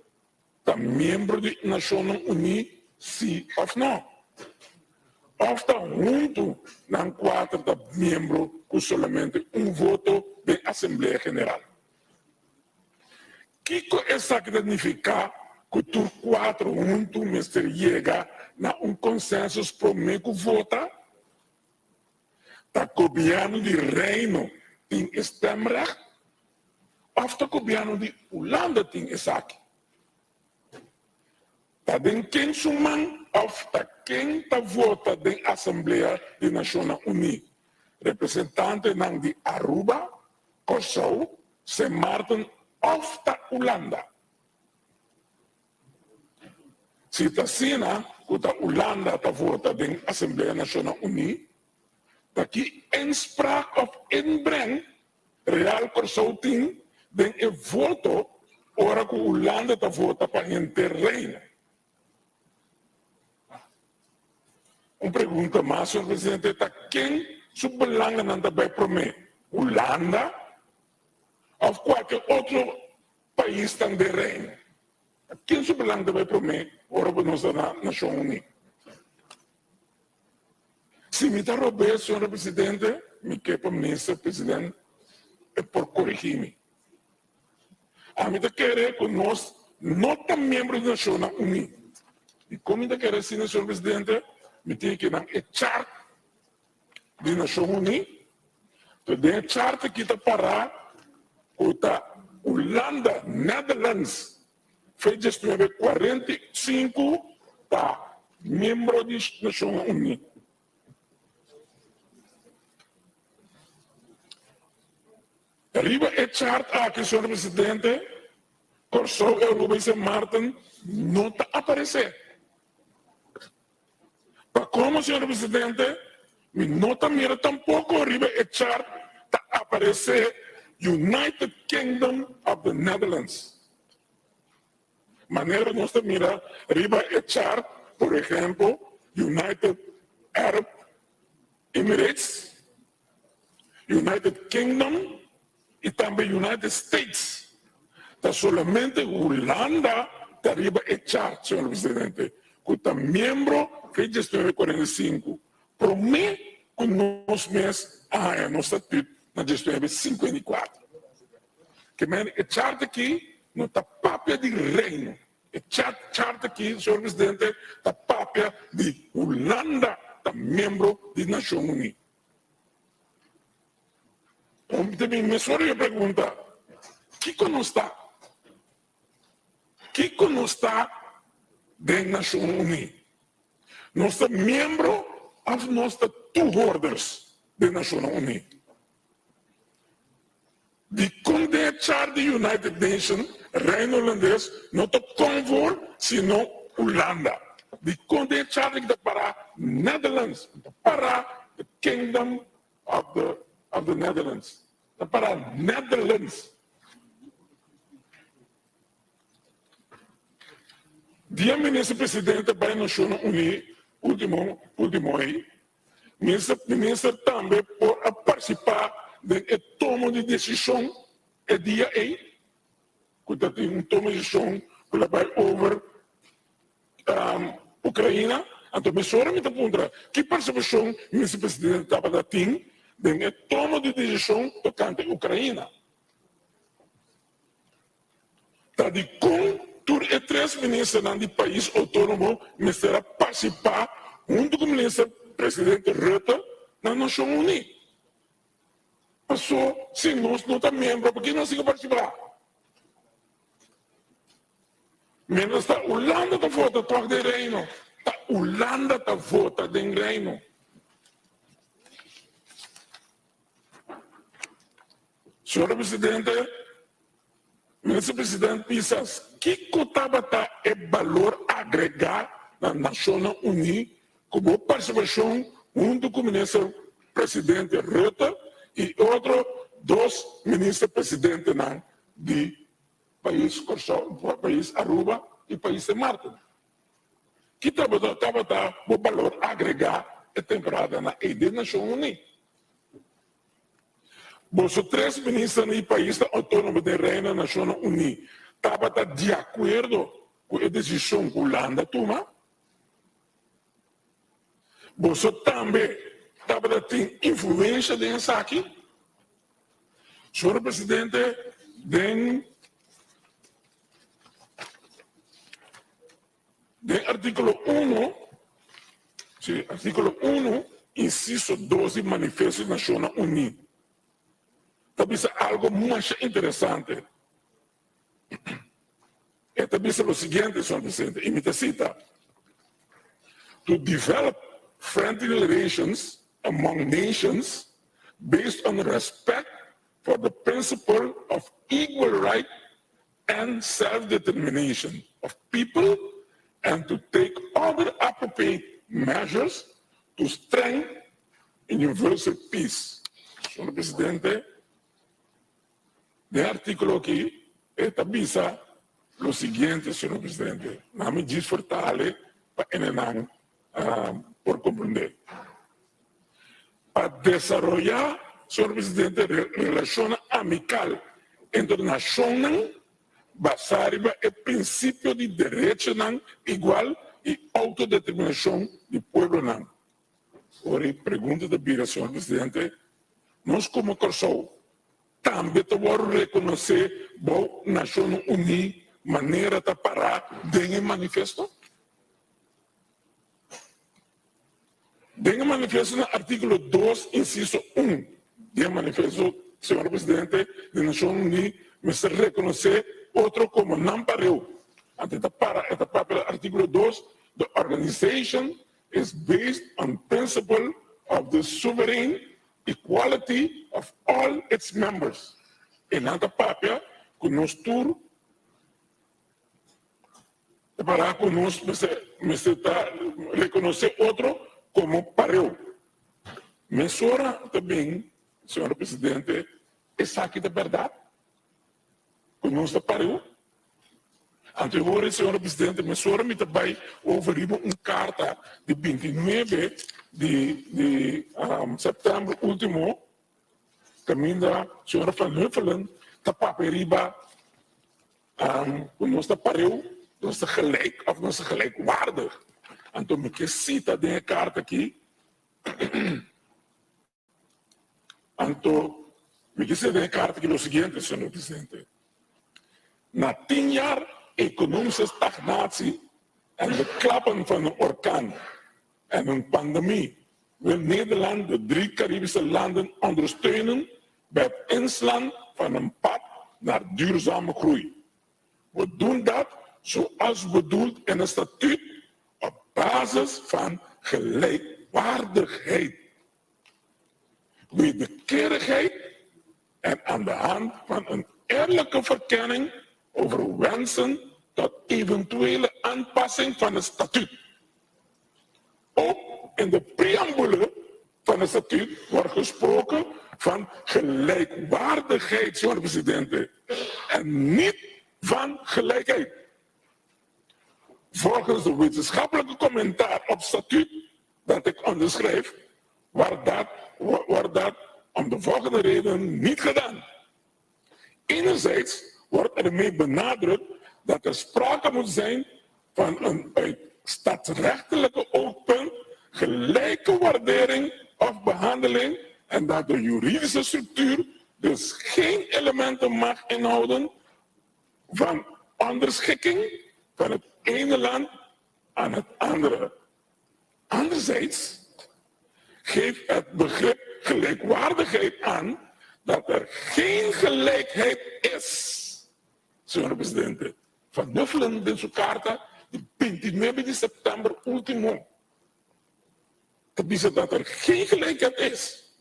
da membro da Nações Unidas, sim ou não? Ou está junto na 4 da membro com somente voto da Assembleia Geral? O que isso significa que tur 4 junto mestre chega a consenso para mim que vota? O governo do Reino tem stemrecht? Ou o governo de Holanda tem isso aqui? Tá den quem suman of tá quem tá vota den Assembleia de Nações Unidas. Representante não de Aruba, Curaçao, Sint Maarten of tá Holanda. Se tá assim, que tá Holanda tá vota den Assembleia de Nações Unidas, tá aqui em sprake of inbreng, Real Curaçao tem den voto, ora que Holanda tá vota para o terreno. Uma pergunta mais, senhor presidente, está quem subbelança não também para mim? Holanda ou qualquer outro país também reino? Quem subbelança também para mim? Ora, para nós na Nação Unida. Se me está roubando, senhor presidente, me quer para mim, senhor presidente, é por corrigir-me. A mim está querendo que nós não estamos membros da Nação Unida. E como está querendo, senhor presidente, me tem que dar a chart de Nações Unidas. Então, a chart que está para a Holanda, Netherlands, fez gestão de 45 tá membro de Nações Unidas. Arriba a chart aqui, senhor presidente, Curaçao e Aruba e Sint Maarten não está aparecendo. Como, senhor presidente, me nota mira tampouco arriba a chart está aparecer United Kingdom of the Netherlands. Maneira nós mira arriba a chart, por exemplo, United Arab Emirates, United Kingdom e também United States. Está solamente Holanda está arriba a chart, senhor presidente, que está membro de gestão de 45. Para mim, que nós mesmos, nós estatuto na gestão de 54. Que a chart aqui não está pápia de reino. A chart aqui, senhor presidente, está pápia de Holanda, está membro da Nações Unidas. Então, também me sorri a pergunta, que não está? Que não está da Nações Unidas? Nós somos membros of nós toehoorders da Nações Unidas. De condensaar de United Nations, Reino Holandês, não está convor, senão Holanda. De condensaar de para Netherlands, para the Kingdom of the Netherlands. Para Netherlands. Dia ministro-presidente da Nações Unidas, último aí, ministro também por participar do tomo de decisão é dia aí, que tem tomo de decisão que vai over Ucrânia, então me sora me pergunta, que participação o ministro-presidente estava da TIM do tomo de decisão tocante à Ucrânia? Está de com tur e 3 ministros do país autônomo será participar junto com o ministro-presidente Rutte na Nações Unidas. Passou, se nós não estamos membros, por que nós temos que participar? Menos está Holanda está vota todo de reino. Está Holanda está vota de reino. Senhor presidente, Minister-president Pisas, Kiko Tabata é valor agregado na Nações Unidas como participação junto com o ministro-presidente Rutte e outros 2 ministros-presidentes do país país Aruba e país de Martin. Que Tabata o valor agregado é temporada na Nações Unidas. Os 3 ministros do país autônomo da Reina Nações Unidas estavam de acordo com a decisão que a Holanda toma. Você também estava tendo influência nisso aqui. Senhor presidente, do artículo 1, inciso 12, Manifesto das Nações Unidas. Talvez algo muito interessante. É talvez o seguinte, senhor presidente, e me cita: to develop friendly relations among nations based on respect for the principle of equal right and self-determination of people and to take other appropriate measures to strengthen universal peace. Senhor presidente, no artículo aqui, estabelece o seguinte, senhor presidente, não me desfortale para por compreender. Para desenvolver, senhor presidente, relação amical entre nações baseada no princípio de direito igual e autodeterminação do povo. Ora, pergunta da Bira, senhor presidente, nós como Corsou, também devemos reconhecer a Nações Unidas maneira de parar de manifesto? Tem manifesto no artículo 2, inciso 1, do manifesto, senhor presidente, da Nações Unidas, mas se reconhecer outro como não parou. Para artículo 2, the organization is based on principle of the sovereign equality of all its members. E nada papel que nós tudo para conosco, mas reconhecer outro como parou. Mensura também, senhor presidente, essa aqui é verdade. Conosco parou. Anterior, senhor presidente, mensura me também houve uma carta de 29 de setembro último, também da senhora Van Huffelen, da paperiba, conosco parou, nós gelijk, of nós gelijkwaardig. En toen ik cita de carta aqui, então, me disse de carta aqui o seguinte, senhor presidente. Na 10 jaar economische stagnatie en de klappen van een orkaan en een pandemie wil Nederland de 3 Caribische landen ondersteunen bij het inslaan van een pad naar duurzame groei. We doen dat zoals bedoeld in het statuut op basis van gelijkwaardigheid, wederkerigheid en aan de hand van een eerlijke verkenning over wensen tot eventuele aanpassing van het statuut. Ook in de preambule van het statuut wordt gesproken van gelijkwaardigheid, senhor presidente, en niet van gelijkheid. Volgens de wetenschappelijke commentaar op het statuut dat ik onderschrijf, wordt dat om de volgende reden niet gedaan. Enerzijds wordt ermee benadrukt dat er sprake moet zijn van een uit statsrechtelijke oogpunt gelijke waardering of behandeling en dat de juridische structuur dus geen elementen mag inhouden van onderschikking van het ene land aan het andere. Anderzijds geeft het begrip gelijkwaardigheid aan dat er geen gelijkheid is. Senhor presidente, Van Huffelen in sua carta de 29 de september último, dat dice dat er geen gelijkheid is.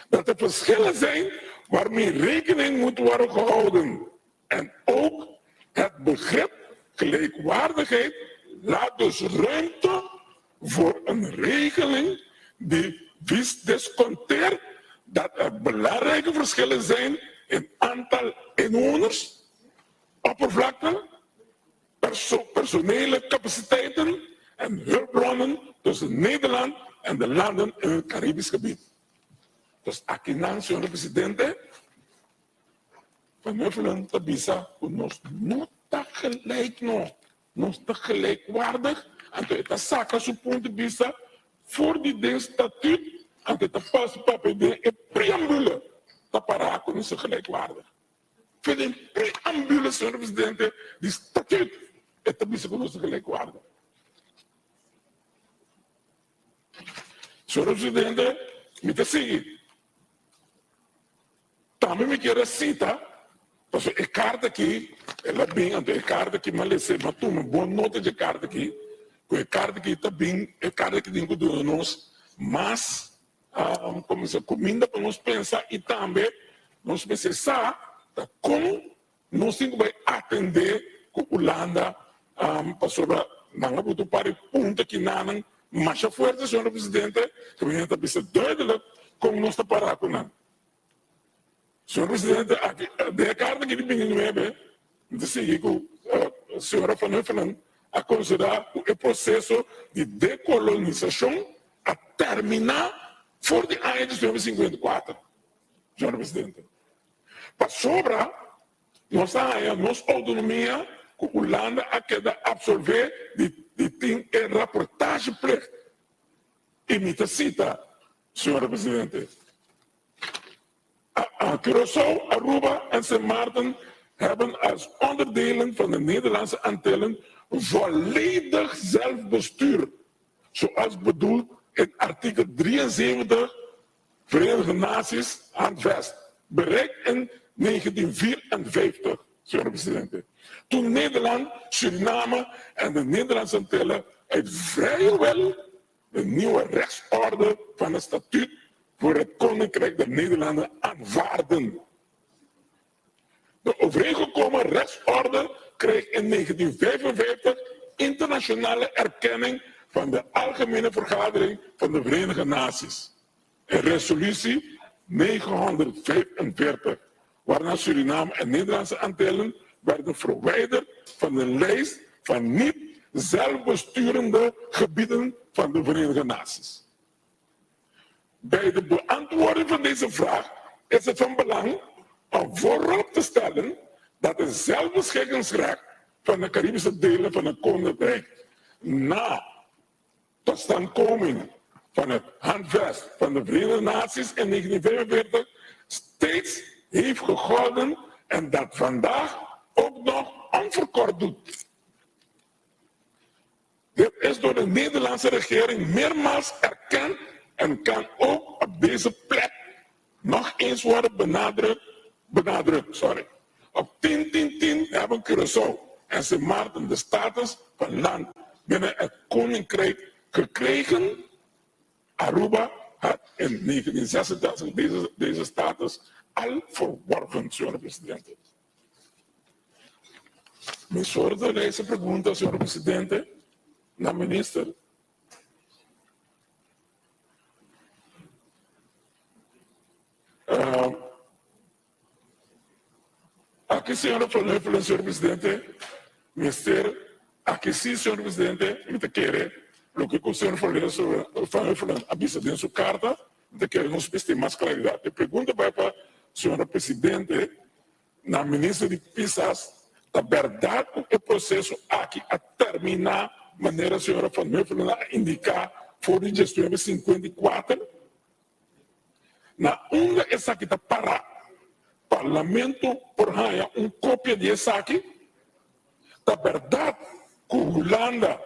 Dat er verschillen zijn waarmee rekening moet worden gehouden. En ook het begrip gelijkwaardigheid laat dus ruimte voor een regeling die disconteert dat er belangrijke verschillen zijn in aantal inwoners, oppervlakte, personele capaciteiten en hulpbronnen tussen Nederland en de landen in het Caribisch gebied. Dus Akinan, señor presidente, Van Huffelen, Tabisa, nos nota gelijk nog, nos te gelijkwaardig, en toen het zaken zo punt de vista voor die statuut, en het pas papier de preambule, dat paraco is gelijkwaardig. Voor de preambule, señor presidente, die statuut, het is gelijkwaardig. Señor presidente, me sigue. Também me quer cita, porque a carta aqui, ela bem, a carta aqui, mas ela toma boa nota de carta aqui, porque a carta aqui está bem, a carta que tem que dar nós, mas, como se comida para nós pensar e também nós precisar como nós temos que atender com a Holanda, para sobre, não vou para o ponto que não, mas a força, senhor presidente, que a gente precisa duidelijk como nós está parado com nós. Senhor presidente, de carta que ele não é, disse que a senhora Van Huffelen a considerar o processo de decolonização a terminar for de ano de 1954, senhor presidente. Para sobra, nossa autonomia, que a Holanda a queda absorver de tem reportagem plicht. Imita cita, senhor presidente. Curaçao, Aruba en Sint Maarten hebben als onderdelen van de Nederlandse Antillen volledig zelfbestuur, zoals bedoeld in artikel 73 Verenigde Naties handvest, bereikt in 1954, senhor presidente. Toen Nederland, Suriname en de Nederlandse Antillen uit vrije wil de nieuwe rechtsorde van het statuut voor het Koninkrijk der Nederlanden aanvaarden. De overeengekomen rechtsorde kreeg in 1955 internationale erkenning van de Algemene Vergadering van de Verenigde Naties. In resolutie 945, waarna Suriname en Nederlandse Antillen werden verwijderd van de lijst van niet zelfbesturende gebieden van de Verenigde Naties. Bij de beantwoording van deze vraag is het van belang om voorop te stellen dat het zelfbeschikkingsrecht van de Caribische delen van het Koninkrijk na totstandkoming van het handvest van de Verenigde Naties in 1945 steeds heeft gegolden en dat vandaag ook nog onverkort doet. Dit is door de Nederlandse regering meermaals erkend en kan ook op deze plek nog eens worden benadrukt. Op 10-10-10 hebben Curaçao en Sint Maarten de status van land binnen het Koninkrijk gekregen. Aruba had in 1986 deze status al verworven, senhor presidente. Me sorda essa pergunta, senhor presidente, na minister. Aqui, senhora Van Huffelen, senhor presidente, ministério, aqui sim, senhor presidente, me te quer, o que o senhor Van Huffelen avisa em sua carta, me quer nos pedir mais claridade. A pergunta vai para a senhora presidente, na ministra de Pisas, a verdade o processo aqui a terminar, maneira a senhora Van Huffelen a indicar, for de gestão 54, na onda essa que está parada. Parlamento por haya cópia de essa aqui. Da verdade que a Holanda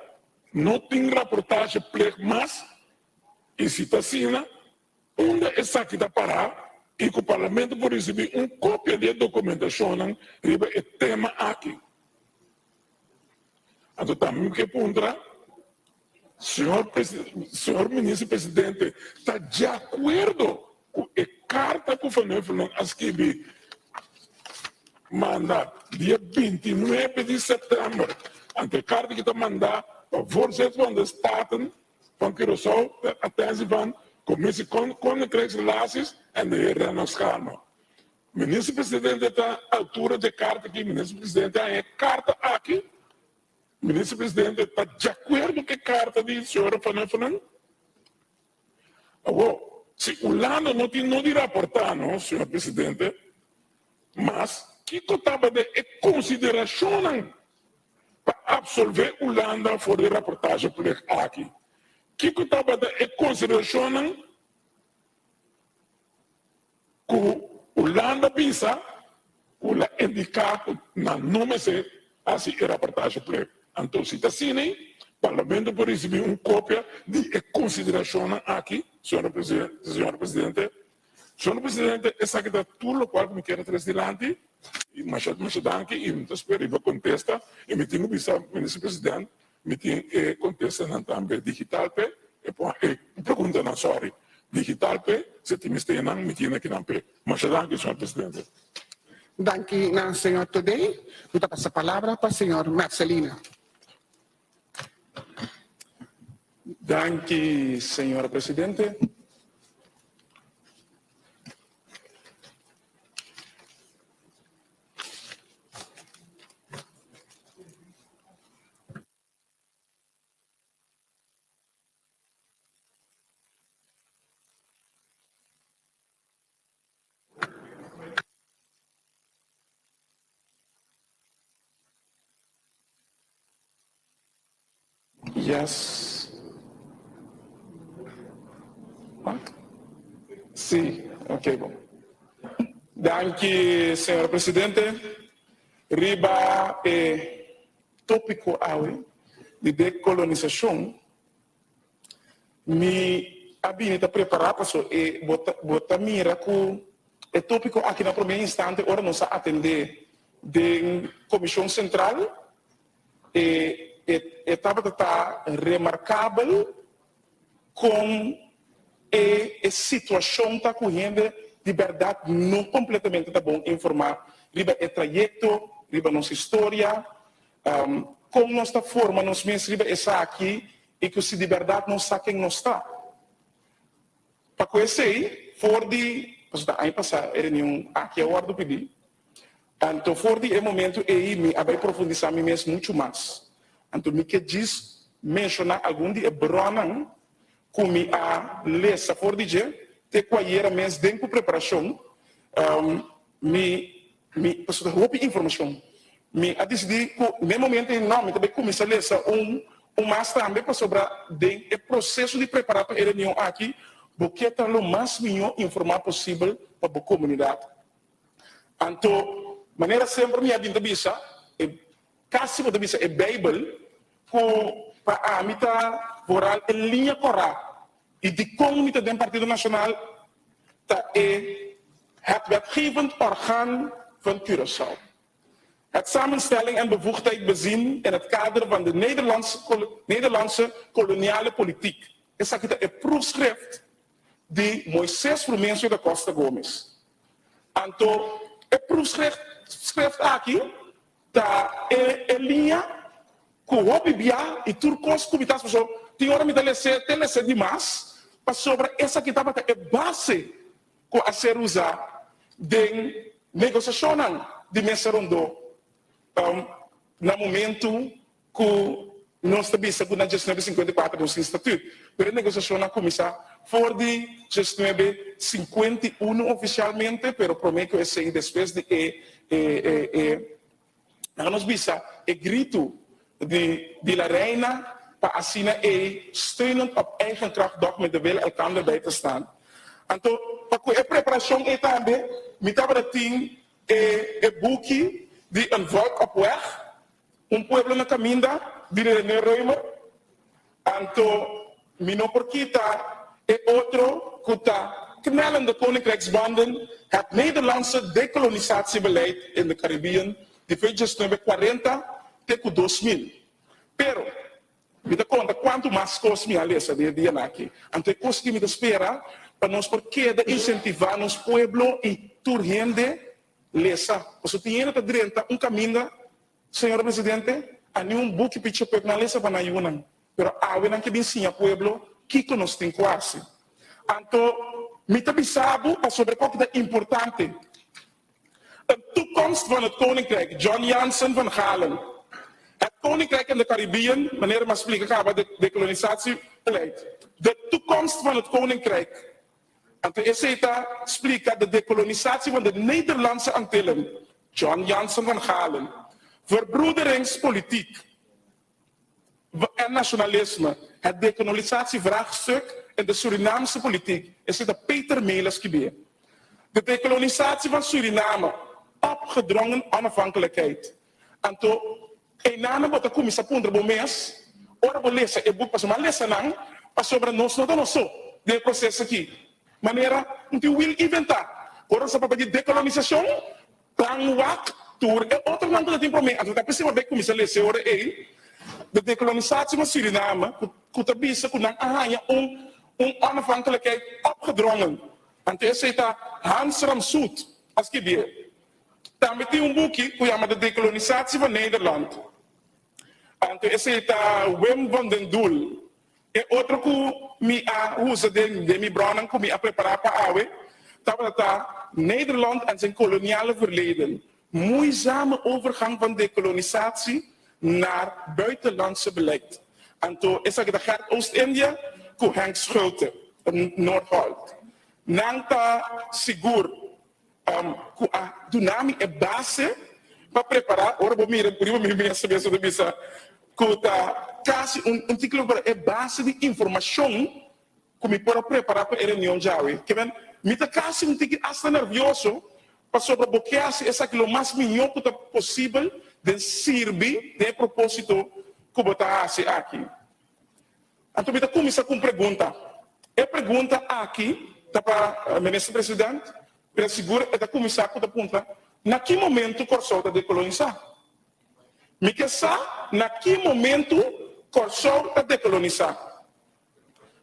não tem reportagem pleeg mais, e se está assim, onde essa aqui está parada, e que o Parlamento por receber cópia de documentação sobre o tema aqui. Então, também que pontra, senhor ministro-presidente, está de acordo com a carta que o Van Huffelen escreveu manda dia 29 de setembro. Ante de carta que está mandada para o voorzitter van de Staten van Curaçao, de attentie van Commissie Koninkrijksrelaties en de heer Renoscano. Minister-presidente está à altura de carta aqui, minister-presidente tem carta aqui. Minister-presidente está de acordo com a carta de senhora Fanan. Se o Holanda não tem raportar, não, senhor presidente, mas que estava de consideração para absolver o Holanda for de reportagem por aqui. Que estava de consideração que o Holanda pensa, o indicado na nome se assim a reportagem por então se está assim, o Parlamento pode receber uma cópia de consideração aqui, senhor presidente. Senhor presidente, essa que está tudo o qual me quer trazer adiante, mas danke, e me espero que contesta, e me tenho visto, ministro presidente, me tenho que contesta também digital, e pergunta não, sorry, digital, se tem mistério, me tenho que não, mas danke, senhor presidente. Danke, senhor Todei. Vou passar a palavra para o senhor Marcelino. Danke, senhora presidente. Yes. Sim, ok, bom. Danke, senhora presidente. Riba tópico de decolonização, me habilita preparar para isso e botar mira que é tópico aqui na primeira instante, ora não se atender da Comissão Central e estava remarcável com a situação está correndo de verdade não completamente tá bom informar riba o trajeto, riba nossa história, como nossa forma, nós mesmos riba essa aqui e que se de verdade não sabe quem nós está. Para conhecer, for de, aí passar, era nenhum aqui a hora do pedir. Então, for de momento aí me vai profundizar me mesmo muito mais. Então, me que diz mencionar algum de bronan como a lesa for de te quaera mês dentro preparação me roupa informação me a decidir que no momento não me também começa a ler mais também para sobre o processo de preparar para a reunião aqui porque está o mais melhor informar possível para a comunidade. Então maneira sempre me adinta bisa quase toda bisa é Bible que para a mita voral em linha correta e de como mita do Partido Nacional tá het wetgevend orgaan van Curaçao. Het samenstelling en bevoegdheid bezien in het kader van de Nederlandse koloniale politiek. Is aqui een proefschrift de Moisés Frumencio da Costa Gomes. Então, het proefschrift aqui tá em linha com o Bibia e turcos comités pessoal. Tem hora me telecer demais para sobre essa que estava é base a ser usada de negociação de mesa rondo no momento que nós também segundo a gestão de 54 do estatuto, mas a negociação começa for de gestão de 51 oficialmente, pero prometo que esse depois de nós visa o grito de la reina para assinar steunend op eigen kracht documenten wil elkaar bij te staan. Então, para a preparação é também, me estava a ter boekje de volk op weg, pueblo na caminda, de René Reumer. Então, me não porque outro que está knellende koninkrijksbanden, het Nederlandse decolonisatiebeleid in de Caribbean, de 1940 até 2000. Pero, me dá conta quanto mais custa minha lesa de dia aqui. Então, coisa que me espera para nós porque de incentivar nos pueblo e turgente lesa. Você tinha que direita caminho, senhor presidente, a nenhum book picha pek na lesa para ayunan. Pero awe nang kibinsinya pueblo, kiko nos tem quase. Anto, mita bisabu a sobre qual que é importante. De toekomst van het Koninkrijk, John Jansen van Galen. Het Koninkrijk in de Caribbean, meneer Masplika gaat de decolonisatiebeleid. De toekomst van het Koninkrijk. En de ESETA explica de dekolonisatie van de Nederlandse Antillen. John Jansen van Galen. Verbroederingspolitiek en nationalisme. Het dekolonisatievraagstuk in de Surinaamse politiek is het Peter Meles gebeurd. De dekolonisatie van Suriname, opgedrongen onafhankelijkheid. En toen, een wat de commissie Pondra Bomes, ora we lezen, e boek pas maar lezen lang, pas sobre nos no no so, de proces aqui. Maneira, não wil inventar. Ora sa papel de decolonização, plan wak, tour, e outro lang dat tem promessa. Então, tá pensando bem commissie lezen, ora de dekolonisatie van Suriname, kutabisa kunang ahanya onafhankelijkheid opgedrongen. En toen zei dat Hans Ramsoet, als ik die. Dan met een boekje, die heet de dekolonisatie van Nederland. En toen zei dat Wim van den Doel. En otro ku mi a usa de mi bronnen ku mi a preparar para awe. Dat Nederland en zijn koloniale verleden. Moeizame overgang van dekolonisatie naar buitenlandse beleid. En toen is dat de Gert Oost-Indië, ku Henk Schulte, Noord-Holland. Nanta sigur ku a dunami e base para preparar, ora vou mirar por mim mesmo de bisa, ku ta quase título para e base de informação que me para preparar para a reunião já, que vem, me tá quase título hasta nervioso para sobre bloquear-se essa aquilo mais melhor que possível de servir de propósito que botar aqui. Então me tá começar com pergunta. E pergunta aqui para o ministro presidente, para segurar e da comissão que aponta, na que momento Corsol está decolonizar? Me que sa, na que momento Corsol está decolonizar?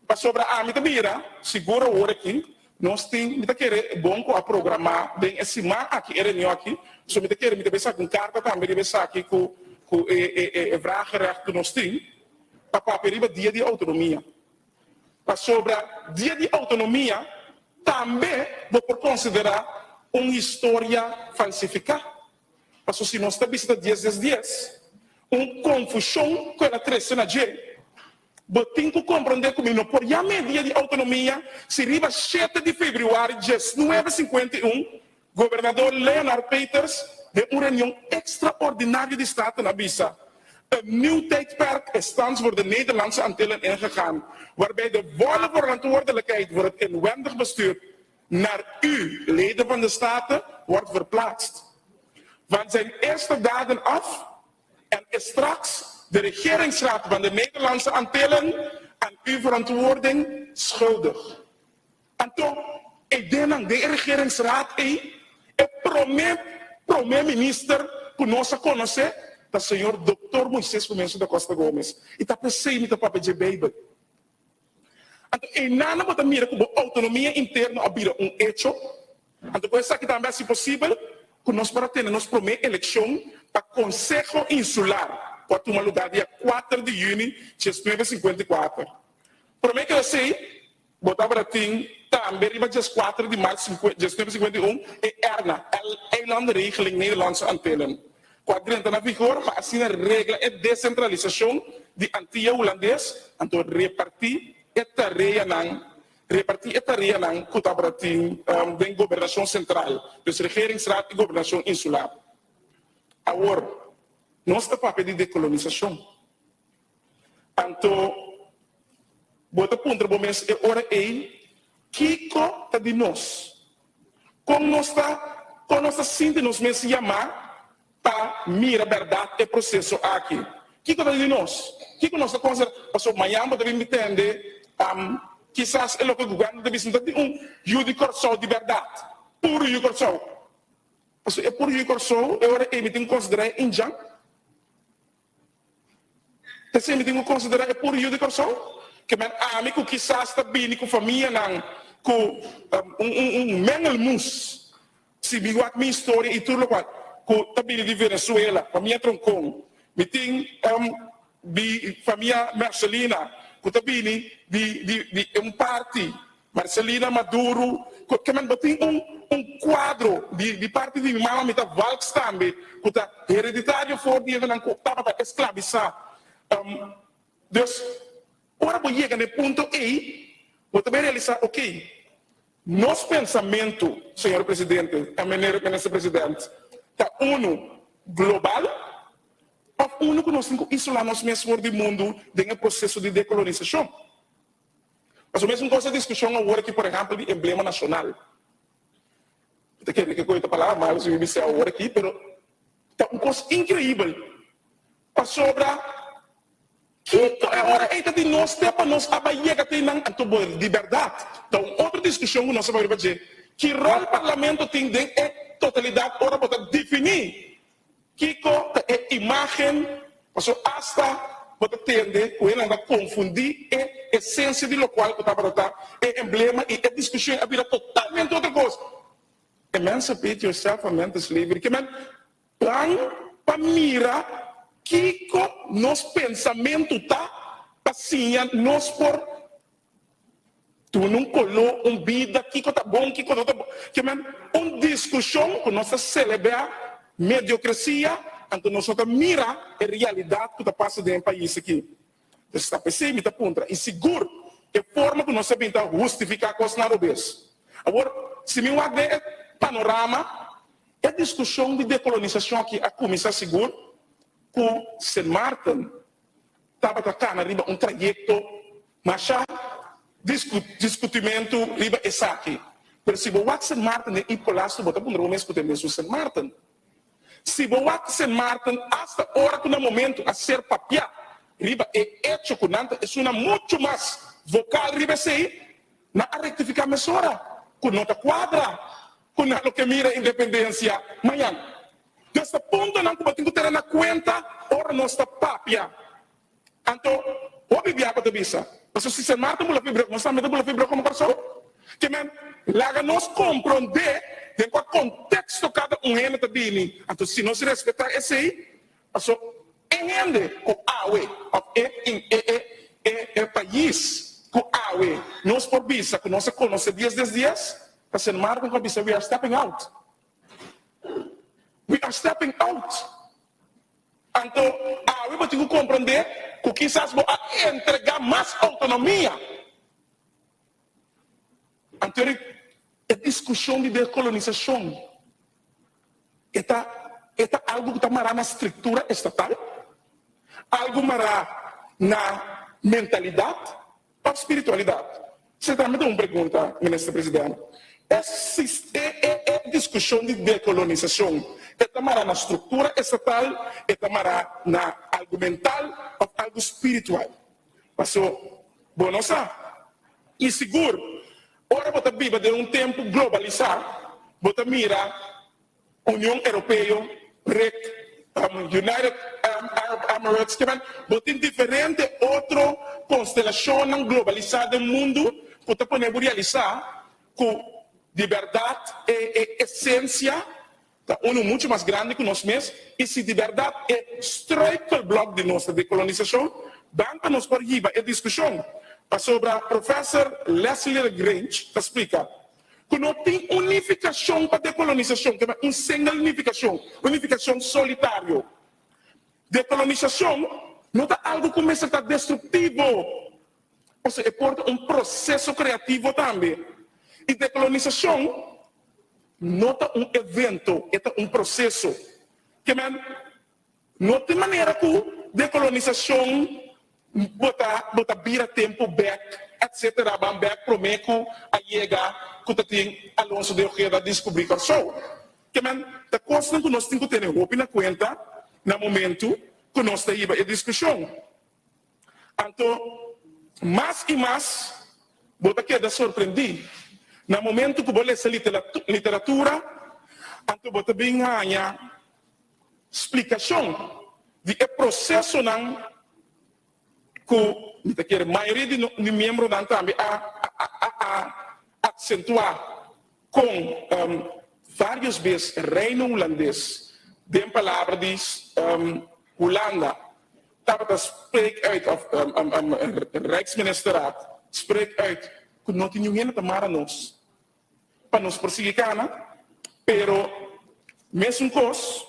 Para sobre a minha mira, segura o hora aqui, nós temos que querer bom com a programar bem esse mar aqui, reunião aqui, so me querer me pensar com carta também, me pensar aqui com vraaggerecht que nós temos, para perigo dia de autonomia. Para sobre dia de autonomia, também vou considerar uma história falsificada. Porque se nós estamos visitando 10, uma confusão com a 13 na G. Vou ter que compreender como não por já dia de autonomia, se arriba 7 de fevereiro de 1951, governador Leonard Peters de uma reunião extraordinária de Estado na Bisa. Een nieuw tijdperk is thans voor de Nederlandse Antillen ingegaan, waarbij de volle verantwoordelijkheid voor het inwendig bestuur naar u, leden van de Staten, wordt verplaatst. Van zijn eerste dagen af en is straks de regeringsraad van de Nederlandse Antillen aan uw verantwoording schuldig. En toch, ik denk aan de regeringsraad, premier minister, que nós conhecemos, da senhor Dr. Moisés Fumencio da Costa Gomes. E está pensando no papel de Bíblia. Então, e nada pode mirar como autonomia interna abrir hecho. Então, coisa que também é possível, que nós para ter nossa primeira eleição para o Conselho Insular, para tomar lugar dia 4 de junho de 1954. Primeiro que eu sei, botar para ti, também dia 4 de março de 1951, e ERNA, Eilandregeling Nederlandse Antillen. Quadrante na vigor, mas assim a regra é descentralização de Antilha holandês, então repartir a tarefa que está para ti da governação central, dus regeringsraad e governação insular. Agora, nosso papel de decolonização. Então, bota ponto para mês é hora Kiko está de nós. Como nós está sentindo nos meses chamar para mirar a verdade e processo aqui. Que coisa de nós? Que nós estamos considerando? Porque amanhã devemos entender, quizás é o que o governo deve ser judicação de verdade, puro judicação. Porque é puro judicação, agora emitem considerar injam. Então, emitem considerar é puro judicação, que amigo quizás está bem com família, com mengel mus. se me wat minha história e tudo qual, com também de Venezuela, família Troncon, me tem de família Marcelina, com também de parte, Marcelina Maduro, que man tem quadro de parte de mama me tá Valks também, com tá hereditário for de não tava para escravizar. Dus, ora vou chegar no ponto aí, vou também realizar, ok, nosso pensamento, senhor presidente, a ministro presidente, está global, ou que nós temos que isolar nós mesmos do mundo dentro do processo de decolonização. Mas a mesma coisa discussão agora que, por exemplo, de emblema nacional. Eu quero que eu estou falando mal, se eu me disser agora aqui, mas está uma coisa incrível. Para sobre que agora é de nós ter para nós abaixar que tem de verdade. Então, outra discussão que nós vamos fazer, que rol o parlamento tem de totalidade, agora para definir que é imagem, hasta pode entender, o ele anda confundir a essência de lo qual que está para estar, é emblema e a discussão é vira totalmente outra coisa. Emancipate yourself from mental slavery, que man, plan para mirar que nosso pensamento está, assim, nós por tu não colou vida, que está bom, que está bom, que man, discussão que nós celebrar mediocracia, então nós mira a realidade que está passando dentro do país aqui. Então, está pensando, está contra. E seguro, é forma que nós sabemos justificar a coisa na vez. Agora, se me guarda panorama, a discussão de decolonização aqui, a começar seguro, com St. Martin, estava tratando arriba um trajeto, mas já discutimento arriba essa aqui. Mas se você St. Martin e colasso, você pode mesmo discutir mesmo St. Martin. Se você St. Martin, hasta hora que no momento a ser papel, riba é hecho com nada, é uma muito mais vocal riba sei, na rectificar mesura, com nota quadra, com o que mira a independência, amanhã. Desta ponto não como tenho que ter na conta, ora nossa papel. Então, o bibia para visa, mas se St. Martin pula fibra, nós também pula fibra como pessoa, que men, lá nós compreender de qual contexto cada é está dele. Então, se nós respeitar esse aí, entende que é país que nós por vista, que nós conhecemos dias desde dias, para ser marcado com vista, we are stepping out. We are stepping out. Então, eu tenho que compreender que quizás vou entregar mais autonomia. Então, a discussão de decolonização é algo que está na estrutura estatal, algo na mentalidade ou espiritualidade. Você também tem uma pergunta, ministro presidente. É discussão de decolonização está na estrutura estatal, está na algo mental ou algo espiritual. Passou, bom, não sabe? E seguro, ora você vive de um tempo globalizado, você mira União Europeia, United Arab Emirates, você tem diferente outra constelação globalizada no mundo, você pode realizar com liberdade e essência, muito mais grande que nós mesmos, e se de verdade é strike o bloco de nossa decolonização, banca nos por riba a discussão. Sobre o professor Leslie Grange, explica que não tem unificação para decolonização, que é uma single unificação solitária. Decolonização não é algo que começa a estar destrutivo, ou seja, é um processo criativo também. E decolonização não é um evento, é um processo. Que não tem maneira que decolonização bota vira tempo back, etc. Vamos back para o meio a chegar que tem Alonso de Ojeda descobrir que sou. Que a coisa que nós temos que ter na conta no momento que nós temos a discussão. Então, mais e mais, bota queda surpreendido. No momento que você lê literatura, então você bem ganha explicação de processo não que a maioria de membros também a acentuar com várias vezes reino holandês, de palavra diz Holanda, estava spreek uit, of Rijksministeraat, spreek uit, que não tinha ninguém para nós, para nos perseguir, pero mesmo coisa,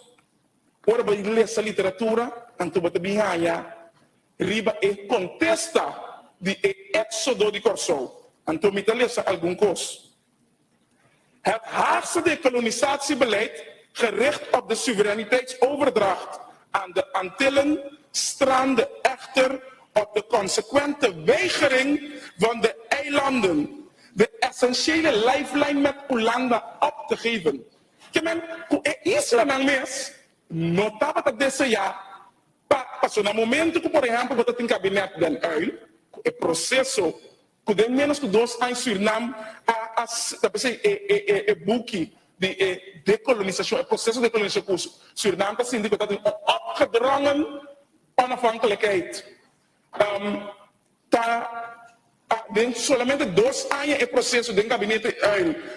ora vai ler essa literatura, anto bata binhaya, riba e contesta de éxodo de Corsou, anto me lezen algum coisa. Het Haagse decolonisatiebeleid, gericht op de soevereiniteitsoverdracht aan de Antillen, strandde echter op de consequente weigering van de eilanden de essentiële lifeline met Hollanda op te geven. Que men, isso não mês, notava que desse já, passou no momento que, por exemplo, você tem gabinete da UIL, o processo, que tem menos de 2 anos Suriname, é boek de dekolonisatie, het proces de dekolonisatie, Suriname está sendo dat een opgedrongen onafhankelijkheid. Den solamente 2 anos é processo do gabinete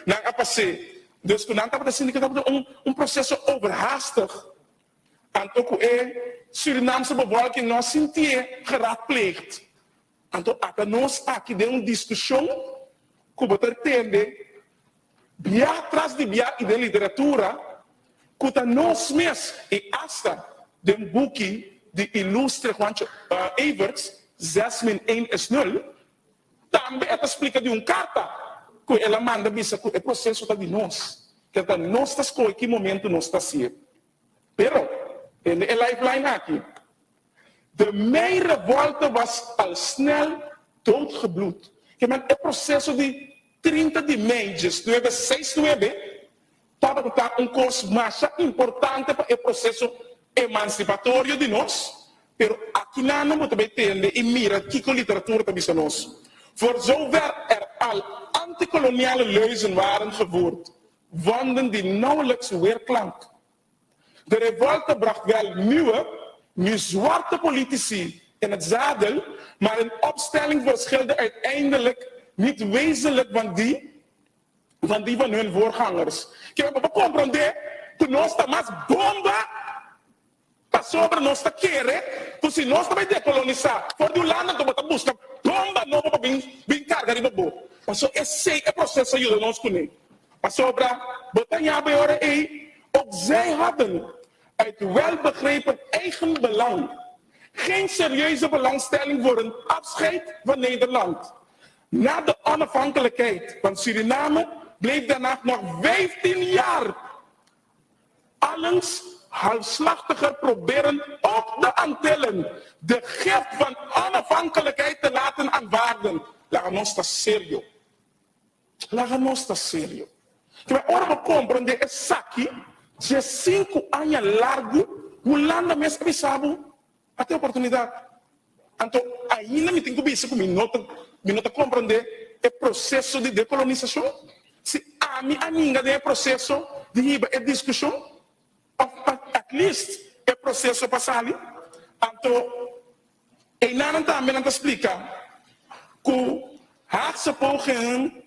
na APC. Dus toen estava sendo que um processo overhaastig. Anto que Surinaamse bevolking não sentia geraadpleegd. Anto até nós aqui de discussão que você entende, via atrás de via e de literatura, que nós mesmos e hasta de boek de ilustre Juancho Everts, 6-1 is 0, também ela explica de carta que ela manda visa que o processo está de nós, que nós está escolhendo que momento nós está sendo. Pero, ele é lifeline aqui. De mijn revolte was al snel doodgebloed. Que men het processo de 30 de maio de 1969 estava curso mais importante para o processo emancipatório de nós, pero aqui não moet entender e mira que literatura também nós. Voor zover al antikoloniale leuzen waren gevoerd, vonden die nauwelijks weerklank. De revolte bracht wel nu zwarte politici in het zadel, maar een opstelling verschilde uiteindelijk niet wezenlijk van die van hun voorgangers. Que we compreender que nós estamos bomba para sobre nós está querer, que se nós também decolonizar, for de Holanda tu bota busca bomba nova para vir carga de bobo. Passou esse é processo ajuda nós com ele. Passou para botar em agora aí, ook zij hadden uit welbegrepen eigen belang geen serieuze belangstelling voor een afscheid van Nederland. Na de onafhankelijkheid van Suriname bleef daarna nog 15 jaar allens halfslachtiger proberen ook de Antillen de gift van onafhankelijkheid te laten aanvaarden. La nostra serio. La nostra serio. Que ora compreender esse aqui, de 5 anos largo, Holanda mesmo sabe até a oportunidade. Então, ainda me tem que ver se me nota compreender o processo de decolonização. Se a minha é processo de discussão, at least é processo passado. Então, e não também não explica que Haagse pogingen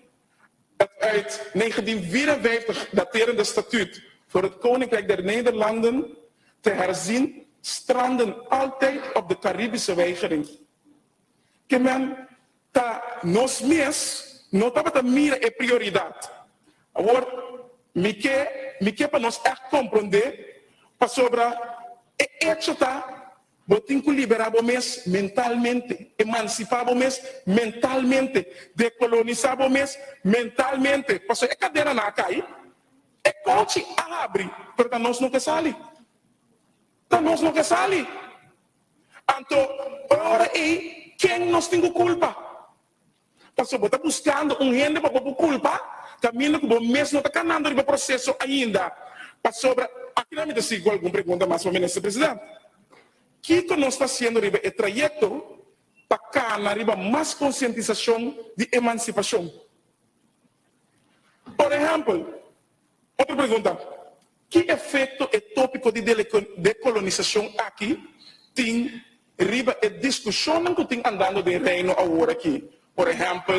uit 1954 daterende statuut voor het Koninkrijk der Nederlanden te herzien, stranden altijd op de Caribische weigering. Que men ta nos mes não estava a mira é prioridade. Agora, me quer para nós compreender para sobre é hecho tá botin que liberar o mês mentalmente, emancipar o mês mentalmente, decolonizar o mês mentalmente. Porque é cadeira na cai, é coach abre, para nós não que sale. Para nós não que sale. Então, agora é quem nós tem culpa. Porque você está buscando gente para pôr culpa, caminho que o mês não está canando o processo ainda. Para sobre, aqui não me sigo alguma pergunta mais ou menos, presidente. O que nós está fazendo é trajeto para cá mais conscientização de emancipação. Por exemplo, outra pergunta. Que efeito é tópico de decolonização aqui tem riba a discussão que tem andando de reino agora aqui? Por exemplo,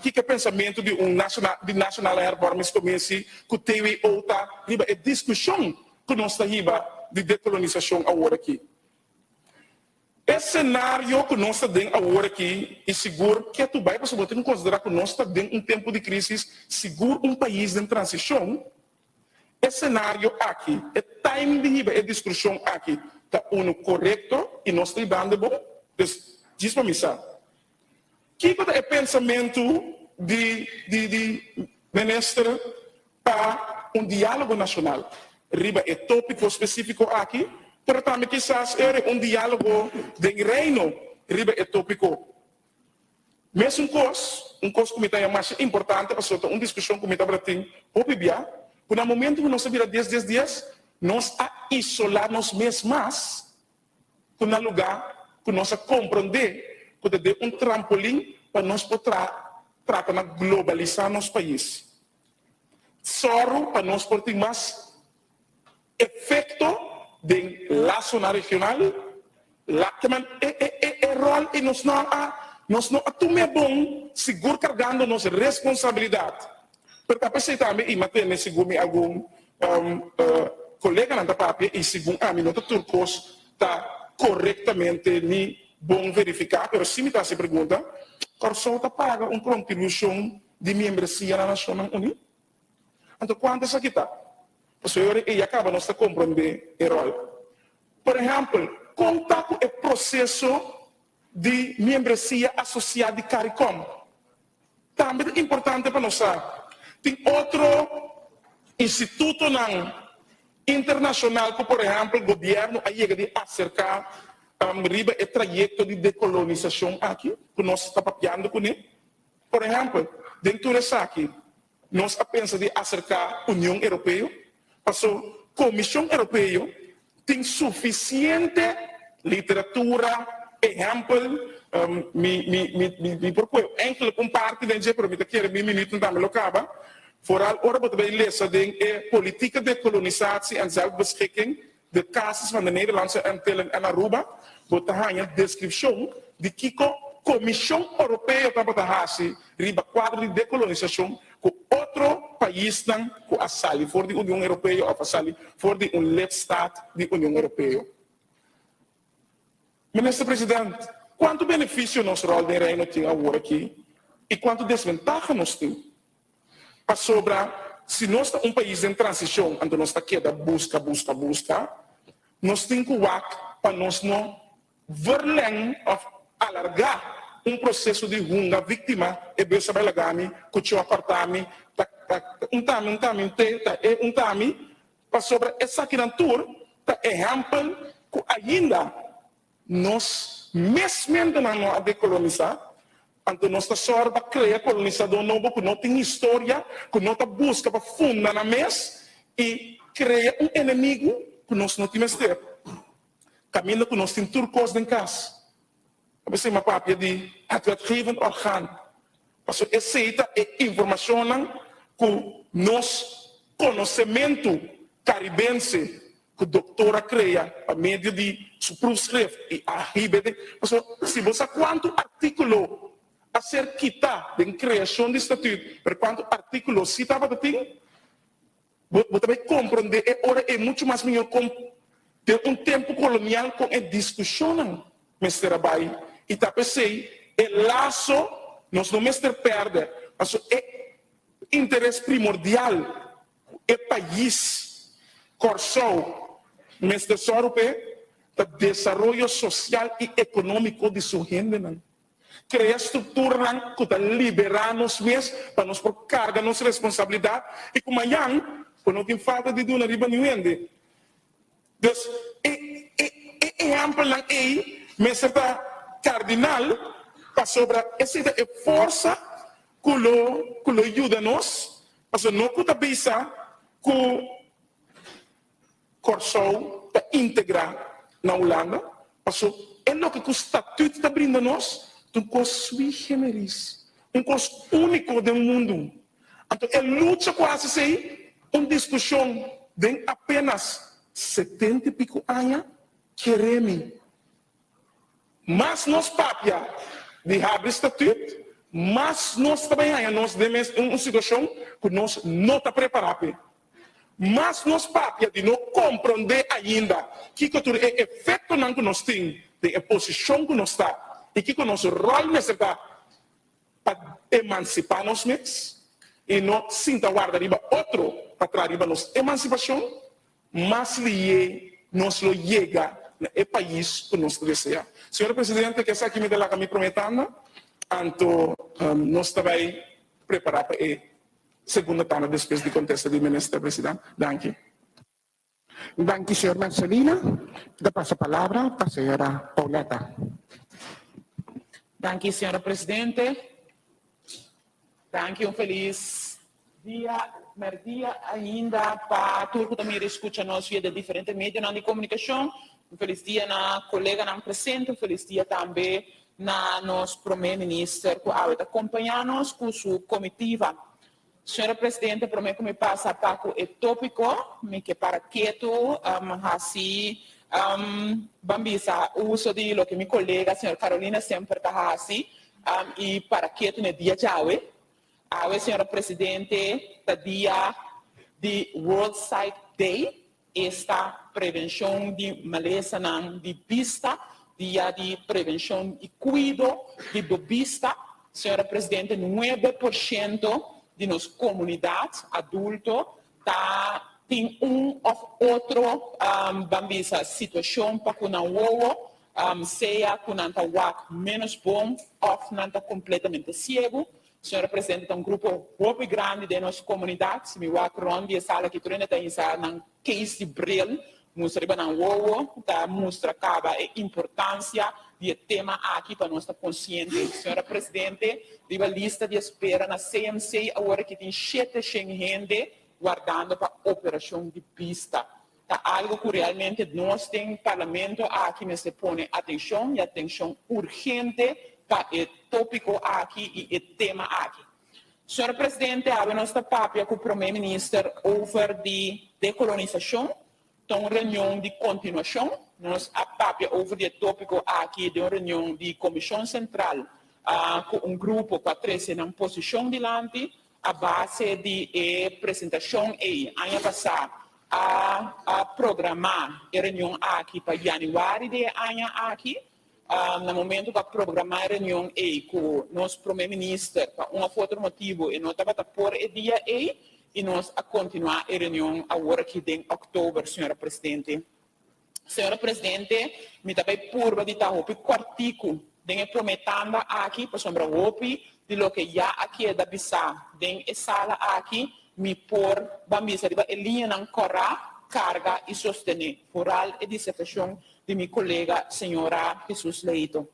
que pensamento de nacional hervormingscommissie que teve outra riba é discussão que nós está riba de decolonização agora aqui. Esse cenário que nós está dentro agora aqui é seguro que tu vai para você tem que considerar que nós está dentro um tempo de crise, seguro um país em transição. Esse cenário aqui, é time de riba, é discussão aqui, está correto e nós está dando bom. Então, diz para mim, sabe? Que é pensamento de ministro para diálogo nacional? Riba é tópico específico aqui, mas também quizás é diálogo de reino, riba é tópico. Mesmo coisa que é mais importante, para uma discussão que me está para ter, o bibia, no momento que nós vira 10 dias, nós a isolar-nos mesmos, no lugar que nós a compreender, que de um trampolim para nós poder tratar de globalizar nosso país. Só para nós poder ter mais efeito de laço na regional, lá também é rol e nós não é bom seguro carregando nossa responsabilidade. Porque a pessoa também, e matei segundo algum colega na papel e segundo a mim, não turcos está corretamente nem bom verificar, mas se me está se pergunta, Corsol está paga uma contribuição de membresia na Nações Unidas? Então, quanto é aqui está? E acaba nós compreender o rol. Por exemplo, conta com o processo de membresia associada de CARICOM. Também é importante para nós. Tem outro instituto internacional que, por exemplo, o governo chega de acercar riba o trajeto de decolonização aqui, que nós estamos papiando com ele. Por exemplo, dentro dessa aqui, nós pensamos de acercar a União Europeia, mas a Comissão Europeia tem suficiente literatura, exemplo, me propõe, enkele parte de gente, para mim, que era 1 minuto, também acaba, vooral ora wat wij lezen de politieke dekolonisatie en zelfbeschikking, de casus van de Nederlandse Antillen en Aruba, wat een descriptie de Kiko Comissão Europeia para hasi riba quadro de decolonização com outro país não com a sali for de União Europeia ou a sali for de lidstaat de União Europeia. Ministro Presidente, quanto benefício nosso rol de reino tem agora aqui e quanto desvantagem nós temos? Para sobrar, se nós estamos país em transição, onde nós está queda busca, nós temos que para nós não verleng of alargar processo de runga vítima e bem saber lagami, que tinha apartami, um tami, para sobre essa criatura, exemplo, que ainda nós mesmo não decolonizar. Então, nós estamos só para criar colonizador novo, que não tem história, que não busca para fundar na mesa e criar inimigo que nós não temos ter. Caminho que nós temos turcos em casa. Eu sei uma papia de atuativo organo. Mas essa é informação que nós conhecimento caribense que a doutora cria por meio de seu prescrever e a RIBD. Se você quanto artículo a ser quitado em criação de estatuto, por quanto artículo citava de ti, você vai compreender que agora é muito mais melhor ter tempo colonial com a discussão, mestre Abai, e tá pensei, o laço, nós não mestre perde, mas é interesse primordial, é país, Corsol, mestre Sorpe, o desenvolvimento social e econômico de sua gente, criar estrutura que está liberando nos mesmos para nós por carga nossa responsabilidade e como amanhã, quando não tem falta de uma riba nenhuma. Então, é amplo aí, mas está cardinal para sobre essa força que lo ajuda nós, mas não que está pensar que Corsol está integrar na Holanda, mas é o que o estatuto está brindando nós. Um coisa sui generis, um coisa único do mundo. Então, é luta quase assim, uma discussão de apenas 70 e pico anos, queremos. Mas nós papia de abre estatuto, mas nós também nós temos uma situação que nós não estamos preparados. Mas nós papia de não compreender ainda que é efeito que nós temos, de posição que nós está, e que o nosso rol necessita para emancipar nós mesmos, e não sinta guarda riba outro para trazer nossa emancipação, mas nós lo chega no país que nós desejamos. Senhor Presidente, que essa aqui me dá a me prometendo, então nós também preparar para a segunda tanda depois de contesta do Ministro Presidente. Danke. Danke, senhor Marcelina. Da passo a palavra para a senhora Pauleta. Danke, senhora Presidente. Danke, feliz dia, merdia ainda para tudo que também escuta nós via de diferentes meios de comunicação. Feliz dia na colega não presente, feliz dia também na nosso primeiro-ministro que vai acompanhar-nos com sua comitiva. Senhora Presidente, prometo que me passa para o tópico, me que para quieto, assim, bambisa, uso de lo que minha colega, a senhora Carolina, sempre está assim, e para quieto no dia de hoje. Hoje, senhora Presidente, é dia de World Sight Day, esta prevenção de maleza de vista, dia de prevenção e cuido de vista. Senhora Presidente, 9% de nossa comunidade adulta tem ou outro situação para que não seja que não está menos bom ou não está completamente cego. Senhora Presidente, tem grupo muito grande de nossa comunidade. Se me vai ronde a sala que treina tem um case de braille, mostra a importância do tema aqui para nós estar conscientes. Senhora Presidente, a lista de espera na CMC agora que tem 700 gente guardando para a operação de pista. É algo que realmente nós temos parlamento aqui que se põe atenção e atenção urgente para o tópico aqui e o tema aqui. Senhora Presidente, a nossa papia com o primeiro-ministro over de decolonização, então reunião de continuação, nós a papia over de tópico aqui de uma reunião de comissão central com grupo para trazer na posição diante, a base de apresentação e ano passado a programar a reunião aqui para janeiro de ano aqui, no momento para programar a reunião com o nosso primeiro-ministro, para um outro motivo, e nós estamos por o dia e nós a continuar a reunião agora que em outubro, senhora Presidente. Senhora Presidente, me também por de estar o quartico de prometendo aqui, para sombra de lo que já aqui é da bisa, de sala aqui, me por bambisa de linha não corra, carga e sostener, foral e dissertação de minha colega, senhora Jesus Leito.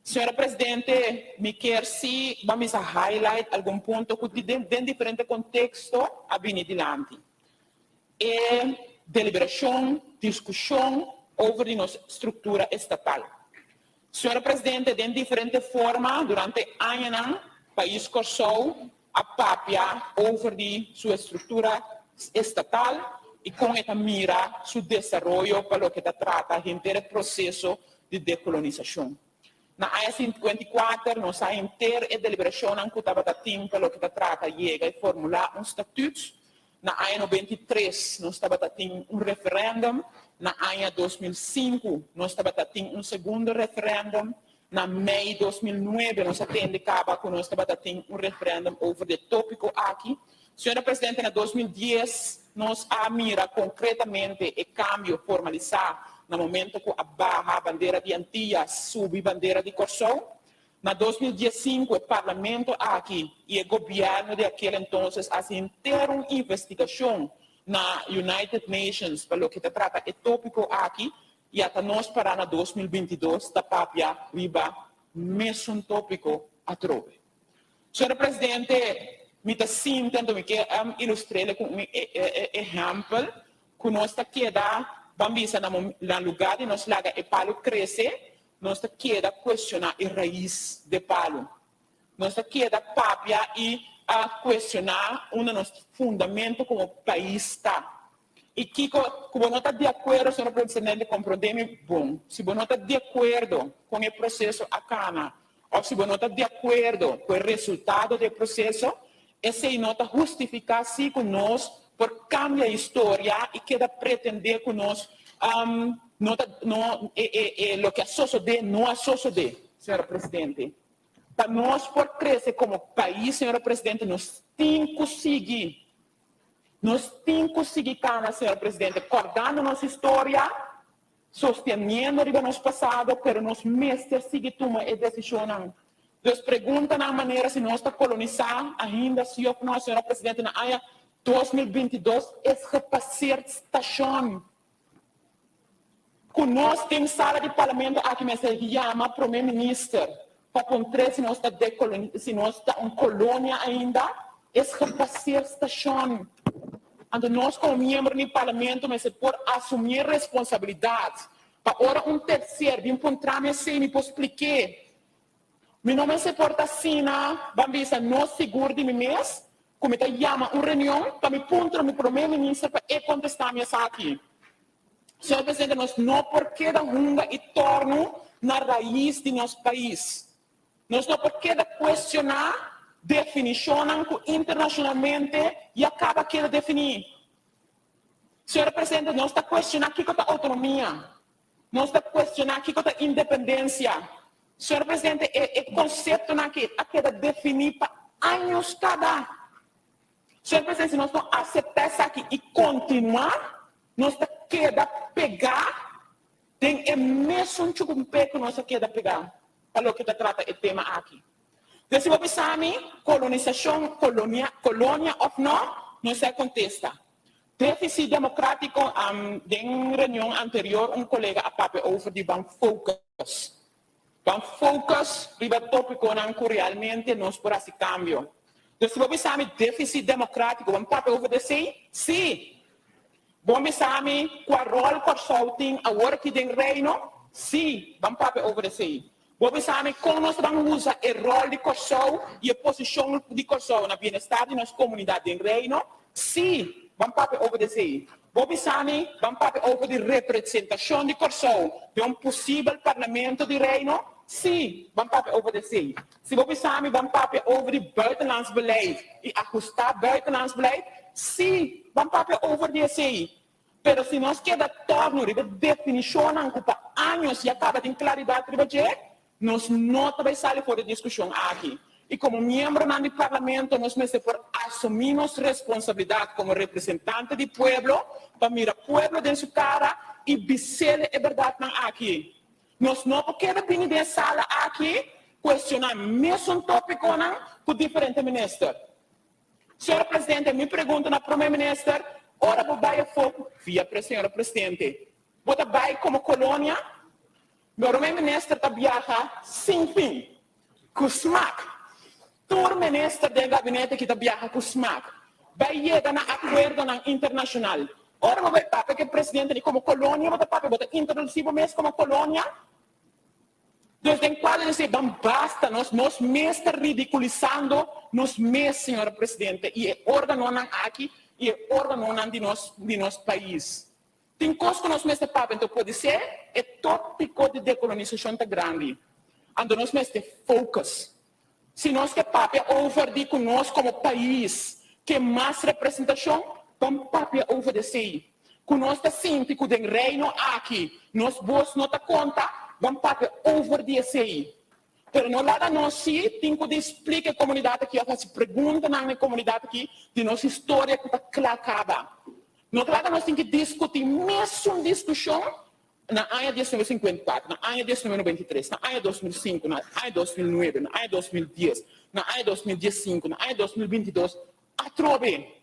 Senhora Presidente, me quer se vamos a highlight algum ponto que dentro de diferente contexto a vir adiante. É deliberação, discussão sobre nossa estrutura estatal. Senhora Presidente, de diferente forma, durante anos, o país começou a papia sobre sua estrutura estatal e com esta mira seu desenvolvimento para o que trata do processo de decolonização. Na AIA 54, nós temos a deliberação que estava tempo para o que trata de formular estatuto. Na AIA 93, nós estava tendo referendo. Na AIA 2005, nós estava tendo segundo referendo. Na MEI 2009, nós acaba que nós estava tendo referendo sobre o tópico aqui. Senhora Presidente, em 2010, nós a mira concretamente o câmbio formalizado no momento que a barra a bandeira de Antillas sube a bandeira de Corsão. Na 2015, o Parlamento aqui e o governo de aquele então fizeram uma investigação na United Nations para o que trata o tópico aqui e até nós para na 2022 da papia riba mesmo tópico a trove. Senhora Presidente, me está sentindo que ilustrar com um exemplo que nós está queda bambisa na lugar de nós laga e palo cresce, nós está queda questionar a raiz de palo. Nós está queda papia e a questionar um dos nossos fundamentos como país está. E que como não está de acordo, senhora Presidente, compreendemos bom. Se você não está de acordo com o processo acana, ou ou se você não está de acordo com o resultado do processo, esse não está justificar se conosco por cambiar a história e queda pretender conosco o que sucede não sucede, senhora Presidente. Para nós, por crescer como país, senhora Presidente, nós temos que conseguir. Nós temos que conseguir, senhora Presidente, acordando nossa história, sustentando o nosso passado, mas nós mestres seguir tomar a decisão. Deus pergunta na maneira se nós está colonizar ainda, se eu não, senhora Presidente, na área 2022, é repassar estação. Nós temos sala de parlamento aqui, mas se chama primeiro-ministro, para contar se nós está uma colônia ainda, é repassar estação. Então, nós, como membro do parlamento, mas por assumir responsabilidade, para ora terceiro, encontrar-me assim, me explicar. Meu nome é porta assim, vamos ver, não seguro de mim mesmo, como está chama uma reunião, para me ponto meu primeiro-ministro para contestar-me aqui. Senhor Presidente, nós não porque da hunga e torno na raiz de nosso país. Nós não porque da questionar definição que internacionalmente e acaba que definir. Senhor Presidente, nós está questionando o que é autonomia. Nós está questionando o que é independência. Senhor Presidente, o conceito que definir para anos cada. Senhor Presidente, se nós não aceitar isso aqui e continuar, nós está queda pegar, tem o mesmo chucumpe que nós queda pegar. Para o que trata o tema aqui. Se você sabe, colonização, colônia ou não, não se contesta. Déficit democrático, em reunião anterior, colega a papo over de Ban Focus. Ban Focus, riba tópico que realmente nós por esse cambio. Se você sabe, déficit democrático, Ban papo over de sim. Você sabe, qual rol consulting, a work de reino? Sim, Ban papo over de Você sabe como nós vamos usar o rol de Kosovo e a posição de Kosovo no bem-estar de nossa comunidade em reino? Sim, vamos obedecer. Você sabe, vamos obedecer a representação de Kosovo de possível parlamento de reino? Sim, vamos obedecer. Se você sabe, vamos obedecer buitenlands beleid e ajustar buitenlands beleid? Sim, vamos obedecer. Pero se nós queremos tornar a definição para anos e acaba de claridade para nós não também saímos fora de discussão aqui. E como membro do parlamento, nós por assumir nossa responsabilidade como representante do povo, para mirar o povo dentro sua cara e dizer a verdade aqui. Nós não queremos vir de sala aqui, questionar o mesmo tópico com diferentes ministros. Senhora Presidente, me pergunta na primeira-ministra, ora você vai fogo via para a senhora Presidente. Você vai como colônia? Meu primeiro-ministro está viajando sem fim, com o SMAC. Todo ministro do gabinete que está viajando com o SMAC vai chegar a acordo internacional. Ora, você vai que o presidente como colônia, você introduzir mesmo como colônia. Desde em qual ele diz, basta, nós mesmos ridiculizando, nós mesmos, senhora Presidente, e é órgão aqui, e é órgão de nosso país. Tem coisas que nós mesmos então pode ser, é tópico de decolonização tão grande. Então nós mesmos focus. Se nós que papel over de conosco como país, que mais representação, vamos papel over de si. Conosco síntico do reino aqui, nós vos não conta, vamos papel over de si. Pero no lado nós sim, tem que explicar a comunidade aqui, se pergunta na comunidade aqui, de nossa história que está clara. No lado nós temos que discutir mesmo discussão na área 1954, na área 1993, na área 2005, na área 2009, na área 2010, na área 2015, na área 2022, a trove.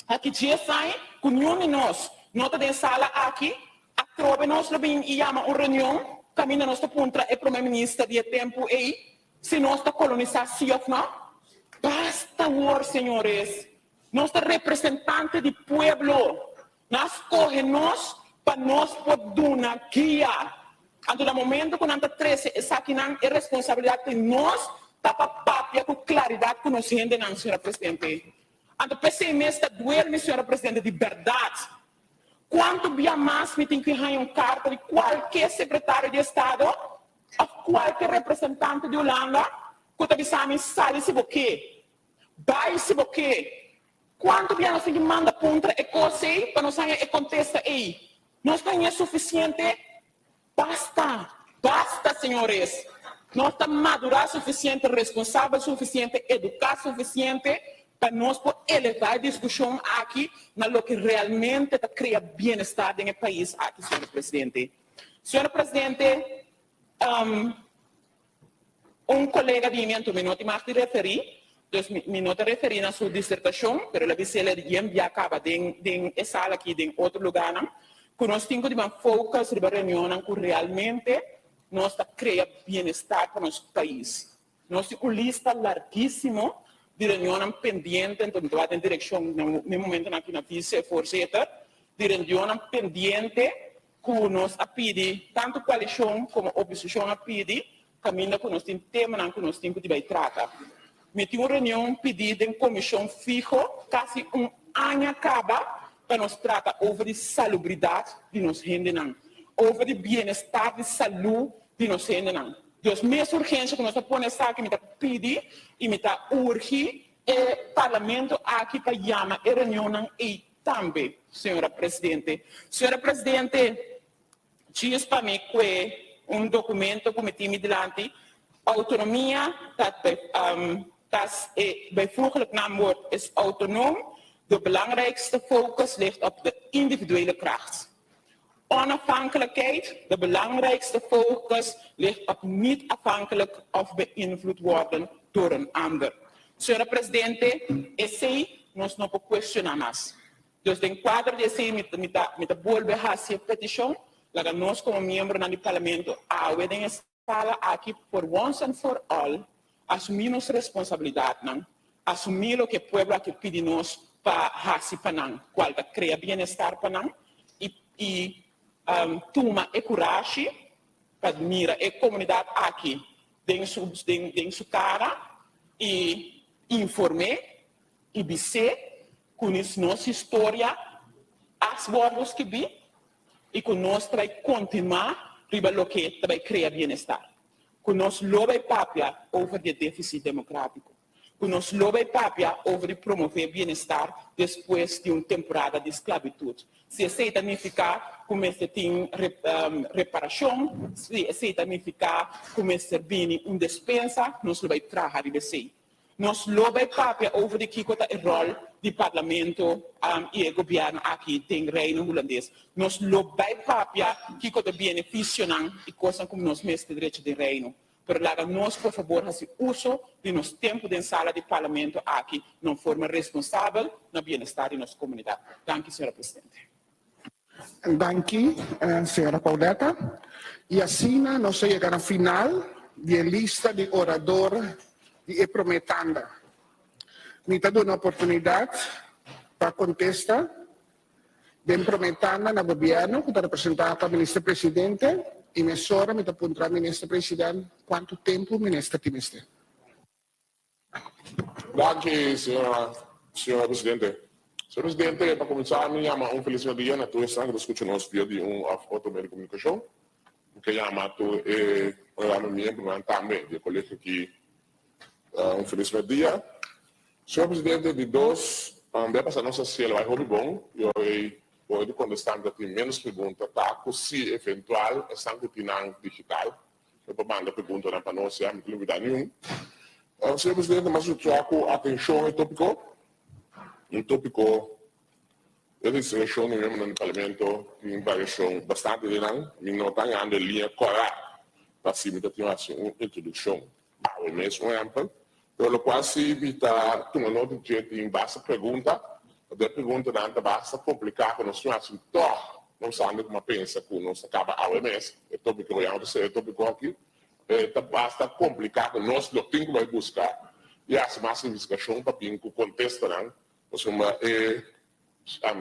Aqui já sai, com nenhum de nós, nota de sala aqui, a trove nós e chama uma reunião, caminha nosso ponto, é primeiro-ministro de tempo aí, se nós está colonização ou não, basta war, senhores. Nós representantes do povo, nós corremos para nós poder dar guia. Então, no momento que nós estamos essa aqui é responsabilidade de nós, para papia com claridade que nós temos, senhora Presidente. Então, PCMS está doendo, senhora Presidente, de verdade. Quanto dia mais me tem que ganhar uma carta de qualquer secretário de Estado, of qualquer representante de Holanda, que tá bisami sale se boque, vai se boque. Quanto bien nós manda contra e coisa para nós e contesta aí. Nós não é suficiente. Basta, basta, senhores. Nós estamos madurar suficiente, responsável suficiente, educar suficiente para nós poder elevar a discussão aqui na lo que realmente cria bem-estar no país aqui, senhor presidente. Senhor presidente, colega de mim também não te mais referir, então não te referir na sua dissertação, mas a visela de acaba em sala aqui, em outro lugar, que nós temos de focar sobre a reunião que realmente nós cria bem-estar para nosso país. Nós temos uma lista larguíssima de reunião pendente, então vai em direção, no momento aqui na vice-voorzitter, de reunião pendente que nós pedimos, tanto coalição como oposição a pedir, caminho que nós temos tema que nós temos de tratar. Me tive uma reunião pedida em comissão fixa, quase ano acaba, para nós tratar sobre salubridade de nós gente, sobre bem-estar de saúde de nós gente. Deus, mesma urgência que nós ponemos aqui, me pedir e me urgir o parlamento aqui para chamar a reunião e também, senhora presidente. Senhora presidente, diz para mim que documento que me tive delante, autonomia, dat bijvoeglijk naamwoord is autonoom. De belangrijkste focus ligt op de individuele kracht. Onafhankelijkheid, de belangrijkste focus ligt op niet afhankelijk of beïnvloed worden door een ander. Senhora Presidente, esse nós não podemos questionar mais. Dus in quadro desse me volve a essa petição, lá nós como membro do parlamento, a sala aqui por once and for all, assumimos responsabilidade, assumir o que o povo aqui pede nós para esse panang, qual cria bem-estar panang e toma e coragem para mirar a comunidade aqui em sua cara e informar e dizer com nossa história as wordos que vi e com nós vai continuar para o que vai criar bem-estar. Com nós lobe papia over o déficit democrático. Com nós lobe papia over promover bem-estar depois de uma temporada de esclavitud. Se isso significa como se tem reparação, se isso significa como se tem uma despensa, nós vai trabalhar desse. Nós lobe papia over de que é o rol do parlamento e o governo aqui tem reino holandês. Nós lobe papia que é o benefício e coisas como nós mesmos direitos de reino. Pero lá nós, por favor, fazer uso de nosso tempo de sala de parlamento aqui, de forma responsável, no bem-estar de nossa comunidade. Danke, senhora presidente. Danke, senhora Pauleta. E assim, nós chegamos ao final da lista de oradores de Prometanda. Me dá uma oportunidade para contestar. De Prometanda no governo, que está representado pelo ministro-presidente, e mesora me apontará ministro-presidente quanto tempo o ministro tem. Danke, senhora presidente. Senhor presidente, para começar, me chama feliz dia na tua estranha que escuta nós via de outro meio de comunicação, que chama tu e o membro também de colégio aqui feliz dia. Senhor presidente, de dois, vai passar nossa cielo, vai hobby bom, pode contestar aqui menos perguntas, tá? Se eventual, é sangue digital, eu vou mandar pergunta para nós, não tem dúvida nenhuma. Senhor presidente, mas eu troco atenção ao tópico. Um tópico, eu disse que no membro do parlamento, tem variação bastante grande, não está ganhando linha correta, para se me dar uma introdução. O mesmo exemplo, pelo qual se evita tomar nota de basta pergunta, a pergunta não basta complicar, porque nós temos não sabemos como pensa que nós acaba ao mês, o tópico que eu vou tópico aqui, basta complicar, que nós não temos que buscar, e as mais investigação para que o contexto não,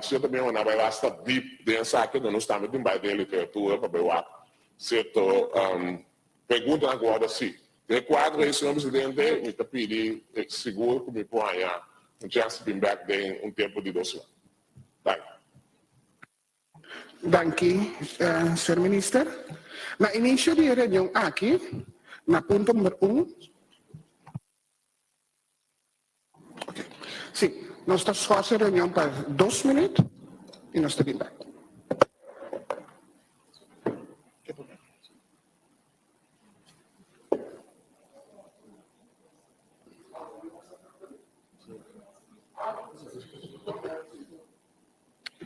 se também não vai basta deep dentro que nós estamos em baixo da literatura para ver certo pergunta agora sim. De quadro aí, senhor presidente, me está pedindo seguro que me ponha chance de vir back em tempo de 2 anos. Dank u, senhor minister. Na início de reunião aqui, na ponto número 1. Sim, nós estamos fazendo a reunião para 2 minutos e nós estamos back.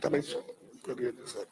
Também sou. Queria dizer.